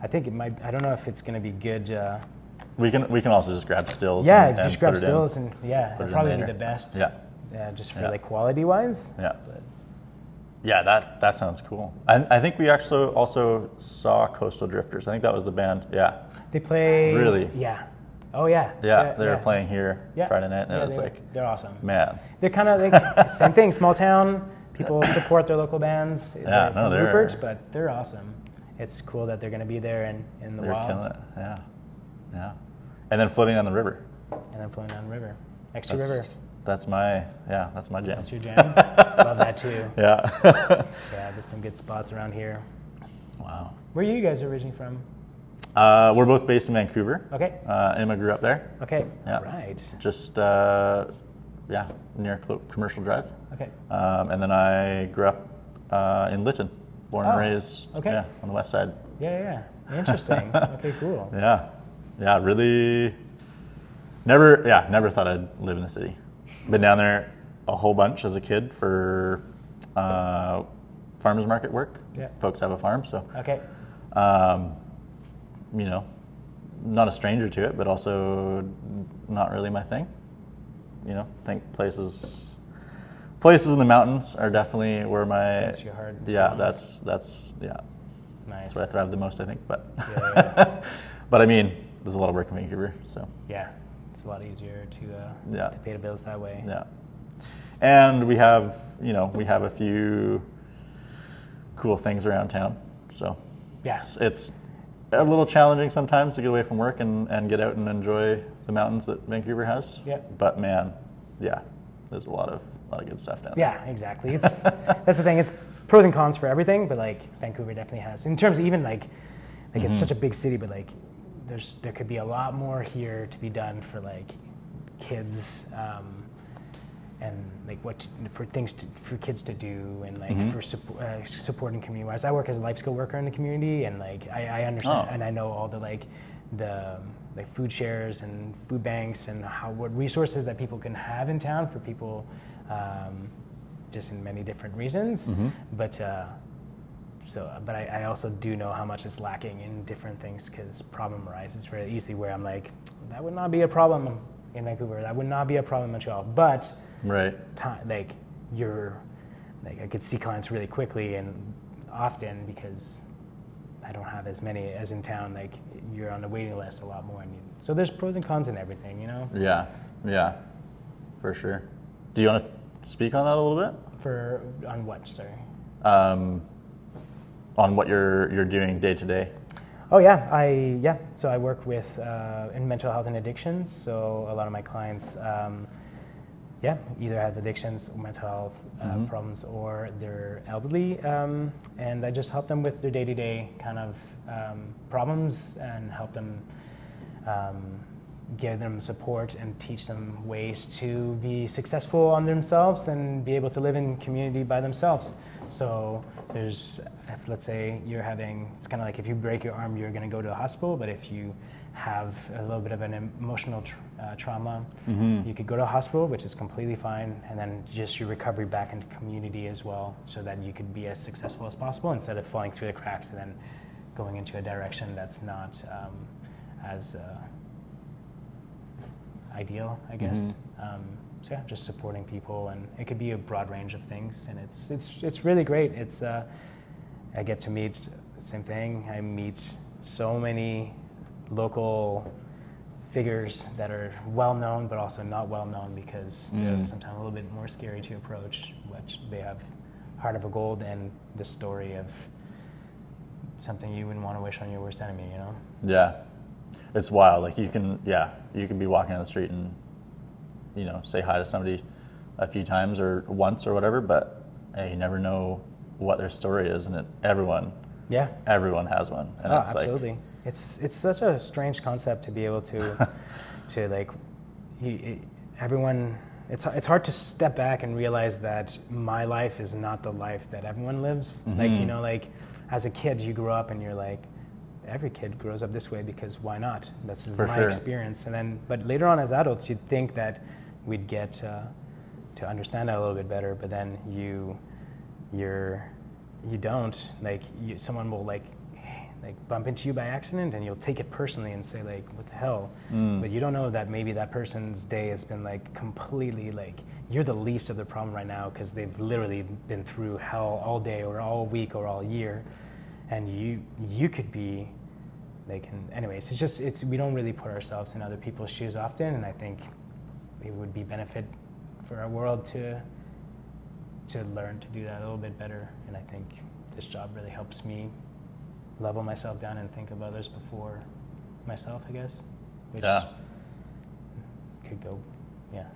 I think it might. I don't know if it's going to be good. We can also just grab stills. Yeah, just grab stills and it'll probably be the best. Yeah. Just for quality wise. Yeah. But. Yeah, that sounds cool. I think we actually also saw Coastal Drifters. I think that was the band. Yeah. They play. Really. Yeah. Oh yeah. Yeah, they were playing here Friday night, and it was they're awesome. Man. They're kind of same thing, small town. People support their local bands. They're from Rupert, but they're awesome. It's cool that they're going to be there in the wild. Killing it. Yeah. And then floating on the river. X2 River. That's my jam. That's your jam? Love that too. Yeah. There's some good spots around here. Wow. Where are you guys originally from? We're both based in Vancouver. Okay. Emma grew up there. Okay. Yeah. Right. Just near Commercial Drive. Okay. And then I grew up in Lytton, born and raised. Okay. Yeah, on the west side. Yeah. Interesting. Okay, cool. Yeah. Really. Never thought I'd live in the city. Been down there a whole bunch as a kid for farmers market work. Yeah. Folks have a farm, so Okay. you know, not a stranger to it, but also not really my thing. You know, I think places in the mountains are definitely where my That's your heart. yeah, that's Nice. that's where I thrive the most, I think. But Yeah. but I mean, there's a lot of work in Vancouver, so Yeah. It's a lot easier Yeah. to pay the bills that way. yeah. And we have a few cool things around town, so Yeah. it's a little challenging sometimes to get away from work and get out and enjoy the mountains that Vancouver has. Yeah. But man, yeah, there's a lot of good stuff down there. Yeah, exactly. It's that's the thing. It's pros and cons for everything, but like Vancouver definitely has. In terms of even like it's such a big city, but like there could be a lot more here to be done for like kids, and like for kids to do, and like for supporting community wise. I work as a life skill worker in the community, and like I understand and I know all the food shares and food banks and what resources that people can have in town for people, just in many different reasons. But I also do know how much is lacking in different things, because problem arises very easily where I'm like, that would not be a problem in Vancouver, that would not be a problem in Montreal, but Right. I could see clients really quickly and often because I don't have as many as in town. Like you're on the waiting list a lot more, so there's pros and cons in everything, you know. Yeah, for sure. Do you want to speak on that a little bit? On what? Sorry. On what you're doing day to day. Oh yeah, So I work with in mental health and addictions. So a lot of my clients, either have addictions, or mental health problems, or they're elderly, and I just help them with their day-to-day kind of problems and help them give them support and teach them ways to be successful on themselves and be able to live in community by themselves. So let's say it's kind of like if you break your arm, you're going to go to the hospital, but if you have a little bit of an emotional trauma, you could go to a hospital, which is completely fine, and then just your recovery back into community as well, so that you could be as successful as possible instead of falling through the cracks and then going into a direction that's not as ideal, I guess. So yeah, just supporting people, and it could be a broad range of things, and it's really great. I get to meet the same thing. I meet so many local figures that are well known, but also not well known, because they're sometimes a little bit more scary to approach. Which they have heart of a gold and the story of something you wouldn't want to wish on your worst enemy. You know? Yeah, it's wild. Like you can be walking down the street and say hi to somebody a few times or once or whatever, but hey, you never know what their story is, and everyone has one. And it's absolutely. It's such a strange concept to be able to everyone. It's hard to step back and realize that my life is not the life that everyone lives. Like as a kid, you grew up and you're like, every kid grows up this way because why not? This is my experience. And then, but later on as adults, you'd think that we'd get to understand that a little bit better, but then you don't. Someone will like bump into you by accident, and you'll take it personally and say like, what the hell? But you don't know that maybe that person's day has been like completely you're the least of the problem right now, because they've literally been through hell all day or all week or all year, and you could be anyways, we don't really put ourselves in other people's shoes often, and I think it would be benefit for our world to learn to do that a little bit better. And I think this job really helps me level myself down and think of others before myself, I guess. Which could go, yeah.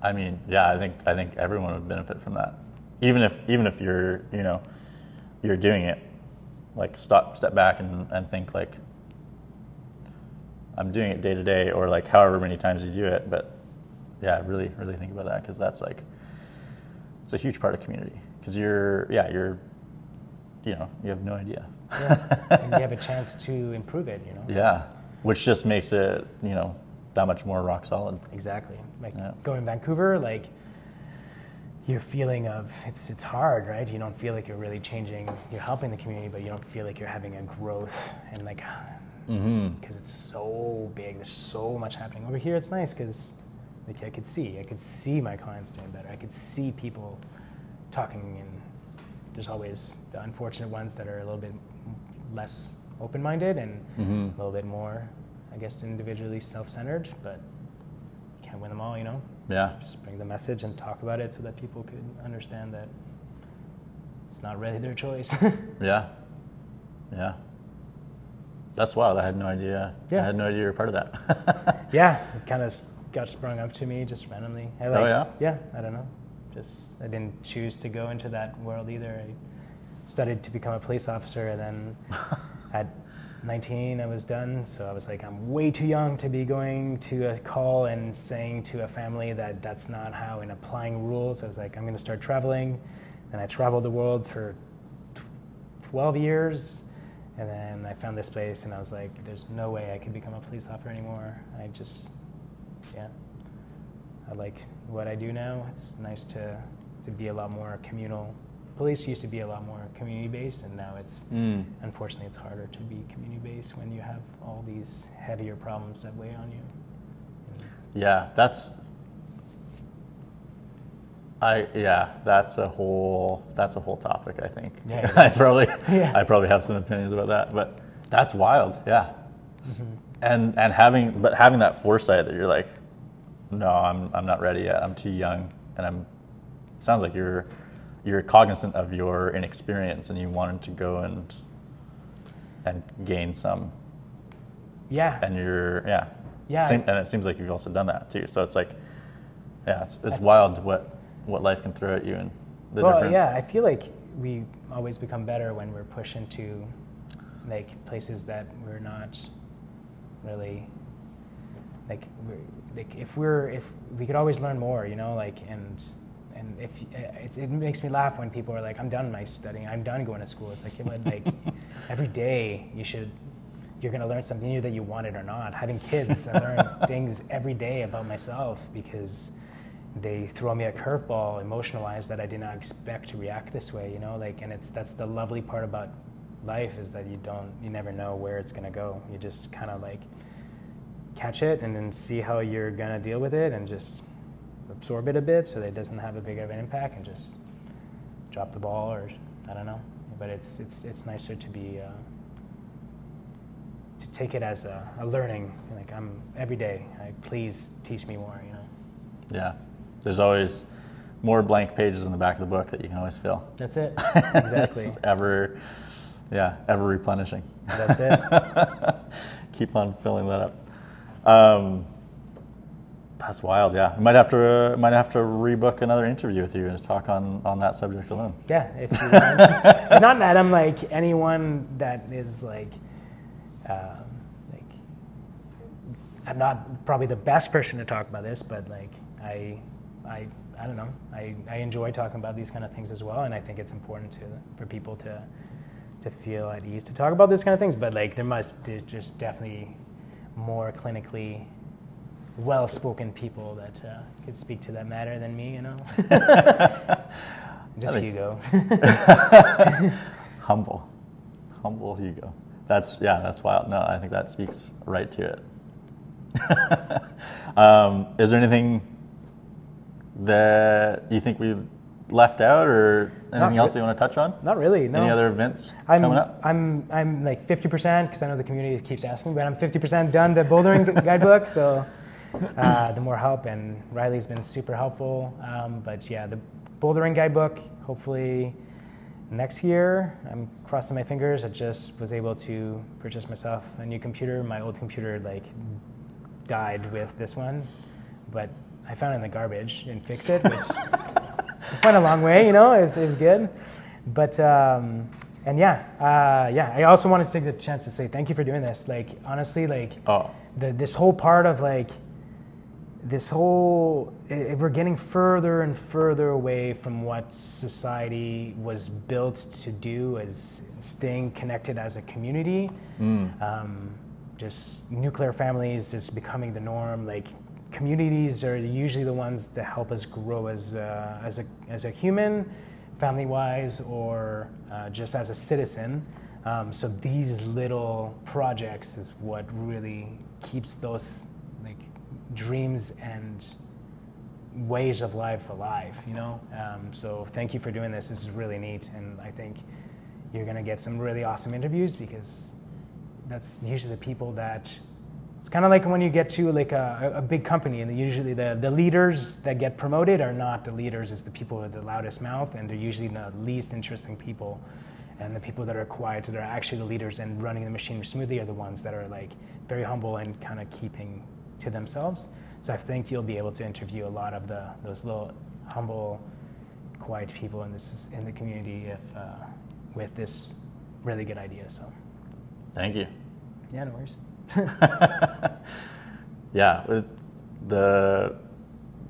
I mean, yeah, I think everyone would benefit from that. Even if you're you're doing it, step back and think I'm doing it day to day, or however many times you do it. But yeah, really think about that, because that's it's a huge part of community, because you have no idea. And you have a chance to improve it, Yeah, which just makes it that much more rock solid. Exactly. Going to Vancouver, your feeling of it's hard, right? You don't feel like you're really changing, you're helping the community, but you don't feel like you're having a growth, and like because it's so big, there's so much happening. Over here it's nice because like I could see my clients doing better, I could see people talking, and there's always the unfortunate ones that are a little bit less open-minded and a little bit more, I guess, individually self-centered, but you can't win them all, you know? Yeah. Just bring the message and talk about it so that people could understand that it's not really their choice. Yeah. Yeah. That's wild. I had no idea. Yeah. I had no idea you were part of that. Yeah, it kind of got sprung up to me just randomly. Oh, yeah? Yeah, I don't know. I didn't choose to go into that world either. I studied to become a police officer, and then at 19 I was done, so I was like, I'm way too young to be going to a call and saying to a family that that's not how, and applying rules. I was like, I'm going to start traveling, and I traveled the world for 12 years, and then I found this place, and I was like, there's no way I could become a police officer anymore. I like what I do now. It's nice to be a lot more communal. Police used to be a lot more community-based, and now it's, unfortunately, it's harder to be community-based when you have all these heavier problems that weigh on you. Yeah, that's a whole topic, I think. Yeah, I probably have some opinions about that, but that's wild. Yeah. And having that foresight that you're like, no, I'm not ready yet. I'm too young, and it sounds like you're cognizant of your inexperience, and you wanted to go and gain some. Yeah. And Yeah. And it seems like you've also done that too. So it's like, yeah, it's wild what life can throw at you, and the different. Yeah, I feel like we always become better when we're pushed into like places that we're not really if we could always learn more, you know, like, and if it makes me laugh when people are like, I'm done my studying, I'm done going to school. It's like, yeah, but like every day you're going to learn something new that you wanted or not. Having kids, I learn things every day about myself because they throw me a curveball emotional-wise that I did not expect to react this way, you know, like, and that's the lovely part about life, is that you never know where it's going to go. You just kind of like catch it and then see how you're going to deal with it, and just absorb it a bit so that it doesn't have a big of an impact, and just drop the ball, or I don't know. But it's nicer to be to take it as a learning. Like, I'm every day, please teach me more, you know. Yeah, there's always more blank pages in the back of the book that you can always fill. That's it. Exactly. It's ever replenishing. That's it. Keep on filling that up. That's wild. Yeah, I might have to rebook another interview with you and just talk on that subject alone. Yeah, if you want. Not that I'm like anyone that is like I'm not probably the best person to talk about this, but like I don't know. I enjoy talking about these kind of things as well, and I think it's important for people to feel at ease to talk about these kind of things. But like there's just definitely more clinically well-spoken people that could speak to that matter than me, you know. Just Hugo. Humble Hugo. That's wild. No, I think that speaks right to it. Is there anything that you think we left out, or anything else you want to touch on? Not really, no. Any other events coming up? I'm like 50%, because I know the community keeps asking, but I'm 50% done the bouldering guidebook, so the more help, and Riley's been super helpful. But yeah, the bouldering guidebook, hopefully next year. I'm crossing my fingers. I just was able to purchase myself a new computer. My old computer like died with this one, but I found it in the garbage and fixed it, which went a long way, you know. It was good. But and I also wanted to take the chance to say thank you for doing this. Like, honestly, like this whole part of like we're getting further and further away from what society was built to do, as staying connected as a community. Just nuclear families is becoming the norm. Like, communities are usually the ones that help us grow as a human, family-wise, or just as a citizen. So these little projects is what really keeps those like dreams and ways of life alive, you know? So thank you for doing this. This is really neat, and I think you're gonna get some really awesome interviews, because that's usually the people that, it's kind of like when you get to like a big company, and usually the leaders that get promoted are not the leaders, it's the people with the loudest mouth, and they're usually the least interesting people. And the people that are quiet, that are actually the leaders and running the machine smoothly, are the ones that are like very humble and kind of keeping to themselves. So I think you'll be able to interview a lot of those little humble, quiet people in the community with this really good idea. So, thank you. Yeah, no worries. Yeah, with the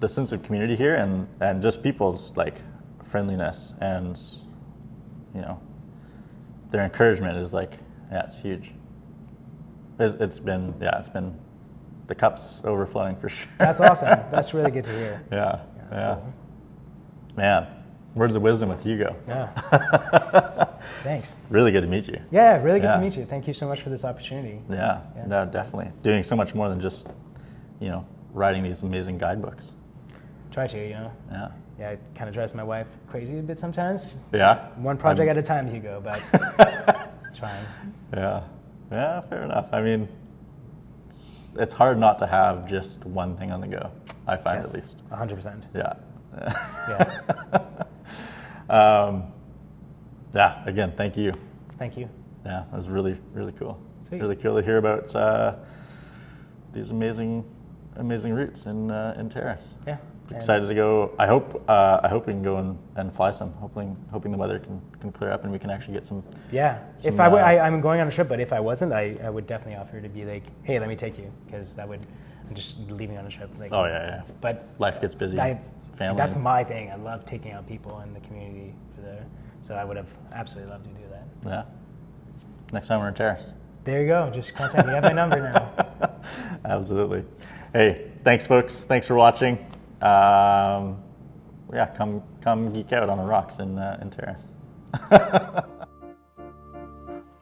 sense of community here, and just people's like friendliness, and you know, their encouragement is like, yeah, it's huge. It's been the cup's overflowing for sure. That's awesome. That's really good to hear. Yeah. Cool. Man, words of wisdom with Hugo. Yeah. Thanks. Really good to meet you. Yeah, really good to meet you. Thank you so much for this opportunity. Yeah, no, definitely. Doing so much more than just, you know, writing these amazing guidebooks. Try to, you know. Yeah. Yeah, it kind of drives my wife crazy a bit sometimes. Yeah. One project at a time, Hugo, but trying. Yeah. Yeah, fair enough. I mean, it's hard not to have just one thing on the go, I find, at least. 100%. Yeah. Yeah. Yeah, again, thank you. Thank you. Yeah, that was really, really cool. Sweet. Really cool to hear about these amazing routes in Terrace. Yeah. Excited to go. I hope we can go and fly some. Hoping the weather can clear up and we can actually get some. Yeah. Some, if I'm going on a trip, but if I wasn't, I would definitely offer to be like, hey, let me take you, because I'm just leaving on a trip. Like, oh yeah. But life gets busy. Family. That's my thing. I love taking out people in the community so I would have absolutely loved to do that. Yeah. Next time we're in Terrace. There you go. Just contact me. You have my number now. Absolutely. Hey, thanks, folks. Thanks for watching. Yeah, come geek out on the rocks in Terrace.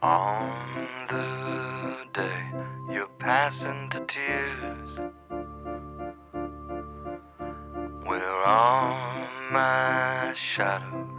On the day you're passing to tears, where all my shadows